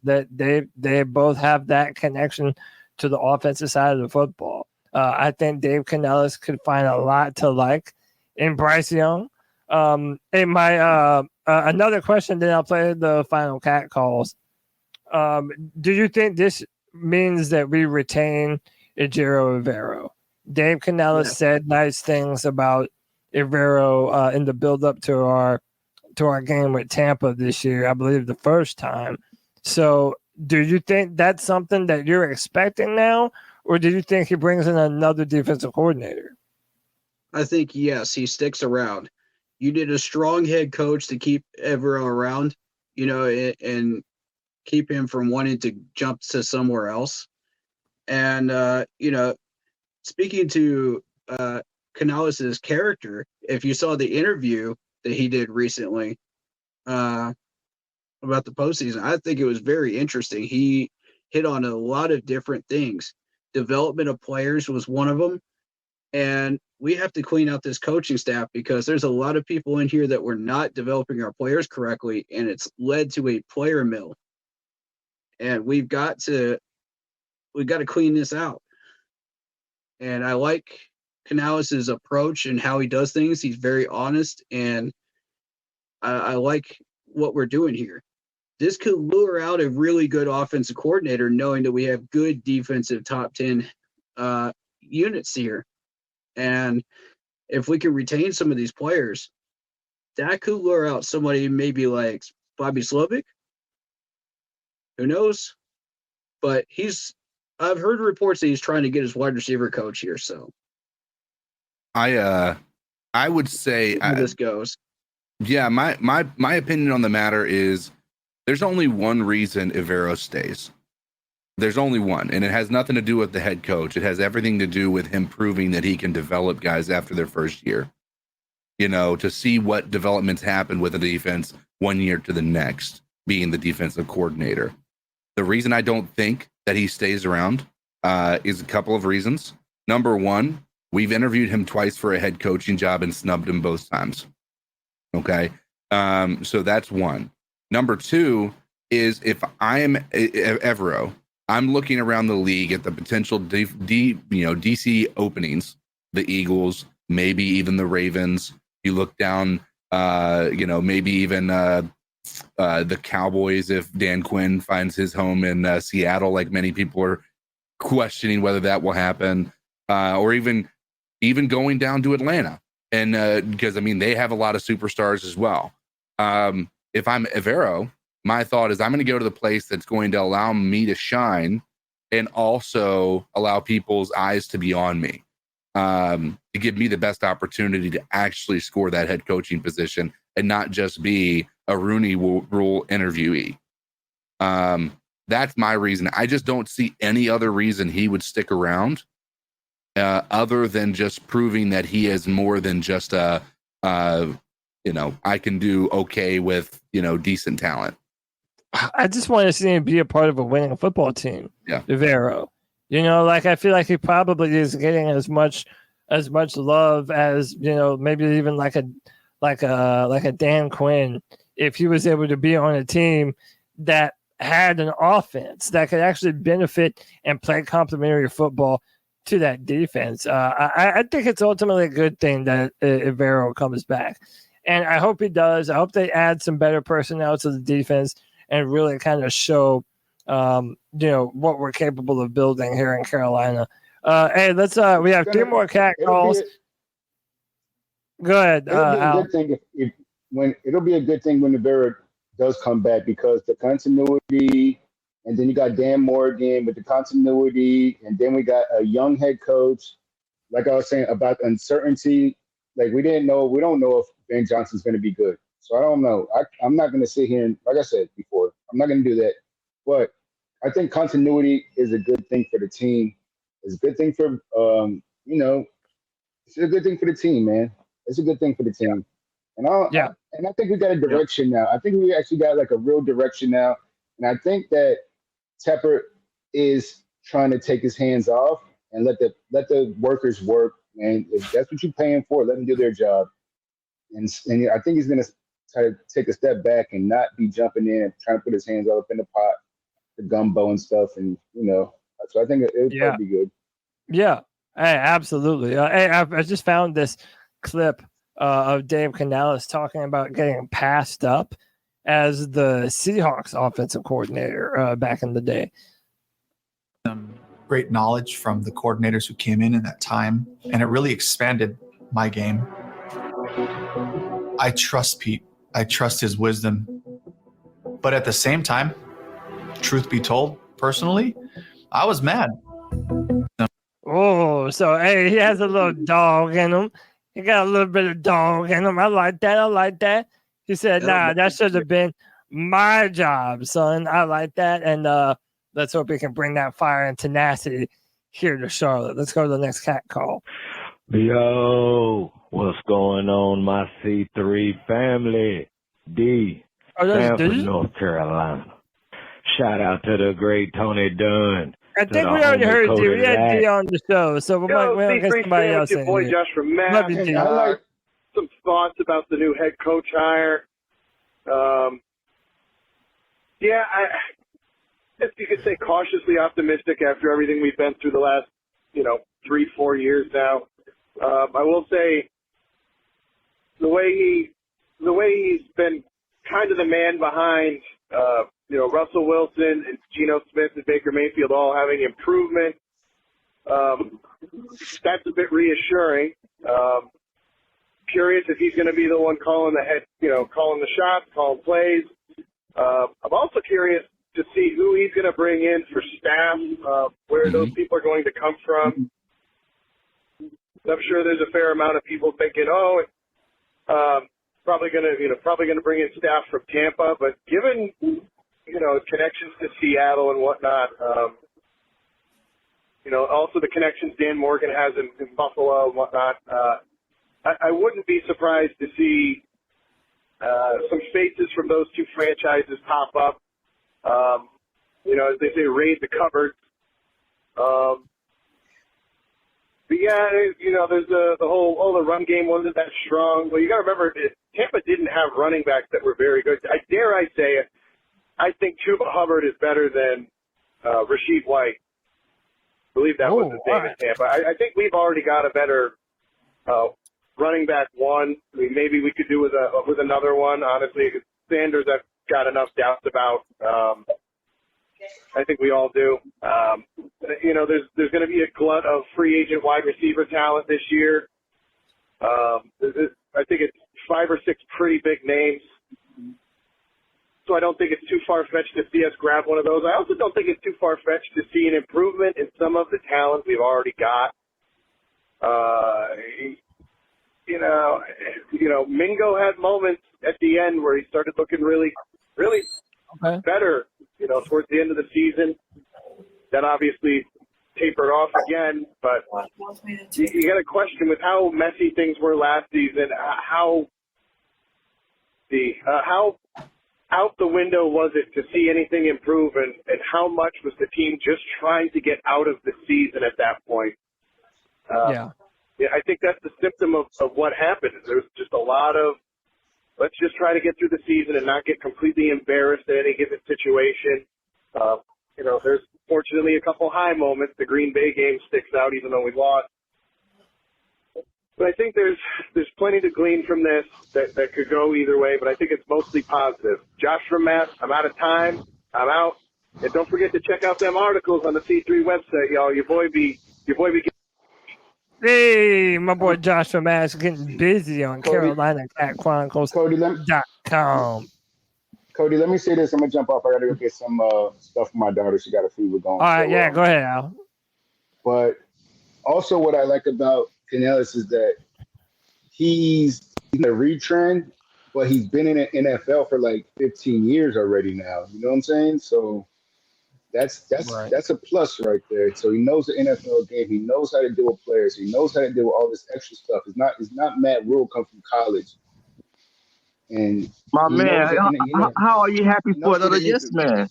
S1: that they both have that connection to the offensive side of the football. I think Dave Canales could find a lot to like in Bryce Young. Another question, then I'll play the final cat calls. Do you think this means that we retain Ejiro Evero? Dave Canales said nice things about Evero in the build-up to our game with Tampa this year, I believe the first time. So do you think that's something that you're expecting now, or do you think he brings in another defensive coordinator?
S22: I think, yes, he sticks around. You did a strong head coach to keep Evero around, and keep him from wanting to jump to somewhere else. And, speaking to Canales' character, if you saw the interview that he did recently about the postseason, I think it was very interesting. He hit on a lot of different things. Development of players was one of them. And we have to clean out this coaching staff because there's a lot of people in here that were not developing our players correctly, and it's led to a player mill. And we've got to clean this out. And I like Canales' approach and how he does things. He's very honest, and I like what we're doing here. This could lure out a really good offensive coordinator, knowing that we have good defensive top 10 units here. And if we can retain some of these players, that could lure out somebody maybe like Bobby Slovic. Who knows? But I've heard reports that he's trying to get his wide receiver coach here. So
S4: I would say
S22: how this goes.
S4: Yeah, my opinion on the matter is there's only one reason Evero stays. There's only one, and it has nothing to do with the head coach. It has everything to do with him proving that he can develop guys after their first year. You know, to see what developments happen with the defense 1 year to the next, being the defensive coordinator. The reason I don't think that he stays around is a couple of reasons. Number one, we've interviewed him twice for a head coaching job and snubbed him both times. Okay, so that's one. Number two is if I am Evero, I'm looking around the league at the potential DC openings, the Eagles, maybe even the Ravens. You look down, maybe even the Cowboys if Dan Quinn finds his home in Seattle, like many people are questioning whether that will happen, or even going down to Atlanta. And because, I mean, they have a lot of superstars as well. If I'm Evero, my thought is I'm going to go to the place that's going to allow me to shine and also allow people's eyes to be on me, to give me the best opportunity to actually score that head coaching position and not just be a Rooney Rule interviewee. That's my reason. I just don't see any other reason he would stick around other than just proving that he is more than just I can do okay with, decent talent.
S1: I just want to see him be a part of a winning football team.
S4: Yeah.
S1: Evero. I feel like he probably is getting as much love as, maybe even like a Dan Quinn, if he was able to be on a team that had an offense that could actually benefit and play complementary football to that defense. I think it's ultimately a good thing that Evero comes back. And I hope he does. I hope they add some better personnel to the defense and really kind of show, what we're capable of building here in Carolina. Hey, let's. We have 3 more cat calls. Go ahead, Al.
S20: It'll be a good thing when Evero does come back, because the continuity, and then you got Dan Morgan with the continuity, and then we got a young head coach. Like I was saying about uncertainty, like we don't know if Ben Johnson's going to be good. So I don't know. I'm not going to sit here and, like I said before, I'm not going to do that. But I think continuity is a good thing for the team. It's a good thing for, it's a good thing for the team, man. It's a good thing for the team. And I think we got a direction now. I think we actually got like a real direction now. And I think that Tepper is trying to take his hands off and let the workers work. And if that's what you're paying for, let them do their job. And I think he's going to try to take a step back and not be jumping in and trying to put his hands all up in the pot, the gumbo and stuff. And, so I think it would probably be good.
S1: Yeah, hey, absolutely. I just found this clip of Dave Canales talking about getting passed up as the Seahawks offensive coordinator back in the day.
S17: Great knowledge from the coordinators who came in that time, and it really expanded my game. I trust Pete. I trust his wisdom. But at the same time, truth be told, personally, I was mad.
S1: Oh, so hey, he has a little dog in him. He got a little bit of dog in him. I like that. He said, nah, that should have been my job, son. I like that. And let's hope he can bring that fire and tenacity here to Charlotte. Let's go to the next cat call.
S2: Yo, what's going on, my C3 family? Sanford, North Carolina. Shout out to the great Tony Dunn
S1: I think we already heard you. We had D on the show, so we might get somebody else in.
S6: Your boy Josh from Matt.
S1: Love you, D.
S6: I like some thoughts about the new head coach hire. If you could say cautiously optimistic after everything we've been through the last, 3-4 years now. I will say the way he's been kind of the man behind, Russell Wilson and Geno Smith and Baker Mayfield all having improvement. That's a bit reassuring. Curious if he's going to be the one calling the shots, calling plays. I'm also curious to see who he's going to bring in for staff, where those people are going to come from. I'm sure there's a fair amount of people thinking, probably going to bring in staff from Tampa, but given connections to Seattle and whatnot, also the connections Dan Morgan has in Buffalo and whatnot, I wouldn't be surprised to see some faces from those two franchises pop up. As they say, raid the cupboard. But yeah, there's the whole, the run game wasn't that strong. Well, you got to remember, Tampa didn't have running backs that were very good. I say it, I think Chuba Hubbard is better than Rashid White. I believe that was his name in Tampa. I think we've already got a better running back one. I mean, maybe we could do with another one. Honestly, Sanders, I've got enough doubts about. I think we all do. There's going to be a glut of free agent wide receiver talent this year. I think it's 5 or 6 pretty big names. So I don't think it's too far-fetched to see us grab one of those. I also don't think it's too far-fetched to see an improvement in some of the talent we've already got. Mingo had moments at the end where he started looking really, really better, towards the end of the season. That obviously tapered off again, but you got a question with how messy things were last season, how out the window was it to see anything improve, and how much was the team just trying to get out of the season at that point? I think that's the symptom of what happened. There's just a lot of, let's just try to get through the season and not get completely embarrassed at any given situation. There's fortunately a couple high moments. The Green Bay game sticks out even though we lost. But I think there's plenty to glean from this that could go either way, but I think it's mostly positive. Josh from Matt, I'm out of time. I'm out. And don't forget to check out them articles on the C3 website, y'all. Your boy be
S1: Hey, my boy Josh from Mass getting busy on Carolina Chronicles.com.
S20: Cody, let me say this. I'm going to jump off. I got to go get some stuff for my daughter. She got a fever going.
S1: All right, go ahead, Al.
S20: But also what I like about Canales is that he's a retrend, but he's been in the NFL for like 15 years already now. You know what I'm saying? So that's a plus right there. So he knows the NFL game. He knows how to deal with players. He knows how to deal with all this extra stuff. It's not Matt Rule come from college. And
S2: my man, how are you happy for another yes man?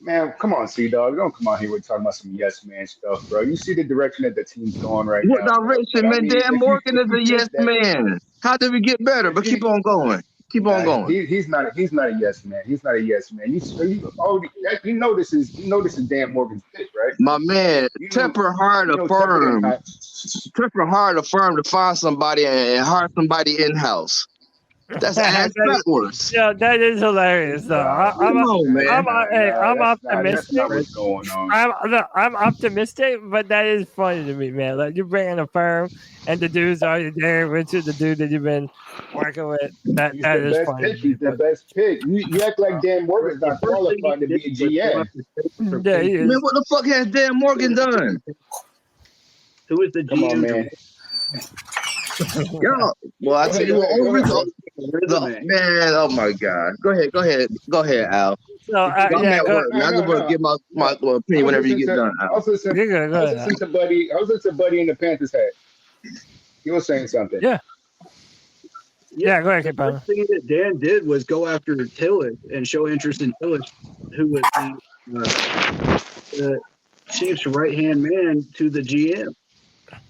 S20: Man, come on, C-Dog. Don't come out here with talking about some yes man stuff, bro. You see the direction that the team's going right now.
S2: What direction, man? Dan Morgan is a yes man. How did we get better? But keep on going. Keep on going.
S20: He's not a yes man. He's not a yes man. You know this is Dan Morgan's pick, right?
S2: My man, temper hard to firm. Temper hard to firm to find somebody and hire somebody in house. That's ass backwards.
S1: Yeah, that is hilarious, though. I'm optimistic.
S20: What's going on?
S1: I'm optimistic, but that is funny to me, man. Like, you're bringing a firm, and the dude's already there, Richard, the dude that you've been working with. That is funny.
S20: He's the best pick. You act like Dan Morgan's not qualified to be a GM.
S1: Yeah, he is.
S2: Man, what the fuck has Dan Morgan done?
S22: Who is the GM?
S20: Come on, man.
S2: Yo, well, I tell you what, man, oh my God. Go ahead, Al.
S1: So,
S2: I'm at work. I'm going to give my opinion whenever you get done.
S20: I was listening to Buddy in the Panthers hat. He was saying something.
S1: Yeah, go ahead,
S22: The first thing that Dan did was go after Tillich and show interest in Tillich, who was the the Chiefs' right-hand man to the GM.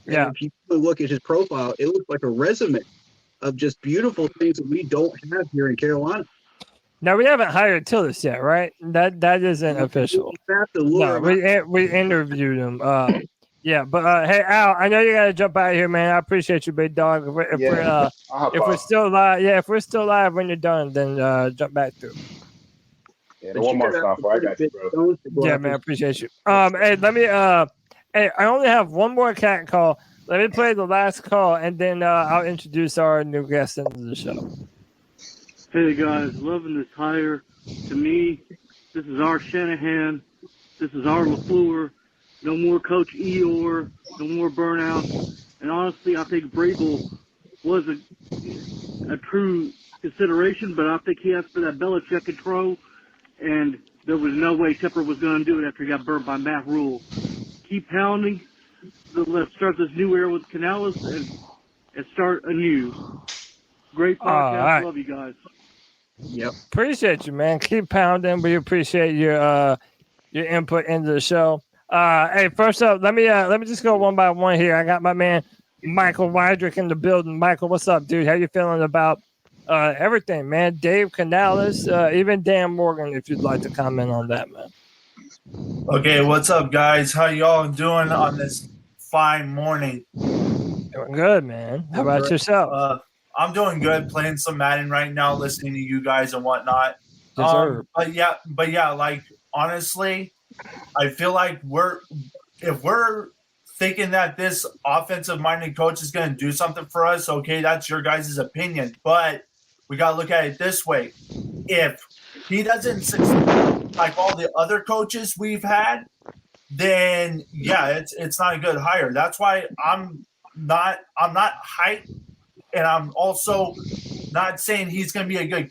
S1: Yeah.
S22: And if you look at his profile, it looks like a resume of just beautiful things that we don't have here in Carolina.
S1: Now we haven't hired Tillis yet, right? That isn't official. No, we interviewed him. Yeah, but hey Al, I know you gotta jump out of here, man. I appreciate you, big dog. If we're still live when you're done, then jump back through.
S8: Yeah, the one more stuff. I got you, bro.
S1: Yeah, man, I appreciate you. Hey, let me hey, I only have one more cat call. Let me play the last call, and then I'll introduce our new guest into the show.
S9: Hey guys, loving this hire. To me, this is our Shanahan. This is our LaFleur. No more Coach Eeyore. No more burnout. And honestly, I think Vrabel was a true consideration, but I think he asked for that Belichick control, and there was no way Tepper was going to do it after he got burnt by Matt Rule. Keep pounding. Let's start this new era with Canales and start anew. Great podcast.
S1: Right.
S9: Love you guys.
S1: Yep. Appreciate you, man. Keep pounding. We appreciate your input into the show. Hey, first up, let me just go one by one here. I got my man Michael Wydrick in the building. Michael, what's up, dude? How you feeling about everything, man? Dave Canales, even Dan Morgan, if you'd like to comment on that, man.
S23: Okay, what's up, guys? How y'all doing on this fine morning?
S1: Doing good, man. How about yourself?
S23: I'm doing good, playing some Madden right now, listening to you guys and whatnot.
S1: Deserve.
S23: But yeah, like honestly, I feel like if we're thinking that this offensive-minded coach is going to do something for us, okay, that's your guys' opinion. But we got to look at it this way. If he doesn't succeed like all the other coaches we've had, then yeah, it's not a good hire. That's why I'm not hyped, and I'm also not saying he's going to be a good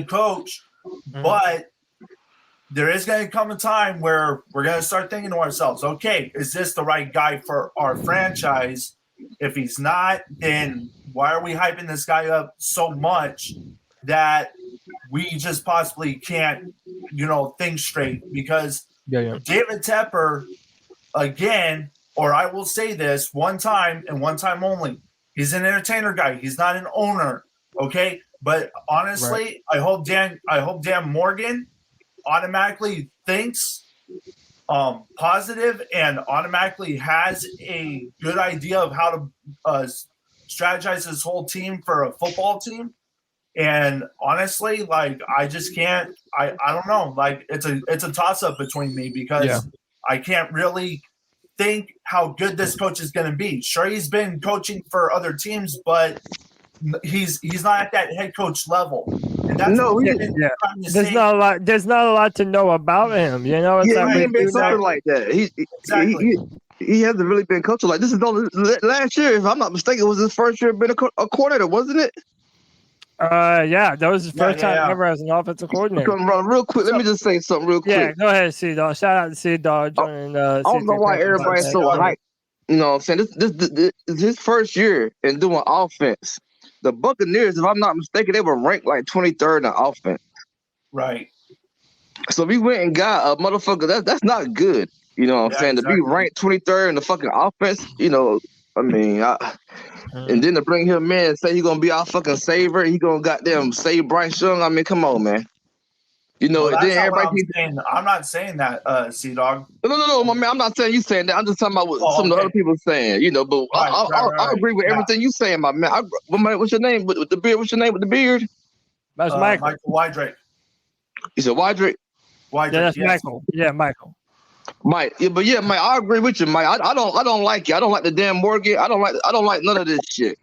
S23: coach, but there is going to come a time where we're going to start thinking to ourselves, okay, is this the right guy for our franchise? If he's not, then why are we hyping this guy up so much that we just possibly can't, think straight? Because David Tepper, again, or I will say this one time and one time only, he's an entertainer guy. He's not an owner, okay? But honestly, right. I hope Dan Morgan automatically thinks positive and automatically has a good idea of how to strategize his whole team for a football team. And honestly, like I just can't. I don't know. Like it's a toss up between me because I can't really think how good this coach is going to be. Sure, he's been coaching for other teams, but he's not at that head coach level. And that's
S1: there's not a lot to know about him. You know,
S2: he ain't been something like that. He hasn't really been coaching like this. Is only last year, if I'm not mistaken, it was his first year being a coordinator, wasn't it?
S1: Yeah, that was his first time ever as an offensive coordinator.
S2: Run real quick. Let me just say something real quick.
S1: Yeah, go ahead, C-Dog. Shout out to C-Dog joining.
S2: I don't know why everybody's so hyped. You know what I'm saying? This is his first year in doing offense. The Buccaneers, if I'm not mistaken, they were ranked like 23rd in offense.
S23: Right.
S2: So we went and got a motherfucker. That's not good. You know what I'm saying? Exactly. To be ranked 23rd in the fucking offense, I mean, and then to bring him in and say he's going to be our fucking saver, he going to goddamn save Bryce Young. I mean, come on, man.
S23: Then everybody. I'm not saying that, C-Dog.
S2: No, my man. I'm not saying you saying that. I'm just talking about what some of the other people saying. But I agree with everything you saying, my man. What's your name with the beard? What's your name with the beard?
S1: That's Michael.
S23: Michael Wydrick.
S2: You said Wydrick?
S1: Yeah, that's Michael. Yeah, Michael.
S2: Mike, Mike, I agree with you, Mike. I don't like you. I don't like the Dan Morgan. I don't like none of this shit.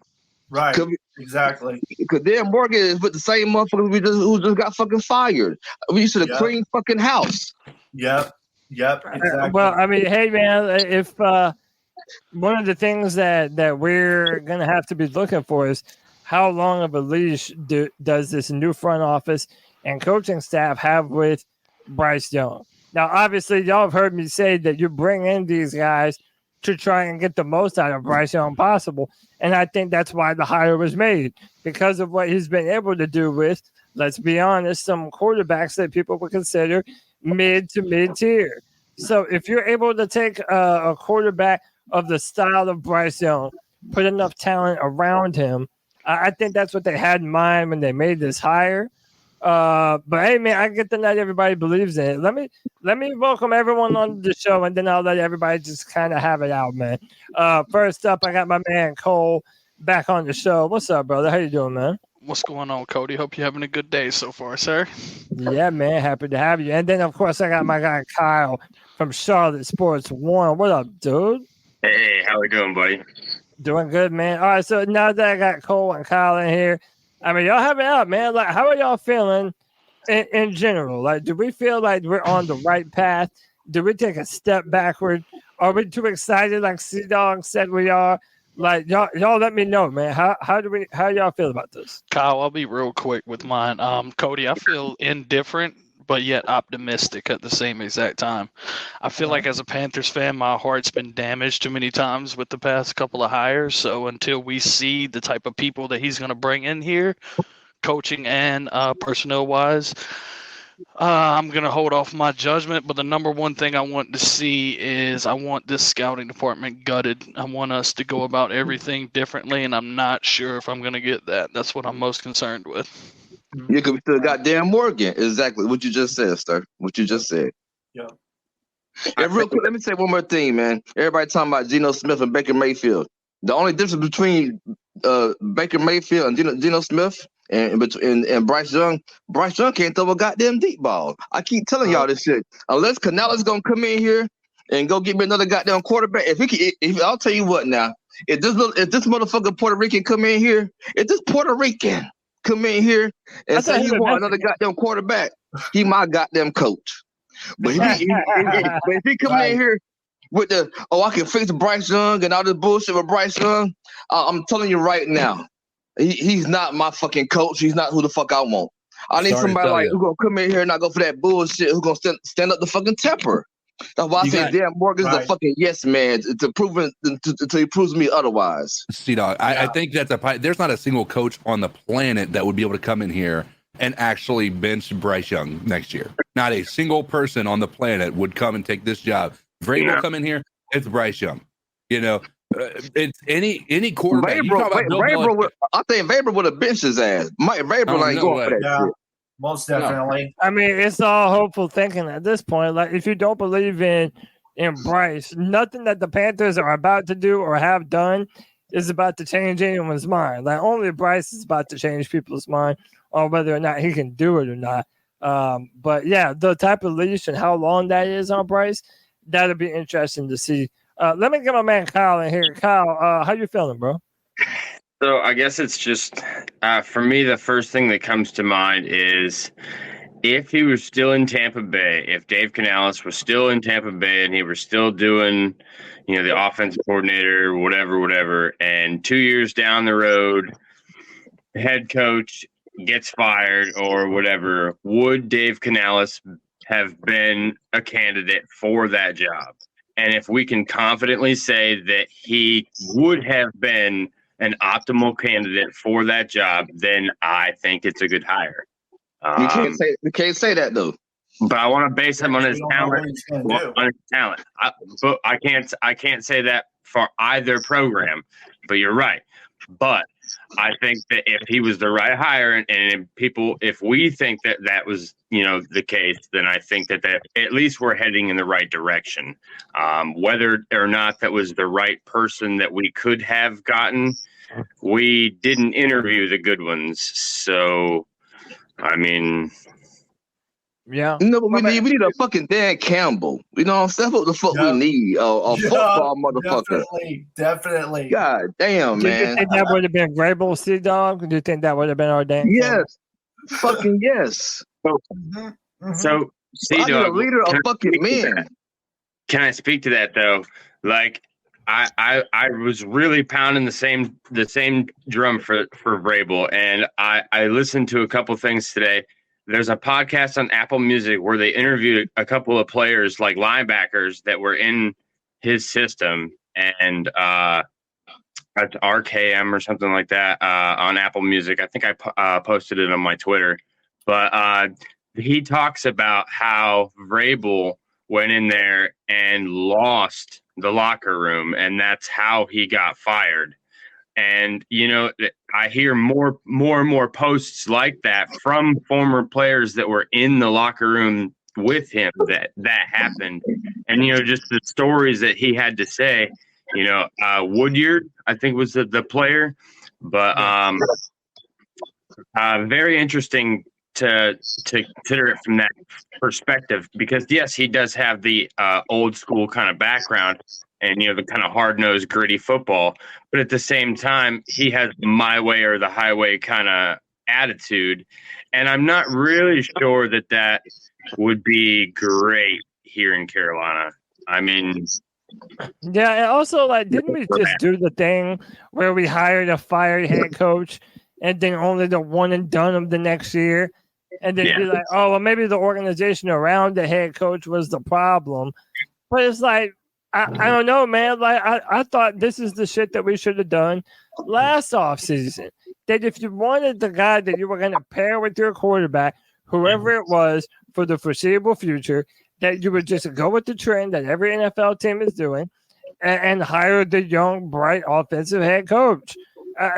S23: Right. Exactly.
S2: Because Dan Morgan is with the same motherfuckers who just got fucking fired. We used to the clean fucking house.
S23: Yep. Exactly.
S1: Well, I mean, hey man, if one of the things that we're gonna have to be looking for is how long of a leash does this new front office and coaching staff have with Bryce Young? Now, obviously, y'all have heard me say that you bring in these guys to try and get the most out of Bryce Young possible. And I think that's why the hire was made, because of what he's been able to do with, let's be honest, some quarterbacks that people would consider mid to mid-tier. So if you're able to take a quarterback of the style of Bryce Young, put enough talent around him, I think that's what they had in mind when they made this hire. But hey, man, I get that not everybody believes in it. Let me welcome everyone on the show, and then I'll let everybody just kind of have it out, man. First up, I got my man Cole back on the show. What's up, brother? How you doing, man?
S5: What's going on, Cody? Hope you're having a good day so far, sir.
S1: Yeah, man. Happy to have you. And then, of course, I got my guy Kyle from Charlotte Sports One. What up, dude?
S10: Hey, how we doing, buddy?
S1: Doing good, man. All right, so now that I got Cole and Kyle in here, I mean, y'all have it out, man. Like, how are y'all feeling in general? Like, do we feel like we're on the right path? Do we take a step backward? Are we too excited, like C-Dog said we are? Like, y'all let me know, man. How y'all feel about this?
S5: Kyle, I'll be real quick with mine. Cody, I feel indifferent, but yet optimistic at the same exact time. I feel like as a Panthers fan, my heart's been damaged too many times with the past couple of hires. So until we see the type of people that he's going to bring in here, coaching and personnel-wise, I'm going to hold off my judgment. But the number one thing I want to see is I want this scouting department gutted. I want us to go about everything differently, and I'm not sure if I'm going to get that. That's what I'm most concerned with.
S2: Yeah, because we still got Dan Morgan. Exactly what you just said, sir. What you just said.
S23: Yeah.
S2: And real quick, let me say one more thing, man. Everybody talking about Geno Smith and Baker Mayfield. The only difference between Baker Mayfield and Geno Smith and Bryce Young can't throw a goddamn deep ball. I keep telling y'all this shit. Unless Canales gonna come in here and go get me another goddamn quarterback. If I'll tell you what now. If this motherfucker Puerto Rican come in here, if this Puerto Rican come in here and say he want another goddamn quarterback, he my goddamn coach. But if he come in here with I can fix Bryce Young and all this bullshit with Bryce Young, I'm telling you right now, he's not my fucking coach. He's not who the fuck I want. I need somebody like who's gonna come in here and not go for that bullshit, who's gonna stand up the fucking temper. That's why I say Dan Morgan's the fucking yes man until he proves me otherwise.
S4: C-Dog, I think there's not a single coach on the planet that would be able to come in here and actually bench Bryce Young next year. Not a single person on the planet would come and take this job. Vrabel come in here, it's Bryce Young. You know, it's any quarterback.
S2: I think Vrabel would have benched his ass. Vrabel ain't going for that shit.
S23: Most definitely.
S1: I mean, it's all hopeful thinking at this point. Like, if you don't believe in Bryce, nothing that the Panthers are about to do or have done is about to change anyone's mind. Like, only Bryce is about to change people's mind on whether or not he can do it or not. But yeah, the type of leash and how long that is on Bryce, that'll be interesting to see. Let me get my man Kyle in here. Kyle, how you feeling, bro?
S10: So I guess it's just, for me, the first thing that comes to mind is if he was still in Tampa Bay, if Dave Canales was still in Tampa Bay and he was still doing, the offensive coordinator, whatever, and 2 years down the road, head coach gets fired or whatever, would Dave Canales have been a candidate for that job? And if we can confidently say that he would have been an optimal candidate for that job, then I think it's a good hire.
S2: You can't say that though.
S10: But I want to base him on his talent. But I can't say that for either program. But you're right. But I think that if he was the right hire, and if we think that was the case, then I think that at least we're heading in the right direction. Whether or not that was the right person that we could have gotten, we didn't interview the good ones. So, I mean,
S1: yeah.
S2: But we need a fucking Dan Campbell. That's what the fuck we need. A football motherfucker.
S23: Definitely.
S2: God damn, man.
S1: Do you think that would have been Vrabel, C-Dog? Do you think that would have been our Dan Campbell?
S2: Yes. Fucking yes.
S10: So
S2: I need a leader of fucking men.
S10: Can I speak to that though? Like, I was really pounding the same drum for Vrabel, and I listened to a couple things today. There's a podcast on Apple Music where they interviewed a couple of players, like linebackers, that were in his system, and RKM or something like that on Apple Music. I think I posted it on my Twitter. But he talks about how Vrabel went in there and lost the locker room, and that's how he got fired. And, you know, I hear more and more posts like that from former players that were in the locker room with him that happened. And, you know, just the stories that he had to say, you know, Woodyard, I think was the player, but very interesting to consider it from that perspective, because yes, he does have the old school kind of background and, you know, the kind of hard-nosed gritty football, but at the same time he has my way or the highway kind of attitude, and I'm not really sure that would be great here in Carolina. I mean,
S1: yeah, and also, like, didn't we just do the thing where we hired a fired head coach and then only the one and done of the next year? And then be like, oh, well, maybe the organization around the head coach was the problem. But it's like, I don't know, man. Like, I thought this is the shit that we should have done last offseason. That if you wanted the guy that you were going to pair with your quarterback, whoever it was, for the foreseeable future, that you would just go with the trend that every NFL team is doing and hire the young, bright offensive head coach.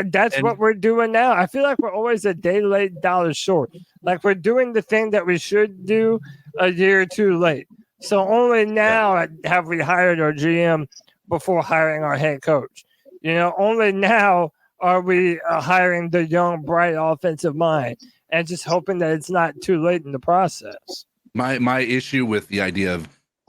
S1: That's what we're doing now. I feel like we're always a day late, dollar short. Like, we're doing the thing that we should do a year or two late. So only now have we hired our GM before hiring our head coach. You know, only now are we hiring the young, bright offensive mind and just hoping that it's not too late in the process.
S4: My issue with the idea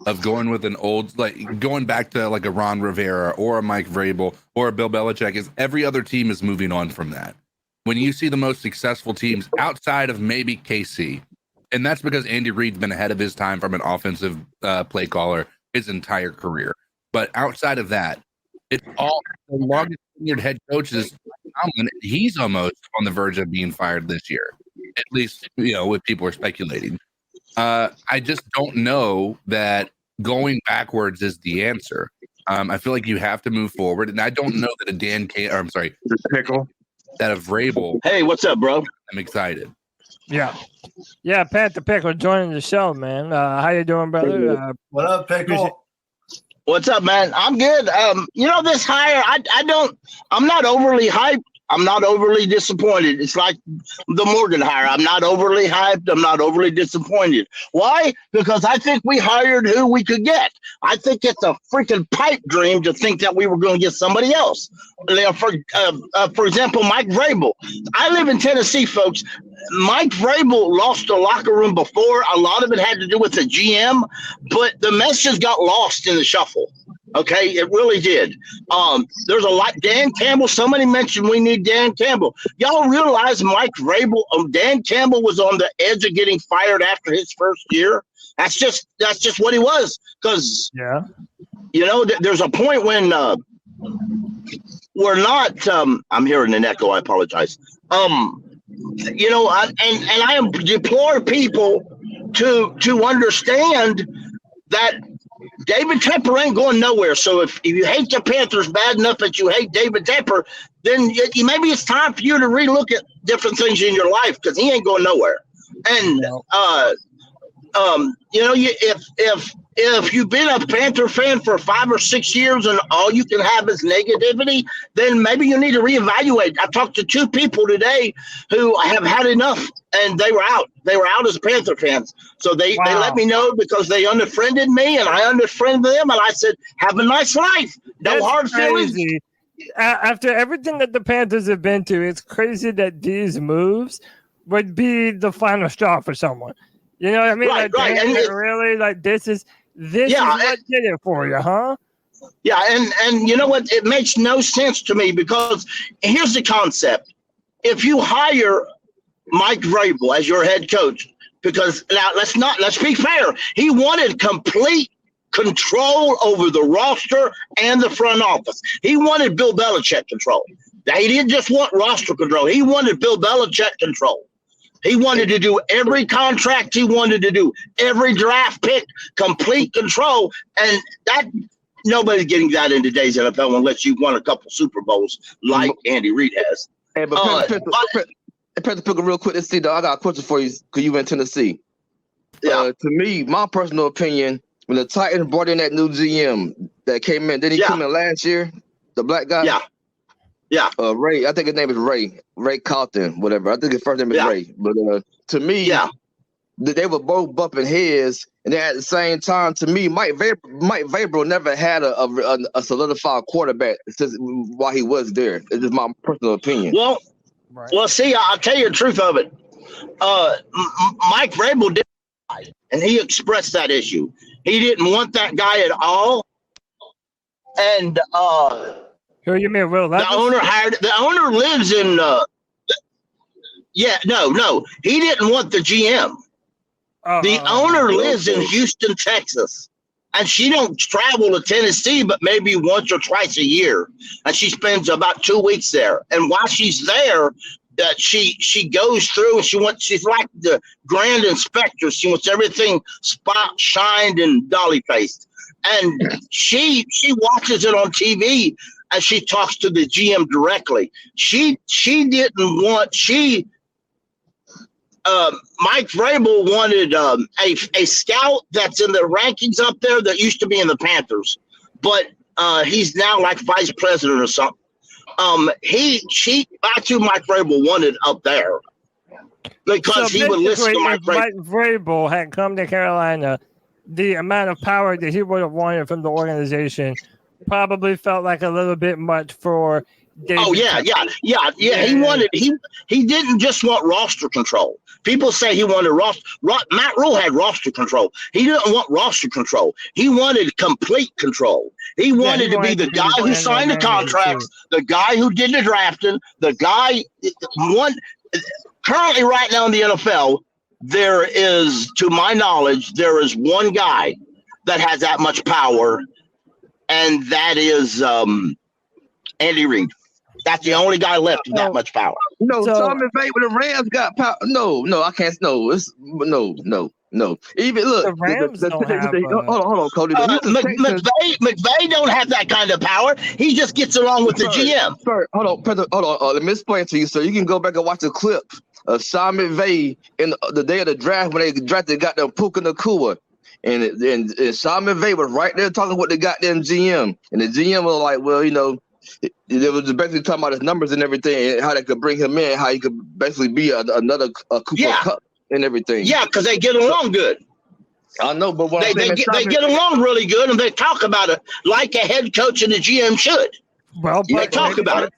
S4: of going with an old, like going back to like a Ron Rivera or a Mike Vrabel or a Bill Belichick, is every other team is moving on from that. When you see the most successful teams outside of maybe KC, and that's because Andy Reid's been ahead of his time from an offensive play caller his entire career. But outside of that, it's all the longest tenured head coaches. He's almost on the verge of being fired this year, at least, you know, what people are speculating. I just don't know that going backwards is the answer. I feel like you have to move forward, and I don't know that that a Vrabel.
S11: Hey, what's up, bro?
S4: I'm excited.
S1: Yeah, Pat the Pickle joining the show, man. How you doing, brother?
S23: What up, Pickle?
S11: What's up, man? I'm good. You know, this hire, I'm not overly hyped. I'm not overly disappointed. It's like the Morgan hire. I'm not overly hyped. I'm not overly disappointed. Why? Because I think we hired who we could get. I think it's a freaking pipe dream to think that we were going to get somebody else. For example, Mike Vrabel. I live in Tennessee, folks. Mike Vrabel lost the locker room before. A lot of it had to do with the GM, but the message got lost in the shuffle. Okay, it really did. There's a lot. Dan Campbell, somebody mentioned we need Dan Campbell. Y'all realize Mike Vrabel, Dan Campbell was on the edge of getting fired after his first year? That's just what he was. Because, you know, there's a point when we're not, I'm hearing an echo, I apologize. You know, I deplore people to understand that David Tepper ain't going nowhere. So if you hate the Panthers bad enough that you hate David Tepper, then maybe it's time for you to relook at different things in your life, because he ain't going nowhere. And you know, if you've been a Panther fan for 5 or 6 years and all you can have is negativity, then maybe you need to reevaluate. I talked to 2 people today who have had enough, and they were out. They were out as Panther fans. So they let me know because they unfriended me, and I unfriended them, and I said, have a nice life. No hard feelings.
S1: After everything that the Panthers have been to, it's crazy that these moves would be the final straw for someone. You know what I mean?
S11: Right.
S1: And really, like, this is what did it for you, huh?
S11: Yeah, and you know what? It makes no sense to me, because here's the concept. If you hire Mike Vrabel as your head coach, because now let's be fair. He wanted complete control over the roster and the front office. He wanted Bill Belichick control. He didn't just want roster control. He wanted Bill Belichick control. He wanted to do every contract he wanted to do, every draft pick, complete control. And that nobody's getting that in today's NFL unless you won a couple Super Bowls like Andy Reid has.
S2: Hey, but Pickle, real quick, let's see, dog. I got a question for you because you went to Tennessee. to me, my personal opinion, when the Titans brought in that new GM that came in, didn't he come in last year? The black guy?
S11: Yeah.
S2: Ray, I think his name is Ray Carlton, whatever. I think his first name is Ray. But to me, they were both bumping heads, and then at the same time, to me, Mike Vrabel never had a solidified quarterback since while he was there. It's just my personal opinion.
S11: Well, see, I'll tell you the truth of it. Mike Vrabel did, and he expressed that issue. He didn't want that guy at all, and
S1: who you mean, Will Levis?
S11: The owner lives in. No, he didn't want the GM. The owner lives in Houston, Texas, and she don't travel to Tennessee, but maybe once or twice a year, and she spends about 2 weeks there. And while she's there, she goes through and she's like the grand inspector. She wants everything spot shined and dolly faced, and she watches it on TV and she talks to the GM directly. She didn't want Mike Vrabel wanted a scout that's in the rankings up there that used to be in the Panthers, but he's now like vice president or something. That's who Mike Vrabel wanted up there because he would listen to Mike Vrabel.
S1: Mike Vrabel had come to Carolina, the amount of power that he would have wanted from the organization probably felt like a little bit much for David.
S11: Oh yeah. He didn't just want roster control. People say he wanted Matt Rule had roster control. He didn't want roster control. He wanted complete control. He wanted to be the guy who signed the contracts, the guy who did the drafting, the guy currently right now in the NFL, there is, to my knowledge, there is one guy that has that much power, and that is Andy Reid. That's the only guy left with that much power.
S2: No, Simon Bates with the Rams got power. No, I can't. No. Even look,
S1: the Rams don't have.
S2: Hold on, Cody.
S11: McVay don't have that kind of power. He just gets along with the GM.
S2: Sir, hold on. Let me explain to you, sir. You can go back and watch a clip of Simon McVay in the day of the draft when they drafted goddamn Puka Nacua. And Simon McVay was right there talking with the goddamn GM. And the GM was like, well, it was basically talking about his numbers and everything, and how they could bring him in, how he could basically be another Cooper Cup and everything.
S11: Yeah, because they get along good.
S2: I know, but
S11: they get along really good, and they talk about it like a head coach and a GM should.
S1: Well,
S11: they talk about it.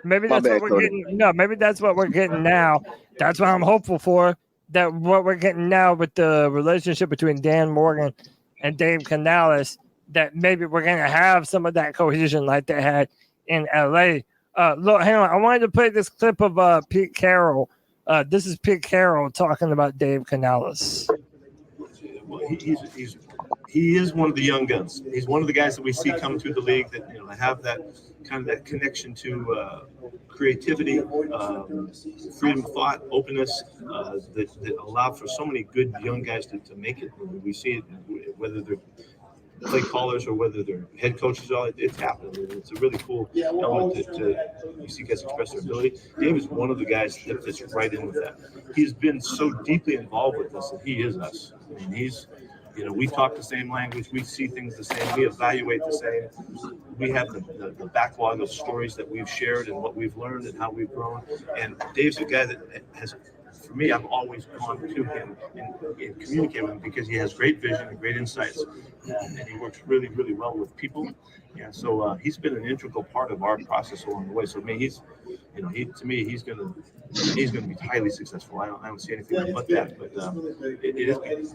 S1: Maybe that's what we're getting. No, maybe that's what we're getting now. That's what I'm hopeful for. That what we're getting now with the relationship between Dan Morgan and Dave Canales, that maybe we're going to have some of that cohesion like they had in LA. Look, hang on. I wanted to play this clip of Pete Carroll. This is Pete Carroll talking about Dave Canales.
S7: Well, he is one of the young guns. He's one of the guys that we see come through the league that have that kind of that connection to creativity, freedom of thought, openness that allow for so many good young guys to make it. We see it whether they're play callers or whether they're head coaches. It's happening. It's a really cool element to you see guys express their ability. Dave is one of the guys that fits right in with that. He's been so deeply involved with this that he is us. I mean, he's, we talk the same language. We see things the same. We evaluate the same. We have the backlog of stories that we've shared and what we've learned and how we've grown. And Dave's a guy that has, for me, I've always gone to him and communicate with him because he has great vision and great insights, and he works really, really well with people. Yeah, so he's been an integral part of our process along the way. So I mean, he's gonna be highly successful. I don't see anything but that. But it is.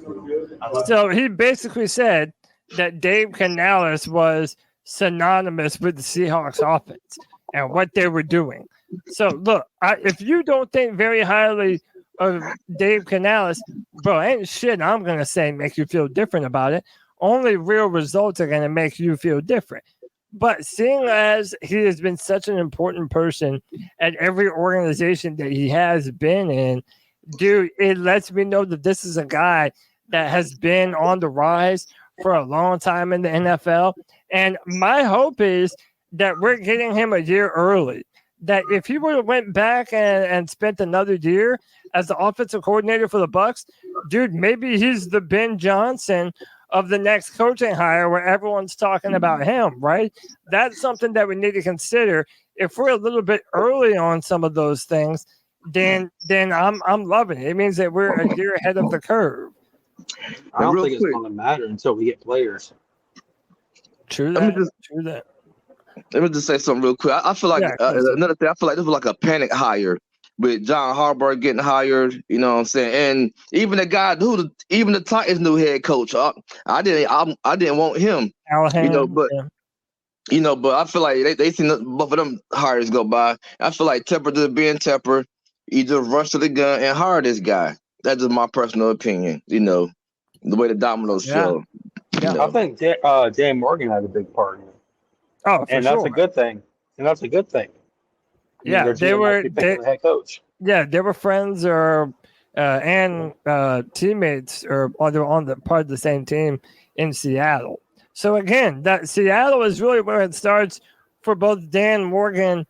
S7: I love
S1: so he basically said that Dave Canales was synonymous with the Seahawks offense and what they were doing. So look, if you don't think very highly of Dave Canales, bro, ain't shit I'm gonna say make you feel different about it. Only real results are gonna make you feel different. But seeing as he has been such an important person at every organization that he has been in, dude, it lets me know that this is a guy that has been on the rise for a long time in the NFL. And my hope is that we're getting him a year early. that if he would have went back and spent another year as the offensive coordinator for the Bucs, dude, maybe he's the Ben Johnson of the next coaching hire where everyone's talking about him, right? That's something that we need to consider. If we're a little bit early on some of those things, then I'm loving it. It means that we're a year ahead of the curve.
S18: I don't think it's going to matter until we get players.
S1: True
S2: Let
S1: that. True that.
S2: Let me just say something real quick. I feel like another thing. I feel like this was like a panic hire with John Harbaugh getting hired. You know what I'm saying? And even the guy even the Titans' new head coach. I didn't want him. But I feel like they seen both of them hires go by. I feel like Tepper just being Tepper, he just rushed to the gun and hired this guy. That's just my personal opinion. The way the dominoes fell.
S18: I think Dan Morgan had a big part in it.
S1: Oh, for
S18: and
S1: sure.
S18: That's a good thing. And that's a good thing.
S1: Yeah, they were
S18: the head coach.
S1: Yeah, they were friends and teammates, or they're on the part of the same team in Seattle. So again, that Seattle is really where it starts for both Dan Morgan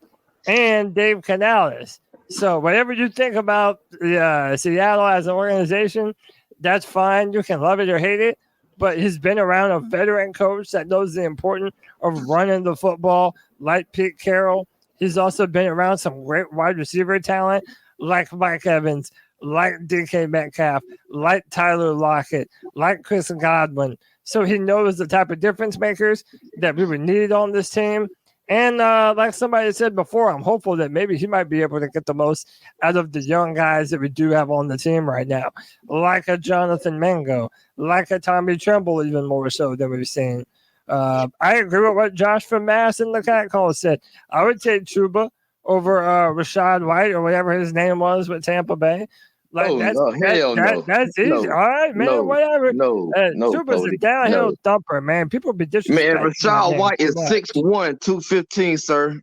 S1: and Dave Canales. So whatever you think about Seattle as an organization, that's fine. You can love it or hate it. But he's been around a veteran coach that knows the importance of running the football, like Pete Carroll. He's also been around some great wide receiver talent, like Mike Evans, like DK Metcalf, like Tyler Lockett, like Chris Godwin. So he knows the type of difference makers that we would need on this team. And like somebody said before, I'm hopeful that maybe he might be able to get the most out of the young guys that we do have on the team right now, like a Jonathan Mingo, like a Tommy Tremble, even more so than we've seen. I agree with what Josh from Mass in the Cat Call said. I would take Chuba over Rashad White or whatever his name was with Tampa Bay. That's easy.
S2: No.
S1: All right, man.
S2: No.
S1: Whatever.
S2: No.
S1: Chuba's
S2: Cody.
S1: a downhill
S2: No.
S1: thumper, man. People be disrespecting.
S2: Man, Rashad
S1: him
S2: White
S1: too
S2: is
S1: much.
S2: 6'1", 215, sir.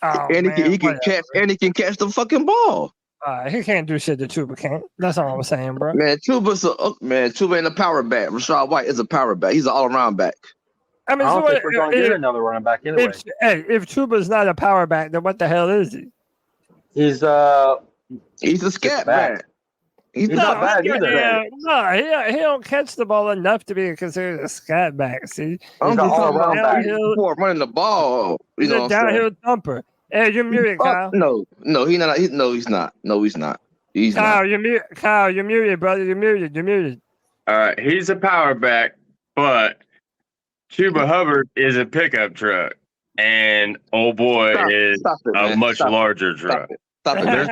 S1: Oh,
S2: and he can catch the fucking ball.
S1: He can't do shit that Chuba can't. That's all I'm saying, bro.
S2: Man, Chuba ain't a power back. Rashad White is a power back. He's an all-around back.
S1: I mean,
S18: I don't think we're going to get another running back anyway.
S1: If Chuba's not a power back, then what the hell is he?
S18: He's a
S2: scat back.
S18: He's not bad either.
S1: He don't catch the ball enough to be considered a scat back. See,
S2: I'm just talking about before running the ball.
S1: He's a downhill thumper. Hey, you're muted, Kyle.
S2: No, he's not. He's not. No, he's not. He's
S1: Kyle,
S2: not.
S1: you're muted. Kyle, you're muted, brother. You're muted.
S10: All right, he's a power back, but Chuba Hubbard is a pickup truck, and old boy is a much larger truck.
S2: Stop
S10: it.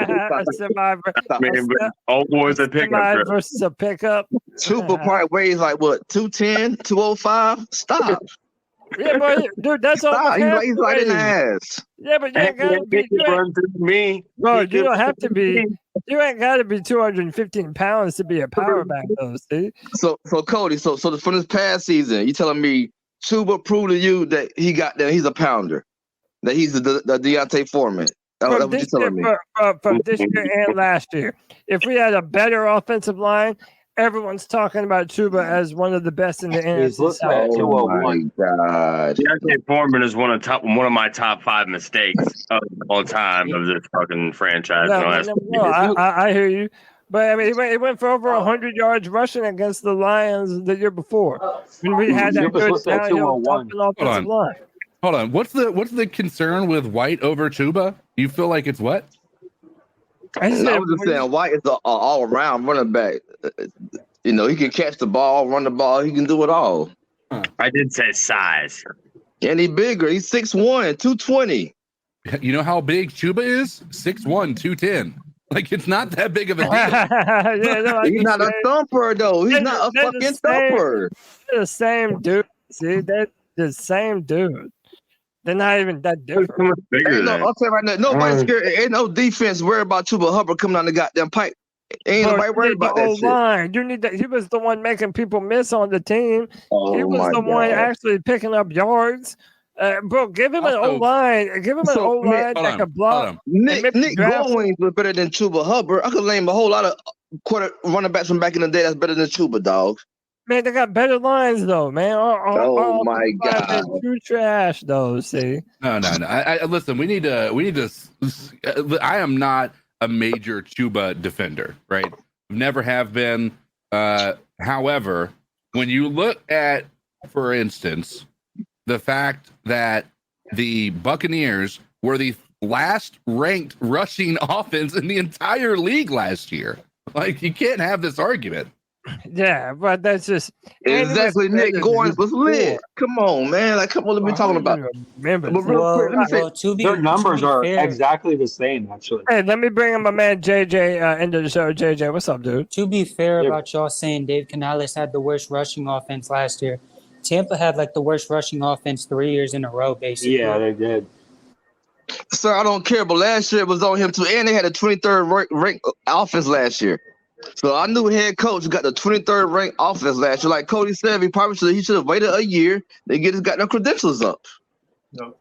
S10: Old boy's a pickup truck
S1: versus a pickup.
S2: Chuba probably weighs like what, 210, 205? Stop.
S1: Yeah, but dude, that's all.
S2: He's like an ass.
S1: Yeah, but you ain't gotta be. Bro, you don't have to be. You ain't got to be 215 pounds to be a power back, though. See.
S2: So Cody, so from this past season, you telling me Chuba proved to you that he's a pounder, that he's the Deontay Foreman. That's what you're telling me.
S1: From this year and last year, if we had a better offensive line, everyone's talking about Chuba as one of the best in the NFC South.
S2: Oh my God!
S10: Deontay Foreman is one of my top 5 mistakes of all time of this fucking franchise.
S1: I hear you, but I mean, he went for over 100 yards rushing against the Lions the year before when we had that good downhill offensive line.
S4: Hold on. What's the concern with White over Chuba? You feel like it's what?
S2: I was just saying White is an all-around running back. He can catch the ball, run the ball. He can do it all.
S10: I did say size.
S2: And he's bigger. He's 6'1", 220.
S4: You know how big Chuba is? 6'1", 210. Like, it's not that big of a deal.
S2: He's not a thumper, though. He's not a fucking thumper.
S1: They're the same dude. See, they're the same dude. They're not even that different.
S2: I'll tell you right now, nobody's scared. Ain't no defense worried about Chuba Hubbard coming down the goddamn pipe. Ain't nobody worried about that shit.
S1: Line. You need that. He was the one making people miss on the team. He was the one actually picking up yards. Bro, give him an O-line. Give him an O-line that can block.
S2: Nick Goins was better than Chuba Hubbard. I could name a whole lot of running backs from back in the day that's better than Chuba, dog.
S1: Man, they got better lines though, man.
S2: Oh my God!
S1: Too trash though. See?
S4: No. I listen. We need to. I am not a major Chuba defender, right? Never have been. However, when you look at, for instance, the fact that the Buccaneers were the last ranked rushing offense in the entire league last year, like you can't have this argument.
S1: Yeah, but that's just
S2: exactly. Nick Goins was lit. Come on, man. Like, come on, what are we talking about?
S1: Remember,
S2: but real quick, let me say,
S18: their numbers are exactly the same, actually.
S1: Hey, let me bring in my man JJ into the show. JJ, what's up, dude?
S14: To be fair about y'all saying Dave Canales had the worst rushing offense last year, Tampa had like the worst rushing offense 3 years in a row, basically.
S18: Yeah, they did.
S2: Sir, I don't care, but last year it was on him too, and they had a 23rd ranked offense last year. So I knew head coach got the 23rd ranked offense last year. Like Cody said, he should have waited a year to get his goddamn credentials up.
S4: No.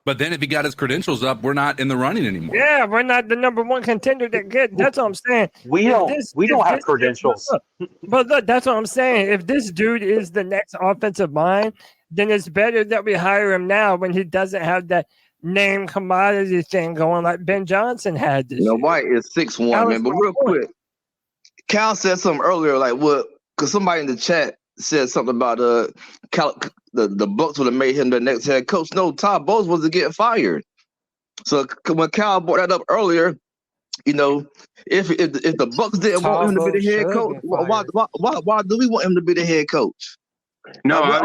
S4: But then if he got his credentials up, we're not in the running anymore.
S1: Yeah, we're not the number one contender to get. That's what I'm saying.
S18: We don't have credentials.
S1: But look, that's what I'm saying. If this dude is the next offensive line, then it's better that we hire him now when he doesn't have that name commodity thing going like Ben Johnson had this year.
S2: White is 6'1", man. But real quick, Cal said something earlier, like what? Because somebody in the chat said something about the Bucs would have made him the next head coach. No, Todd Bowles was to get fired. So when Cal brought that up earlier, you know, if the Bucs didn't want him to be the head coach, why do we want him to be the head coach?
S10: No, I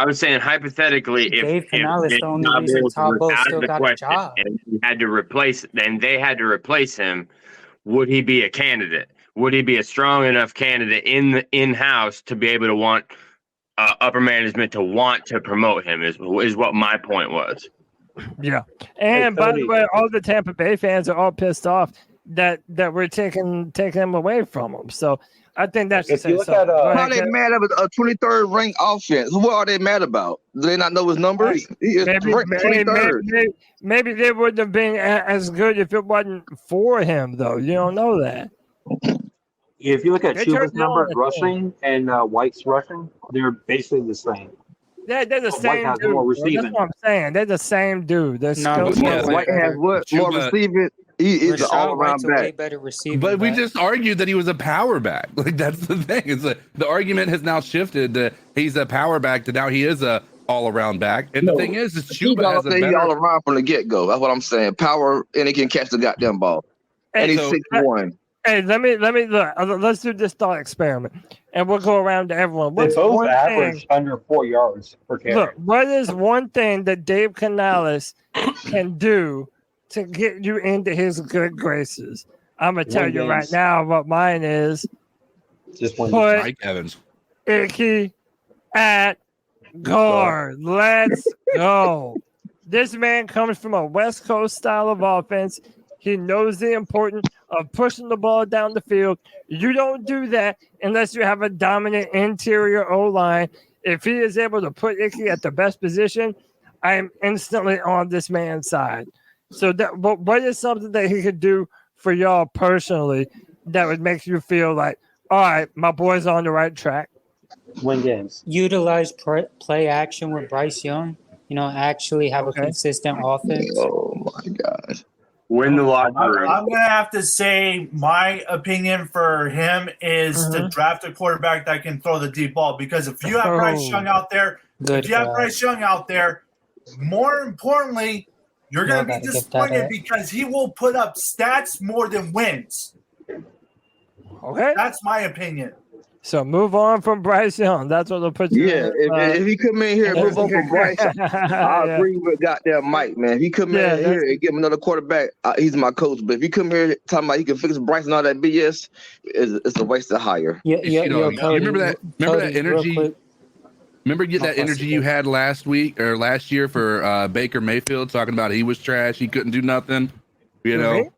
S10: was saying hypothetically, if
S14: Dave Canales the only reason Todd Bowles still got a job,
S10: and he had to replace, and they had to replace him, would he be a candidate? Would he be a strong enough candidate in-house to be able to want upper management to want to promote him? Is what my point was.
S1: Yeah, and by the way, all the Tampa Bay fans are all pissed off that we're taking him away from him. So I think that's
S2: if you look at how they mad at a 23rd ranked offense. What are they mad about? Do they not know his numbers? He is ranked 23rd.
S1: Maybe they wouldn't have been as good if it wasn't for him, though. You don't know that.
S18: If you look at Chuba's numbers rushing and White's rushing, they're basically the same.
S1: Yeah, they're the same
S18: White
S1: dude.
S18: more
S1: That's
S18: receiving.
S1: what I'm saying. They're the same dude.
S2: White has what? More receiving. He is an all-around back.
S4: But we just argued that he was a power back. Like that's the thing. It's like the argument has now shifted to he's a power back to now he is a all-around back. And the thing is Chuba has a better...
S2: He's all around from the get-go. That's what I'm saying. Power, and he can catch the goddamn ball. And he's 6'1".
S1: Hey, let me look. Let's do this thought experiment, and we'll go around to everyone.
S18: They both average under 4 yards per carry.
S1: Look, what is one thing that Dave Canales can do to get you into his good graces? I'm gonna tell you right now what mine is.
S18: Just put
S4: Mike Evans.
S1: Icky at guard. Let's go. This man comes from a West Coast style of offense. He knows the importance of pushing the ball down the field. You don't do that unless you have a dominant interior O-line. If he is able to put Icky at the best position, I am instantly on this man's side. So what is something that he could do for y'all personally that would make you feel like, all right, my boy's on the right track?
S18: Win games.
S14: Utilize play action with Bryce Young. You know, actually have a consistent offense.
S2: Oh, my God.
S10: Win the locker room.
S23: I'm going to have to say my opinion for him is to draft a quarterback that can throw the deep ball. Because if you have Bryce Young out there, more importantly, you're going to be disappointed because he will put up stats more than wins.
S1: Okay.
S23: That's my opinion.
S1: So move on from Bryce Young. That's what they'll put you in.
S2: If he come in here and move on from Bryce, I agree with goddamn Mike, man. If he come in here and give him another quarterback, he's my coach. But if he come here talking about he can fix Bryce and all that BS, it's a waste of hire.
S4: You remember that energy? Remember that energy you had last week or last year for Baker Mayfield talking about he was trash, he couldn't do nothing. You know?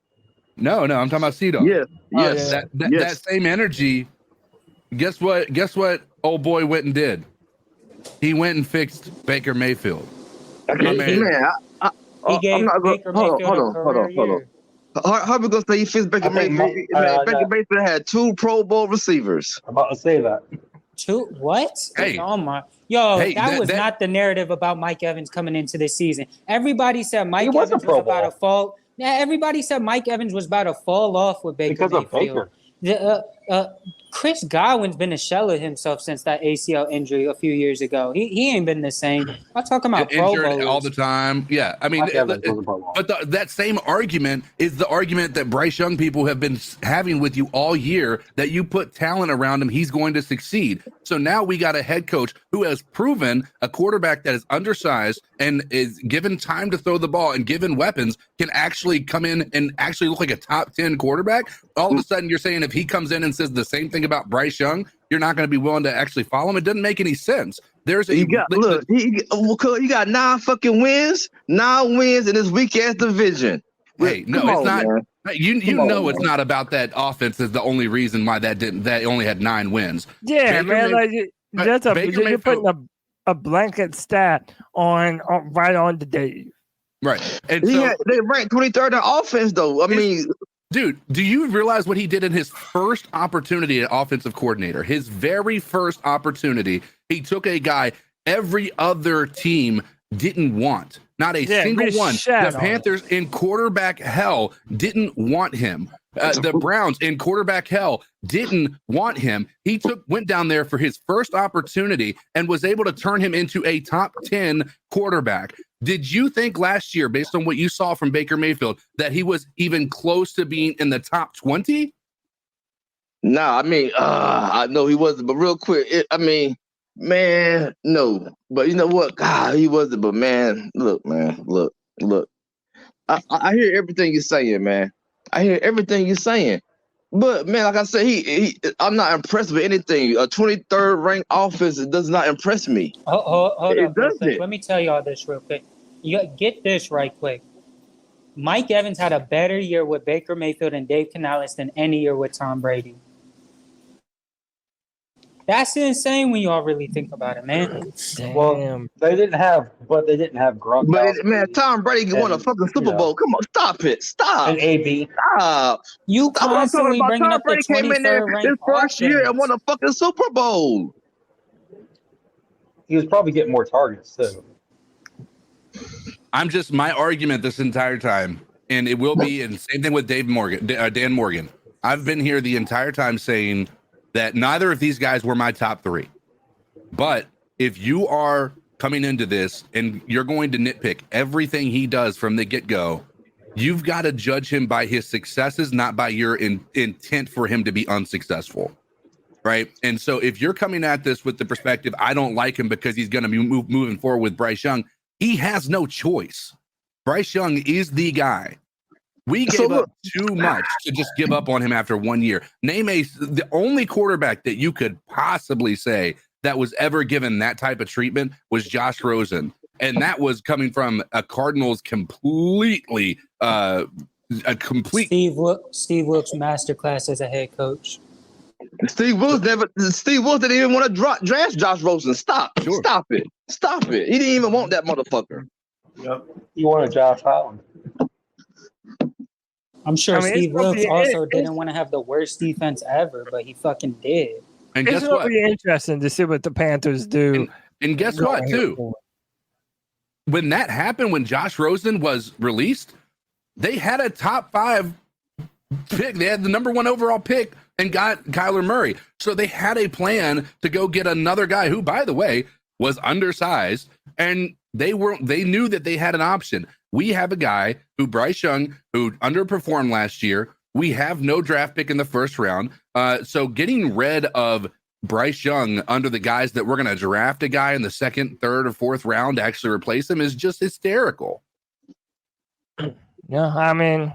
S4: No, I'm talking about C-Dog.
S2: Yes.
S4: That same energy. Guess what old boy went and did? He went and fixed Baker Mayfield.
S2: Man, hold on. How we gonna say he fits Baker Mayfield? Baker Mayfield had 2 Pro Bowl receivers.
S18: I'm about to say that.
S14: What?
S4: Hey.
S14: Oh my. Yo,
S4: Hey,
S14: that was not the narrative about Mike Evans coming into this season. Everybody said Mike Evans was about to fall. Yeah, everybody said Mike Evans was about to fall off with Baker Mayfield. Chris Godwin's been a shell of himself since that ACL injury a few years ago. He ain't been the same. I'm talking about Pro
S4: injured
S14: Bowlers.
S4: all the time. Yeah, I mean, that same argument is the argument that Bryce Young people have been having with you all year, that you put talent around him, he's going to succeed. So now we got a head coach who has proven a quarterback that is undersized and is given time to throw the ball and given weapons can actually come in and actually look like a top 10 quarterback. All of a sudden you're saying if he comes in and says the same thing about Bryce Young, you're not going to be willing to actually follow him. It doesn't make any sense.
S2: He got 9 fucking wins, 9 wins in this weak ass division.
S4: Hey, no, it's not. Man. You know it's not about that offense is the only reason why that only had 9 wins.
S1: Yeah, man, you're putting a blanket stat on right on the Dave.
S4: Right. And
S2: they ranked 23rd in offense though. I mean,
S4: dude, do you realize what he did in his first opportunity at offensive coordinator? His very first opportunity, he took a guy every other team didn't want. Not a single one. The Panthers in quarterback hell didn't want him. The Browns in quarterback hell didn't want him. He went down there for his first opportunity and was able to turn him into a top 10 quarterback. Did you think last year, based on what you saw from Baker Mayfield, that he was even close to being in the top 20?
S2: Nah, I mean, I know he wasn't, but real quick, man, no. But you know what? God, he wasn't. But man, look. I hear everything you're saying, man. I hear everything you're saying. But man, like I said, I'm not impressed with anything. A 23rd ranked offense does not impress me.
S14: Hold up real quick. Let me tell y'all this real quick. You get this right quick. Mike Evans had a better year with Baker Mayfield and Dave Canales than any year with Tom Brady. That's insane when y'all really think about it, man.
S18: Damn. Well, they didn't have Gronk.
S2: But man, Tom Brady won a fucking Super Bowl. Come on, stop it. Stop.
S18: And AB.
S2: Stop.
S14: You constantly bringing up the 23rd ranked
S2: his first year and won a fucking Super Bowl.
S18: He was probably getting more targets too.
S4: My argument this entire time, and it will be, and same thing with Dan Morgan. I've been here the entire time saying that neither of these guys were my top 3. But if you are coming into this and you're going to nitpick everything he does from the get-go, you've got to judge him by his successes, not by your intent for him to be unsuccessful. Right. And so if you're coming at this with the perspective, I don't like him because he's going to be moving forward with Bryce Young, he has no choice. Bryce Young is the guy. We gave up too much to just give up on him after 1 year. The only quarterback that you could possibly say that was ever given that type of treatment was Josh Rosen. And that was coming from a Cardinals completely
S14: Steve Wilkes masterclass as a head coach.
S2: Steve Wilkes didn't even want to draft Josh Rosen. Stop it. Stop it. He didn't even want that motherfucker.
S18: Yep. He wanted Josh Allen.
S14: I'm sure Steve Wilkes also didn't want to have the worst defense ever, but he fucking did.
S4: And guess what?
S1: It'll be interesting to see what the Panthers do.
S4: And guess what, too? When that happened, when Josh Rosen was released, they had a top 5 pick. They had the number 1 overall pick and got Kyler Murray. So they had a plan to go get another guy who, by the way, was undersized, and they knew that they had an option. We have a guy who Bryce Young, who underperformed last year. We have no draft pick in the first round. So getting rid of Bryce Young under the guys that we're going to draft a guy in the 2nd, 3rd, or 4th round to actually replace him is just hysterical.
S1: Yeah, I mean,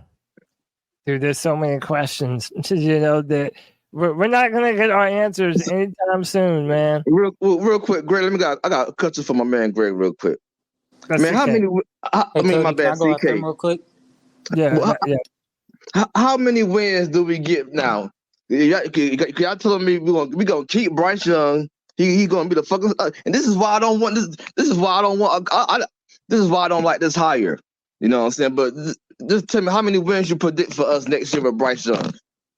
S1: dude, there's so many questions, that we're not going to get our answers anytime soon, man.
S2: Real quick, Greg, I got a question for my man, Greg, real quick. Man, how many? My bad, CK.
S14: Real quick?
S1: Yeah.
S2: How many wins do we get now? Y'all telling me we gonna keep Bryce Young? He gonna be the fucking. And this is why I don't want this. This is why I don't want. This is why I don't like this hire. You know what I'm saying? But Just tell me how many wins you predict for us next year with Bryce Young.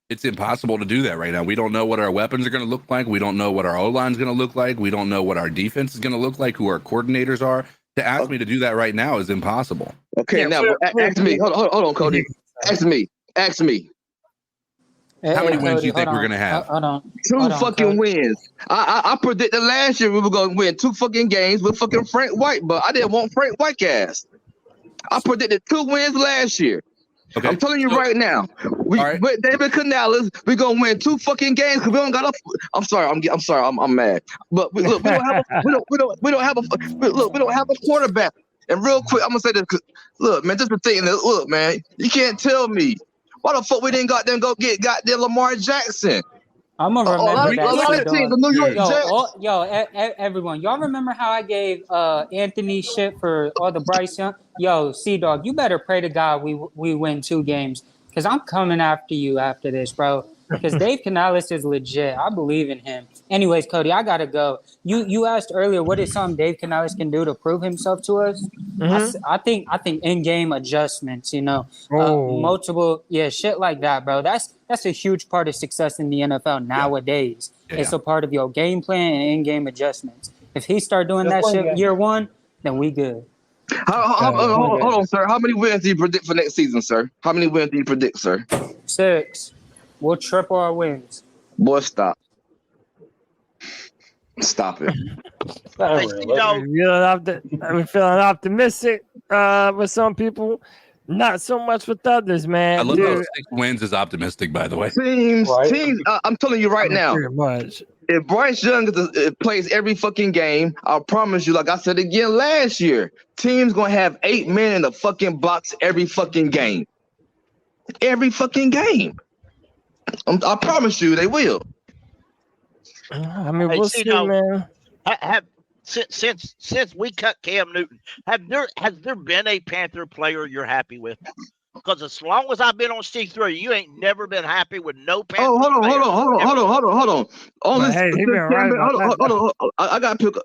S4: It's impossible to do that right now. We don't know what our weapons are going to look like. We don't know what our O-line is going to look like. We don't know what our defense is going to look like, who our coordinators are. To ask me to do that right now is impossible.
S2: Okay, now ask me. Hold on, Cody. Ask me.
S4: How many wins do you think we're going to have?
S14: Hold on.
S2: Two fucking wins. I predicted last year we were going to win 2 fucking games with fucking Frank White, but I didn't want Frank White ass. I predicted 2 wins last year. Okay. I'm telling you right now, with David Canales, we're gonna win 2 fucking games because we don't got a. I'm sorry, I'm mad. But we don't have a quarterback. And real quick, I'm gonna say this. Look, man, just the thing. Look, man, you can't tell me why the fuck we didn't go get goddamn Lamar Jackson.
S14: I'm gonna remember that.
S2: The New York Jets.
S14: Everyone, y'all remember how I gave Anthony shit for all the Bryce Young? Yo, C-Dog, you better pray to God we win 2 games, because I'm coming after you after this, bro. Because Dave Canales is legit. I believe in him. Anyways, Cody, I gotta go. You asked earlier what is something Dave Canales can do to prove himself to us. Mm-hmm. I think in-game adjustments, multiple shit like that, bro. That's a huge part of success in the NFL nowadays. Yeah. It's a part of your game plan and in-game adjustments. If he start doing that shit year 1, then we good.
S2: Hold on, sir. How many wins do you predict for next season, sir? How many wins do you predict, sir?
S14: 6. We'll triple our wins.
S2: Boy, stop. Stop it.
S1: I'm feeling optimistic with some people, not so much with others, man.
S4: I love how 6 wins is optimistic, by the way.
S2: Teams. I'm telling you right now.
S1: Pretty much.
S2: If Bryce Young plays every fucking game, I promise you, like I said again last year, teams gonna have 8 men in the fucking box every fucking game. Every fucking game. I promise you, they will.
S1: I mean, we'll see, man.
S15: Since we cut Cam Newton, has there been a Panther player you're happy with? Because as long as I've been on C3, you ain't never been happy with no Panther.
S2: Oh, hold on. Hold on. I got to pick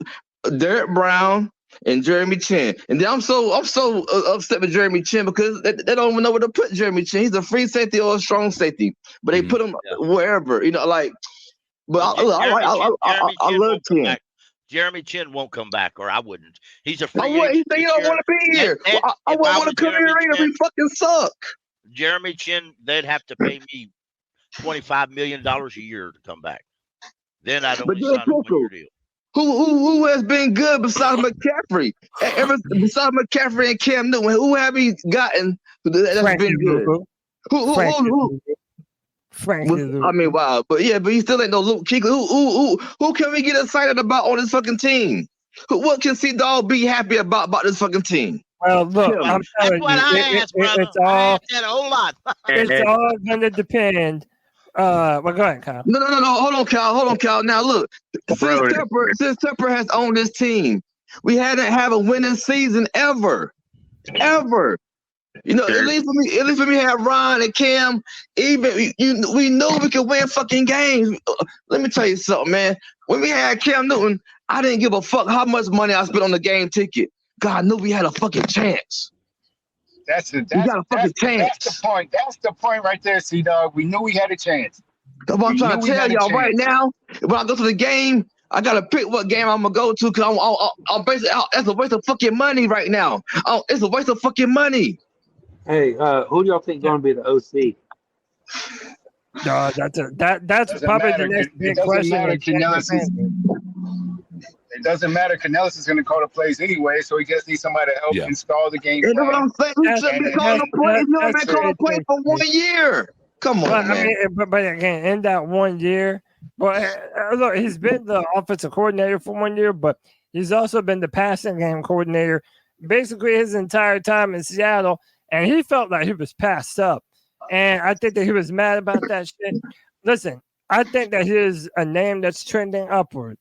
S2: Derek Brown and Jeremy Chin, and then I'm so upset with Jeremy Chin because they don't even know where to put Jeremy Chin. He's a free safety or a strong safety, but they put him wherever, like. But I love Chin.
S15: Jeremy Chin won't come back, or I wouldn't. He's a free
S2: agent. He don't want to be here. I wouldn't want to come here either. We fucking suck.
S15: Jeremy Chin, they'd have to pay me $25 million a year to come back. Then I'd only sign a 1-year deal.
S2: Who has been good besides McCaffrey? Besides McCaffrey and Cam Newton, who have he gotten that's been good? Who? I mean, wow, but he still ain't no Luke Kuechly. Who can we get excited about on this fucking team? What can C-Dog be happy about this fucking team?
S1: Well, look, I'm telling you, it's all going to depend. Well, go ahead, Kyle.
S2: No. Hold on, Kyle. Now, look, since Tepper has owned this team, we hadn't had a winning season ever. At least for me, have Ron and Cam. Even we know we could win fucking games. Let me tell you something, man. When we had Cam Newton, I didn't give a fuck how much money I spent on the game ticket. God, I knew we had a fucking chance.
S20: That's the point. That's the point right there, C-Dog. We knew we had a chance.
S2: That's what I'm trying to tell y'all right now. When I go to the game, I gotta pick what game I'm gonna go to because I'm basically out. That's a waste of fucking money right now. It's a waste of fucking money.
S18: Hey, who do y'all think going to be the OC?
S1: No, that's probably the next big question.
S20: It doesn't matter. Canales is going to call the plays anyway, so he just needs somebody to help install the game.
S2: You know what I'm saying? He should be calling the play. He's only been calling play for 1 year. Come on, man.
S1: But again, in that 1 year, look, he's been the offensive coordinator for 1 year, but he's also been the passing game coordinator basically his entire time in Seattle, and he felt like he was passed up. And I think that he was mad about that shit. Listen, I think that he is a name that's trending upward.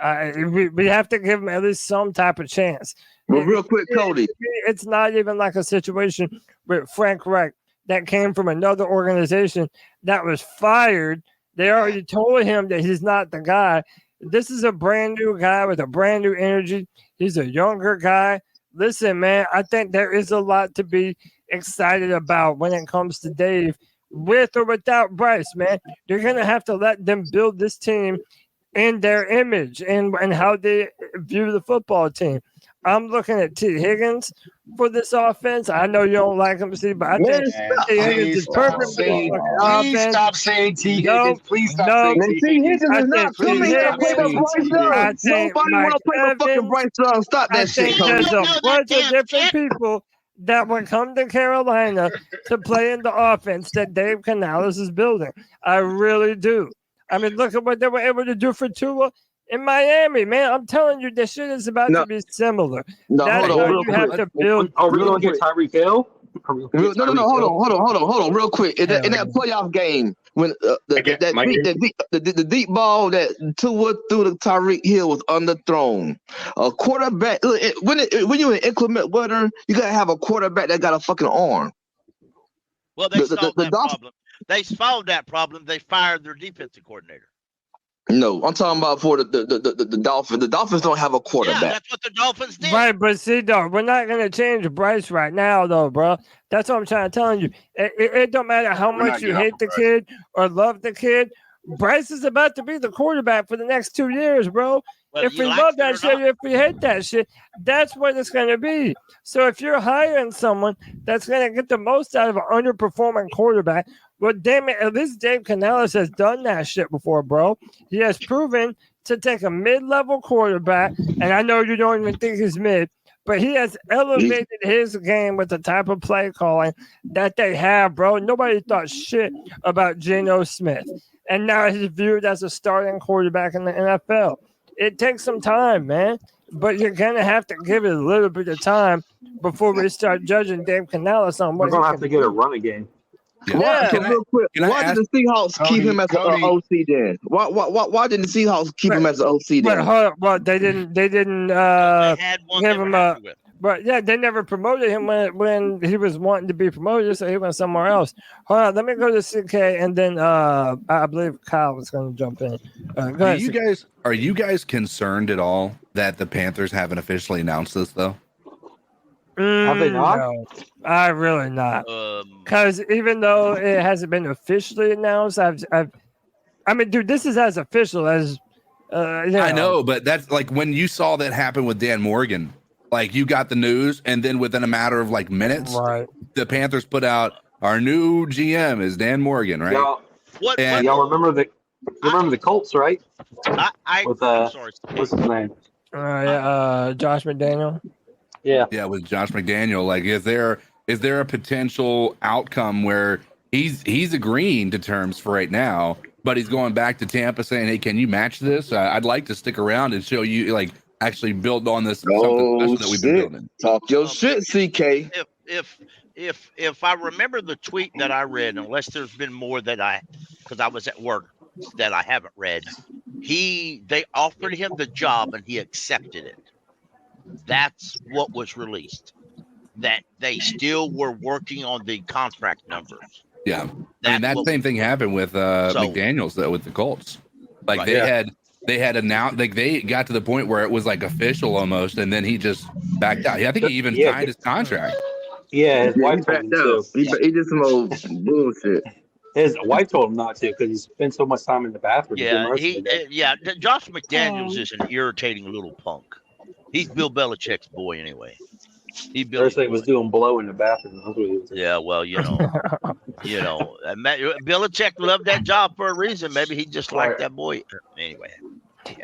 S1: We have to give him at least some type of chance.
S2: Well, real quick, Cody.
S1: It's not even like a situation with Frank Reich that came from another organization that was fired. They already told him that he's not the guy. This is a brand new guy with a brand new energy. He's a younger guy. Listen, man, I think there is a lot to be excited about when it comes to Dave, with or without Bryce, man. You're going to have to let them build this team in their image and how they view the football team. I'm looking at T. Higgins for this offense. I know you don't like him, Steve, but I think T. Higgins is perfect for this offense.
S20: Please stop saying T. Higgins. Please stop saying T.
S2: Higgins is not coming here to play for Bryce Young. Nobody want to play for fucking Bryce Young. Stop that shit, Cody.
S1: There's a bunch of different people that would come to Carolina to play in the offense that Dave Canales is building. I really do. I mean, look at what they were able to do for Tua in Miami, man. I'm telling you, this shit is about to be similar.
S2: No,
S1: That's
S2: hold on.
S1: how you have to build.
S18: Are we going to get Tyreek Hill?
S2: No, hold on, real quick. In that playoff game, when the deep ball that Tua threw to Tyreek Hill was underthrown. A quarterback, when you're in inclement weather, you gotta have a quarterback that got a fucking arm.
S15: Well, they solved that problem. They solved that problem. They fired their defensive coordinator.
S2: No, I'm talking about for the Dolphins. The Dolphins don't have a quarterback.
S15: Yeah, that's what the Dolphins did.
S1: Right, but see, though, we're not going to change Bryce right now, though, bro. That's what I'm trying to tell you. It don't matter how much you hate the kid or love the kid. Bryce is about to be the quarterback for the next 2 years, bro.
S15: Well,
S1: if we love that shit, if we hate that shit, that's what it's going to be. So if you're hiring someone that's going to get the most out of an underperforming quarterback, well, damn it, at least Dave Canales has done that shit before, bro. He has proven to take a mid-level quarterback, and I know you don't even think he's mid, but he has elevated his game with the type of play calling that they have, bro. Nobody thought shit about Geno Smith, and now he's viewed as a starting quarterback in the NFL. It takes some time, man, but you're going to have to give it a little bit of time before we start judging Dave Canales on what
S18: we're going to have to get a running game.
S2: Why did the Seahawks keep him as an OC then? Why didn't the Seahawks keep him as an OC then?
S1: But hold on, well, they didn't give him a. But yeah, they never promoted him when he was wanting to be promoted, so he went somewhere else. Hold on, let me go to CK, and then I believe Kyle was going to jump in. Go ahead,
S4: Are you guys concerned at all that the Panthers haven't officially announced this though?
S18: Have they not?
S1: No, I really not. Because even though it hasn't been officially announced, I mean, dude, this is as official as.
S4: I know, but that's like when you saw that happen with Dan Morgan. Like you got the news, and then within a matter of like minutes, the Panthers put out our new GM is Dan Morgan, right?
S18: Y'all remember the Colts, right? With
S15: I'm sorry.
S18: What's his name?
S1: Josh McDaniel.
S4: Yeah, with Josh McDaniel. Like, is there a potential outcome where he's agreeing to terms for right now, but he's going back to Tampa saying, "Hey, can you match this? I'd like to stick around and show you like." Actually build on this something special that we've been building.
S2: Talk your shit, CK.
S15: If I remember the tweet that I read, unless there's been more because I was at work that I haven't read, they offered him the job and he accepted it. That's what was released. That they still were working on the contract numbers.
S4: Yeah, and that same thing happened with McDaniels though with the Colts. Like they had announced, like they got to the point where it was like official almost, and then he just backed out. I think he even signed his contract.
S18: Yeah, his wife told him to.
S2: He did some old bullshit.
S18: His wife told him not to because he spent so much time in the bathroom.
S15: Josh McDaniels is an irritating little punk. He's Bill Belichick's boy anyway.
S18: First thing was doing blow in the bathroom. That's what he was doing.
S15: Yeah, well, Belichick loved that job for a reason. Maybe he just liked that boy. Anyway.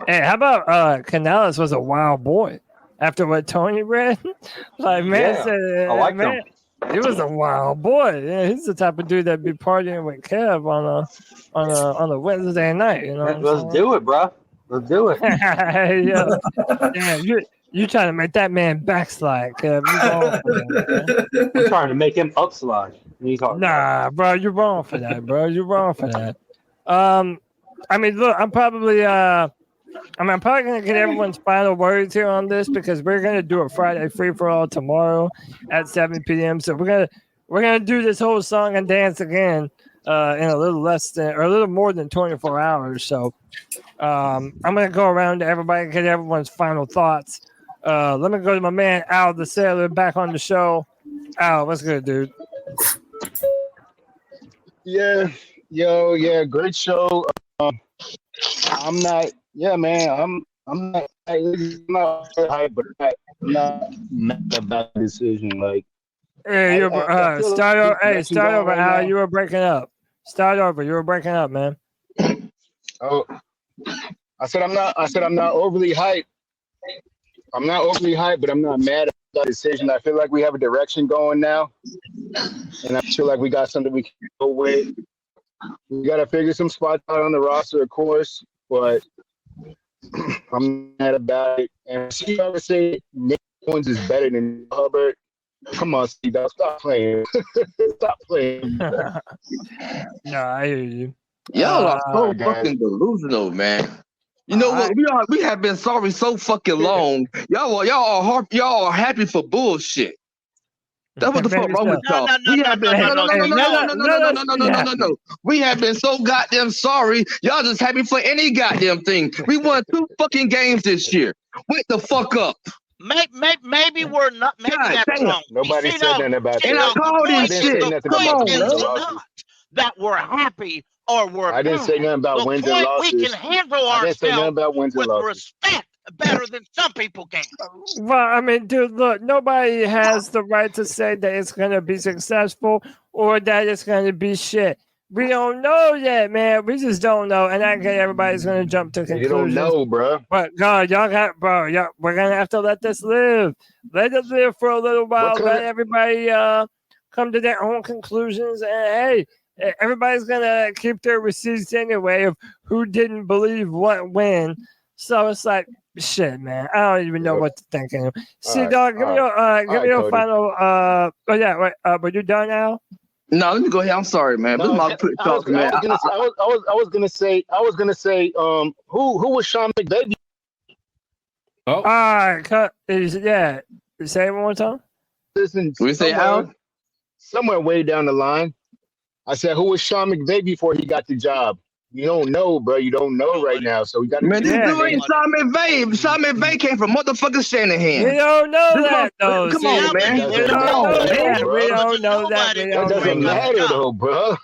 S1: Hey, how about Canales was a wild boy after what Tony read? Like, man, said,
S18: I like
S1: him. He was a wild boy. Yeah, he's the type of dude that be partying with Kev on a Wednesday night. You know,
S18: let's do it, bro. Let's do it.
S1: Yeah, you trying to make that man backslide, Kev.
S18: I'm trying to make him upslide.
S1: Nah, bro, you're wrong for that, bro. You're wrong for that. I mean, look, I'm probably gonna get everyone's final words here on this because we're gonna do a Friday free for all tomorrow at 7 p.m. So we're gonna do this whole song and dance again in a little more than 24 hours. So I'm gonna go around to everybody and get everyone's final thoughts. Let me go to my man Al the Sailor back on the show. Al, what's good, dude?
S20: Yeah, great show. I'm not. Yeah, man. I'm not hype, but I'm not mad about the decision. Like,
S1: Hey,
S20: I feel
S1: start
S20: like
S1: over. Hey,
S20: direction
S1: start
S20: going
S1: over,
S20: right
S1: Al.
S20: now.
S1: You were breaking up. Start over. You were breaking up, man.
S20: Oh, I said I'm not overly hyped. I'm not overly hyped, but I'm not mad at the decision. I feel like we have a direction going now, and I feel like we got something we can go with. We got to figure some spots out on the roster, of course, but I'm mad about it. And see, I would say Nick Owens is better than Hubbard. Come on, Steve, stop playing. Stop playing.
S1: No, I hear you.
S2: Y'all are so
S20: guys.
S2: fucking delusional, man. You know what? We have been sorry so fucking long. Y'all are happy for bullshit. That's what the fuck wrong with y'all. We have been no. We have been so goddamn sorry. Y'all just happy for any goddamn thing. We won 2 fucking games this year. Wake the fuck up.
S15: Maybe we're not. Maybe
S2: God,
S15: that's
S2: damn.
S15: wrong.
S20: Nobody said nothing about
S2: And
S20: that.
S2: I called
S20: I
S2: this
S20: didn't say
S2: shit.
S20: nothing
S2: Come
S20: about
S2: on,
S20: wins and
S2: man.
S20: losses.
S15: that we're happy or we're
S20: I didn't say nothing about
S15: the
S20: wins and
S15: point
S20: losses.
S15: we can handle
S20: I didn't say nothing
S15: ourselves
S20: about wins and
S15: with
S20: losses.
S15: respect better than some people can.
S1: Well, I mean, dude, look, nobody has the right to say that it's going to be successful or that it's going to be shit. We don't know yet, man. We just don't know. And I get everybody's going to jump to conclusions.
S20: You don't know, bro.
S1: But, God, y'all we're going to have to let this live. Let it live for a little while. Let everybody come to their own conclusions. And, hey, everybody's going to keep their receipts anyway of who didn't believe what when. So it's like, shit, man. I don't even know what to think anymore. See, dog, give me your final. Were you done now?
S2: No, let me go ahead. I'm sorry, man. This is my quick talk, man.
S20: I was gonna say, who was Sean McVay?
S4: Oh,
S1: all right, cut. Yeah, say it one more time.
S20: Listen,
S2: we say how?
S20: Somewhere way down the line, I said, who was Sean McVay before he got the job? You don't know, bro. You don't know right now, so we got to.
S2: Man, this dude ain't Sean McVay. Sean McVay came from motherfucking Shanahan.
S1: We don't know that, though.
S2: Come on, man.
S1: We don't know that.
S20: That doesn't matter, though, bro.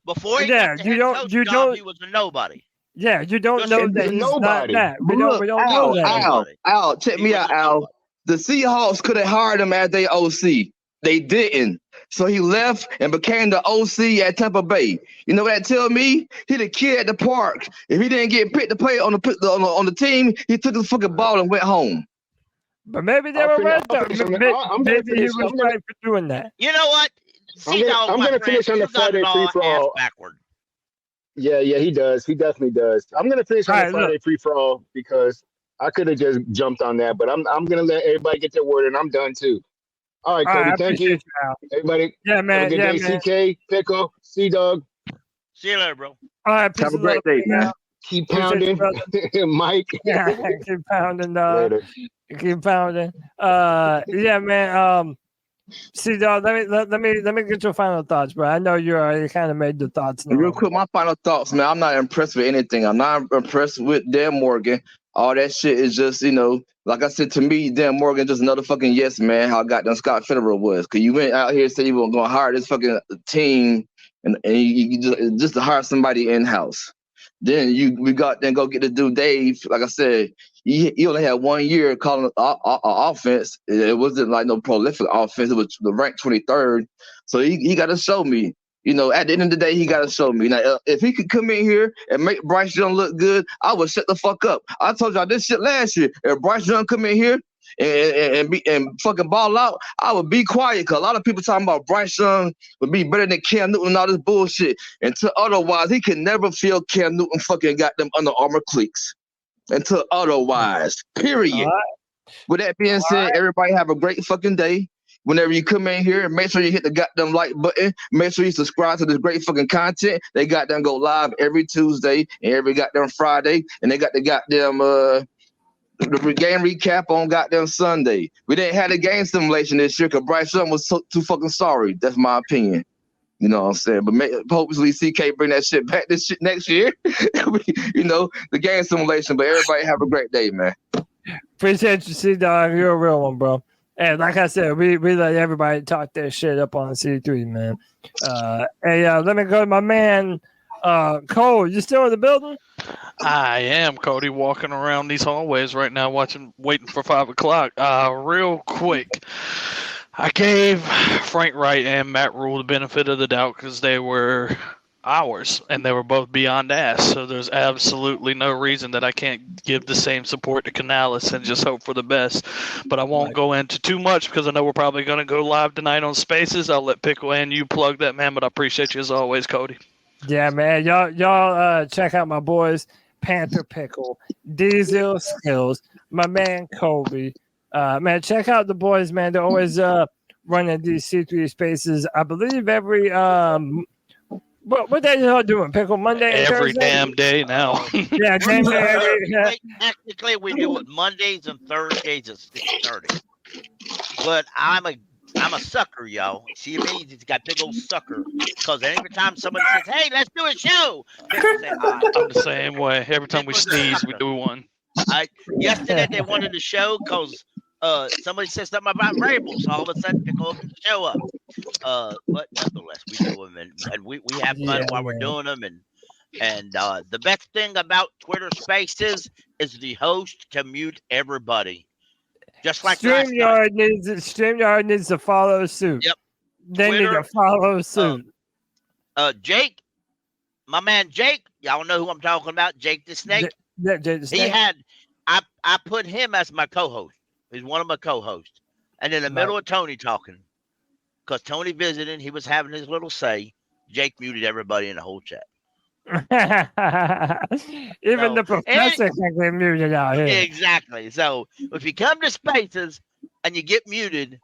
S15: Before he got the head coach job, he was a nobody.
S1: Yeah, you don't know that he's
S20: nobody.
S1: not that. We don't know that.
S2: Al, check me out, Al. The Seahawks could have hired him as their OC. They didn't. So he left and became the OC at Tampa Bay. You know what that tell me? He the kid at the park. If he didn't get picked to play on the team, he took his fucking ball and went home.
S1: But maybe they were right though. Maybe he was right for doing that.
S15: You know what?
S20: I'm gonna finish on the Friday free for all. Yeah, he does. He definitely does. I'm gonna finish on the Friday free for all because I could have just jumped on that, but I'm gonna let everybody get their word and I'm done too. All right, Cody, thank you. Everybody,
S1: yeah, man.
S20: Have a good day, CK, Pickle, C-Dog.
S15: See you later, bro.
S1: All right,
S2: have a great day, man.
S20: Keep pounding, Mike.
S1: Yeah, keep pounding, dog. Later. Keep pounding. Yeah, man. C-Dog, let me get your final thoughts, bro. I know you already kind of made the thoughts.
S2: Real quick, my final thoughts, man. I'm not impressed with anything. I'm not impressed with Dan Morgan. All that shit is just, like I said, to me, Dan Morgan just another fucking yes man. How goddamn Scott Fitterer was, because you went out here and said you were going to hire this fucking team, and you just to hire somebody in house. Then we go get the dude Dave. Like I said, he only had 1 year calling offense. It wasn't like no prolific offense. It was the ranked 23rd. So he got to show me. At the end of the day, he got to show me. Now, if he could come in here and make Bryce Young look good, I would shut the fuck up. I told y'all this shit last year. If Bryce Young come in here and fucking ball out, I would be quiet, because a lot of people talking about Bryce Young would be better than Cam Newton and all this bullshit. Until otherwise, he can never feel Cam Newton fucking got them Under Armour cleats. Until otherwise, period. With that being said, everybody have a great fucking day. Whenever you come in here, make sure you hit the goddamn like button. Make sure you subscribe to this great fucking content. They goddamn go live every Tuesday and every goddamn Friday. And they got the goddamn the game recap on goddamn Sunday. We didn't have the game simulation this year because Bryce Young was too fucking sorry. That's my opinion. You know what I'm saying? But hopefully CK bring that shit back this shit next year. The game simulation. But everybody have a great day, man.
S1: Appreciate you, C-Dog. You're a real one, bro. And like I said, we let everybody talk their shit up on C3, man. Let me go to my man, Cole. You still in the building?
S5: I am, Cody, walking around these hallways right now, waiting for 5 o'clock. Real quick, I gave Frank Wright and Matt Rule the benefit of the doubt because they were ours, and they were both beyond ass. So there's absolutely no reason that I can't give the same support to Canales and just hope for the best. But I won't go into too much because I know we're probably going to go live tonight on Spaces. I'll let Pickle and you plug that, man. But I appreciate you as always, Cody.
S1: Yeah, man. Y'all check out my boys, Panther Pickle, Diesel Skills, my man Cody. Man, check out the boys, man. They're always running these C3 Spaces. I believe every what day y'all doing? Pickle Monday and
S5: every
S1: Thursday?
S5: Damn day now.
S1: Yeah, damn day.
S15: Technically, we do it Mondays and Thursdays at 6:30. But I'm a sucker, y'all. See what I mean? He's got big old sucker. Because every time somebody says, "Hey, let's do a show," say,
S5: I'm the same way. Every time we sneeze, we do one.
S15: Yesterday they wanted to show because somebody said something about variables. All of a sudden, Pickle can show up. But nonetheless, we do them and we have fun while we're doing them. And the best thing about Twitter Spaces is the host can mute everybody. Just like
S1: StreamYard needs to follow suit.
S15: Yep.
S1: They
S15: Twitter,
S1: need to follow suit.
S15: Jake, my man Jake, y'all know who I'm talking about, Jake the Snake.
S1: Jake the Snake.
S15: I put him as my co-host. He's one of my co-hosts. And in the middle of Tony talking, because Tony visited, he was having his little say. Jake muted everybody in the whole chat.
S1: Even the professor can get muted out here.
S15: Exactly. So if you come to Spaces and you get muted,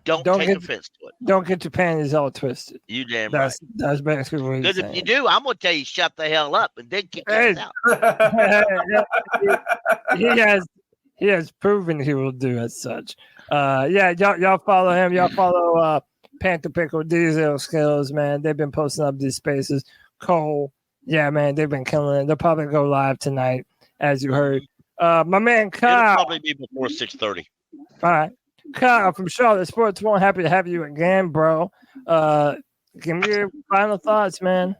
S15: don't take offense to it.
S1: Don't get your panties all twisted.
S15: You damn right.
S1: That's basically what he's
S15: Because
S1: saying.
S15: if you do, I'm gonna tell you shut the hell up and then kick us out.
S1: He has proven he will do as such. Y'all follow him. Y'all follow Panther Pickle, Diesel Skills, man. They've been posting up these Spaces. Cole, yeah, man, they've been killing it. They'll probably go live tonight, as you heard. My man Kyle.
S15: It'll probably be before 6:30.
S1: All right. Kyle from Charlotte Sports One, happy to have you again, bro. Give me your final thoughts, man.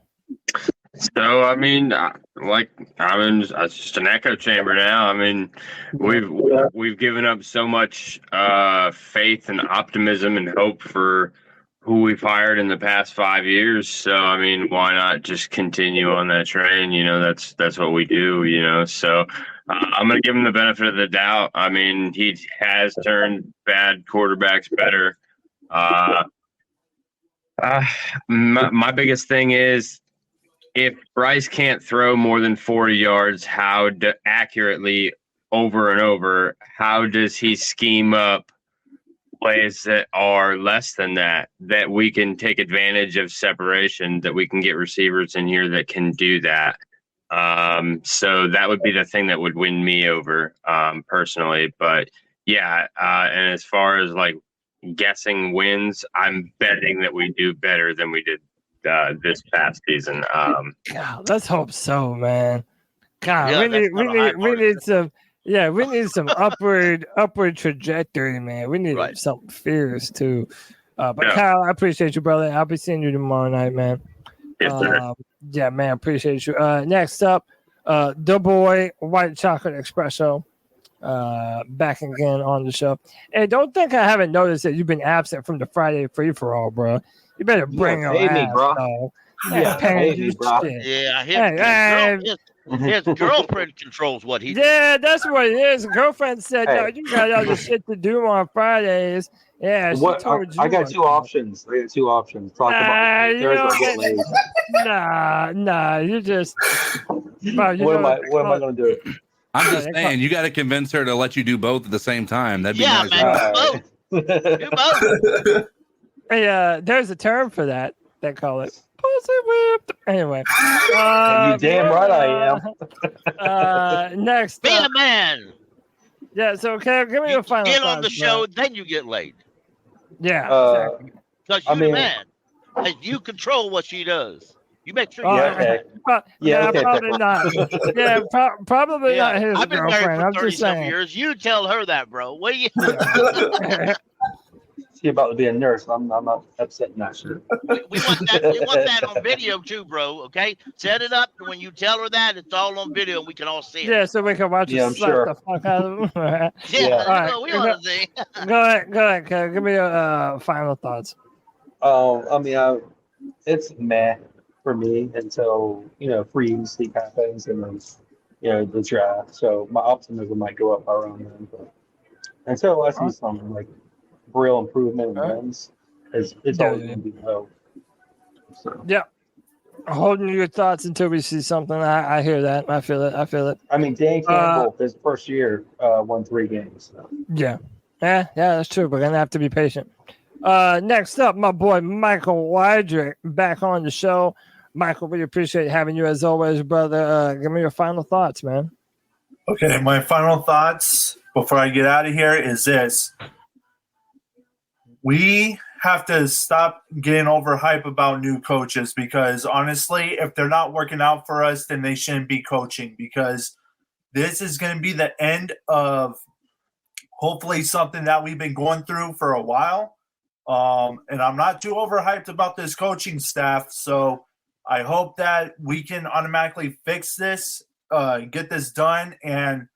S10: So I mean, it's just an echo chamber now. I mean, we've given up so much faith and optimism and hope for who we've hired in the past 5 years. So I mean, why not just continue on that train? You know, that's what we do. You know, so I'm gonna give him the benefit of the doubt. I mean, he has turned bad quarterbacks better. My biggest thing is, if Bryce can't throw more than 40 yards, accurately over and over, how does he scheme up plays that are less than that we can take advantage of separation, that we can get receivers in here that can do that? So that would be the thing that would win me over personally. But yeah, and as far as like guessing wins, I'm betting that we do better than we did this past season.
S1: God, let's hope so, man. God, we need some upward trajectory, man. We need something fierce too. But Kyle, I appreciate you, brother. I'll be seeing you tomorrow night, man.
S10: Yes, sir.
S1: Yeah, man, appreciate you. Next up, the boy White Chocolate Espresso, back again on the show. Hey, don't think I haven't noticed that you've been absent from the Friday free for all, bro. You better bring your ass, bro.
S15: Yeah, his girlfriend controls what he does.
S1: Yeah, that's what it is. Girlfriend said, "No, you got other shit to do on Fridays." Yeah, she told you.
S18: I got two options. Talk about Thursday, get laid.
S1: Nah. You just. What
S18: am I going to do?
S4: I'm just saying, you got to convince her to let you do both at the same time. That'd be nice.
S15: Man, do both.
S1: Hey, there's a term for that. They call it pussy whipped. Anyway,
S18: you damn right I
S1: am. Next,
S15: be a man.
S1: Yeah. So, okay, give me your final.
S15: Get on the show, then you get laid.
S1: Yeah. Exactly.
S15: Because you're the man, and you control what she does. You make sure.
S1: Probably not. Yeah, probably not his
S15: I've been
S1: girlfriend.
S15: married for
S1: I'm just
S15: 30-some
S1: saying.
S15: years. You tell her that, bro. Will you?
S18: She's about to be a nurse. I'm not upset that shit.
S15: We want that. We want that on video too, bro. Okay, set it up. When you tell her that, it's all on video, and we can all see it.
S1: Yeah, so we can watch
S18: Yeah,
S1: you
S18: I'm
S1: slap
S18: sure.
S1: the fuck out of him.
S15: Yeah,
S1: All right,
S15: we want to see.
S1: Go ahead, Kev. Give me your final thoughts.
S18: It's meh for me until free agency happens and then the draft. So my optimism might go up around then. But until I see some like real improvement in wins, it's always going to be low. So.
S1: Yeah. Holding your thoughts until we see something. I hear that. I feel it.
S18: I mean, Dan Campbell, his first year, won 3 games. So.
S1: Yeah, that's true. We're going to have to be patient. Next up, my boy Michael Wydrick back on the show. Michael, we appreciate having you as always, brother. Give me your final thoughts, man.
S23: Okay, my final thoughts before I get out of here is this. We have to stop getting overhyped about new coaches because honestly, if they're not working out for us, then they shouldn't be coaching because this is going to be the end of hopefully something that we've been going through for a while. And I'm not too overhyped about this coaching staff. So I hope that we can automatically fix this, get this done. And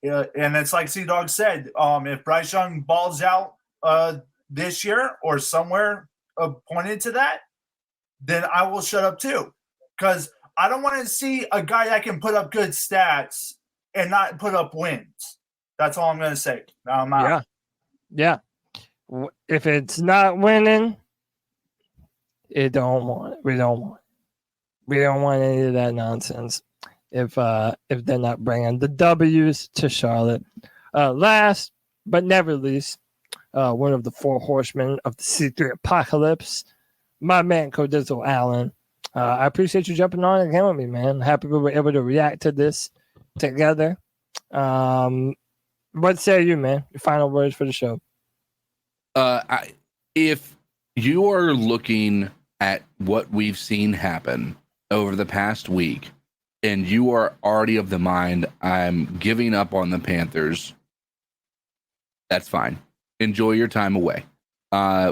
S23: it's like C-Dog said, if Bryce Young balls out this year or somewhere pointed to that, then I will shut up too. Because I don't want to see a guy that can put up good stats and not put up wins. That's all I'm going to say. Now I'm out.
S1: Yeah. If it's not winning, we don't want it. We don't want any of that nonsense. If they're not bringing the W's to Charlotte. Last but never least, one of the 4 horsemen of the C3 apocalypse, my man Codizzle Allen. I appreciate you jumping on again with me, man. Happy we were able to react to this together. What say you, man? Your final words for the show.
S4: If you are looking at what we've seen happen over the past week and you are already of the mind, I'm giving up on the Panthers, that's fine. Enjoy your time away.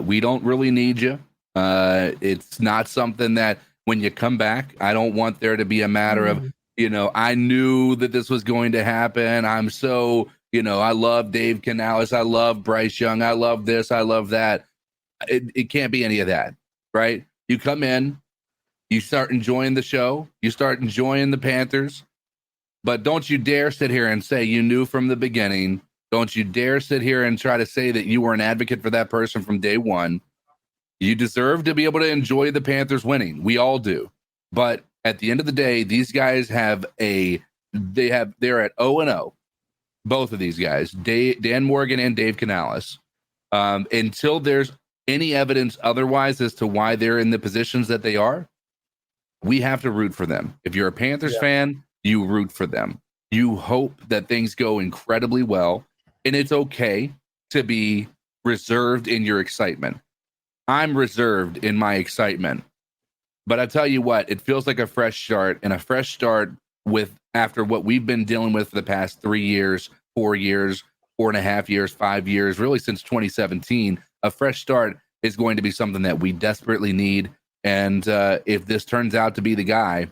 S4: We don't really need you. It's not something that when you come back, I don't want there to be a matter of, I knew that this was going to happen. I'm so, I love Dave Canales. I love Bryce Young. I love this. I love that. It can't be any of that, right? You come in, you start enjoying the show. You start enjoying the Panthers. But don't you dare sit here and say you knew from the beginning. Don't you dare sit here and try to say that you were an advocate for that person from day one. You deserve to be able to enjoy the Panthers winning. We all do. But at the end of the day, these guys they're at 0-0. Both of these guys, Dan Morgan and Dave Canales. Until there's any evidence otherwise as to why they're in the positions that they are, we have to root for them. If you're a Panthers fan, you root for them. You hope that things go incredibly well, and it's okay to be reserved in your excitement. I'm reserved in my excitement. But I tell you what, it feels like a fresh start, and a fresh start after what we've been dealing with for the past 3 years, 4 years, 4.5 years, 5 years, really since 2017. A fresh start is going to be something that we desperately need. And if this turns out to be the guy,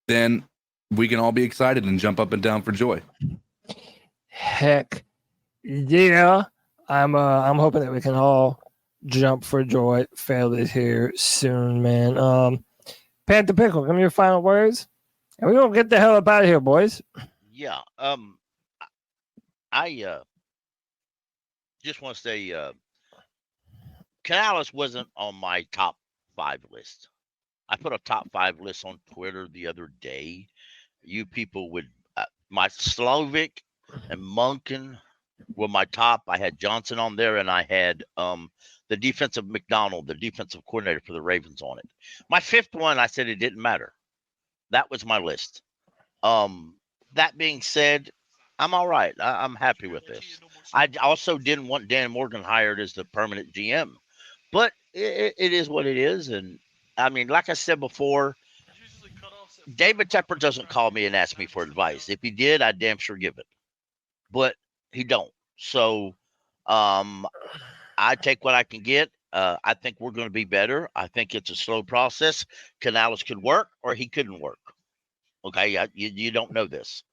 S4: then we can all be excited and jump up and down for joy.
S1: Heck yeah. I'm hoping that we can all jump for joy fairly here soon, man. Panther Pickle, give me your final words. And we're gonna get the hell up out of here, boys.
S15: Yeah. I just want to say Canales wasn't on my top 5 list. I put a top 5 list on Twitter the other day. You people would my Slovic and Munkin were my top. I had Johnson on there, and I had the defensive McDonald, the defensive coordinator for the Ravens, on it. My 5th one, I said it didn't matter. That was my list. That being said, I'm all right. I'm happy with this. I also didn't want Dan Morgan hired as the permanent GM, but it is what it is, and I mean, like I said before, David Tepper doesn't call me and ask me for advice. If he did, I'd damn sure give it. But he don't. So I take what I can get. I think we're going to be better. I think it's a slow process. Canales could work or he couldn't work. Okay, you don't know this.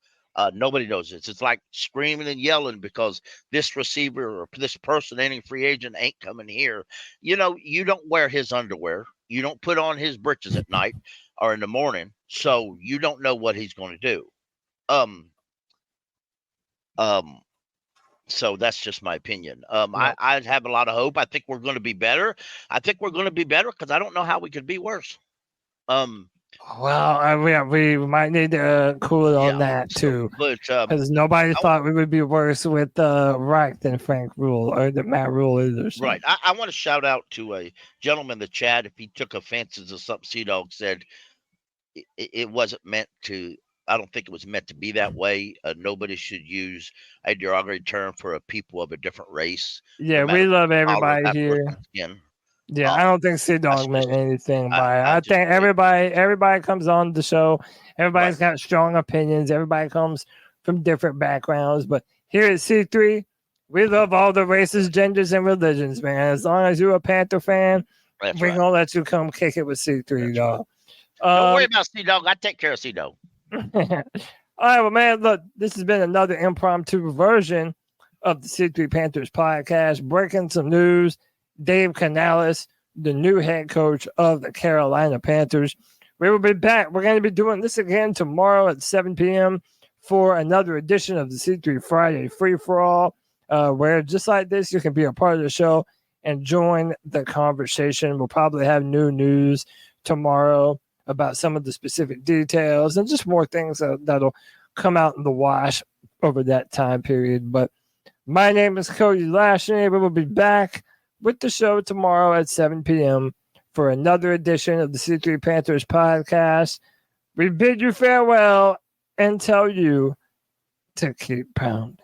S15: Nobody knows this. It's like screaming and yelling because this receiver or this person, any free agent, ain't coming here. You know, you don't wear his underwear. You don't put on his britches at night or in the morning, so you don't know what he's going to do. So that's just my opinion. I have a lot of hope. I think we're going to be better. I think we're going to be better because I don't know how we could be worse.
S1: Well, we might need to cool it on that too, because nobody thought we would be worse with Reich than Frank Rule or the Matt Rule either. So.
S15: Right. I want to shout out to a gentleman in the chat. If he took offense to something C-Dog said, it wasn't meant to. I don't think it was meant to be that way. Nobody should use a derogatory term for a people of a different race.
S1: Yeah, we love everybody here. Yeah, I don't think C-Dog meant anything by it. I think everybody comes on the show. Everybody's got strong opinions. Everybody comes from different backgrounds. But here at C3, we love all the races, genders, and religions, man. As long as you're a Panther fan, we're going to let you come kick it with C3, dog.
S15: Don't worry about C-Dog. I take care of C-Dog.
S1: All right, well, man, look, this has been another impromptu version of the C3 Panthers podcast, breaking some news. Dave Canales, the new head coach of the Carolina Panthers. We will be back. We're going to be doing this again tomorrow at 7 p.m. for another edition of the C3 Friday Free-for-All, where just like this, you can be a part of the show and join the conversation. We'll probably have new news tomorrow about some of the specific details and just more things that'll come out in the wash over that time period. But my name is Cody Lashley. We will be back with the show tomorrow at 7 p.m. for another edition of the C3 Panthers podcast. We bid you farewell and tell you to keep pounding.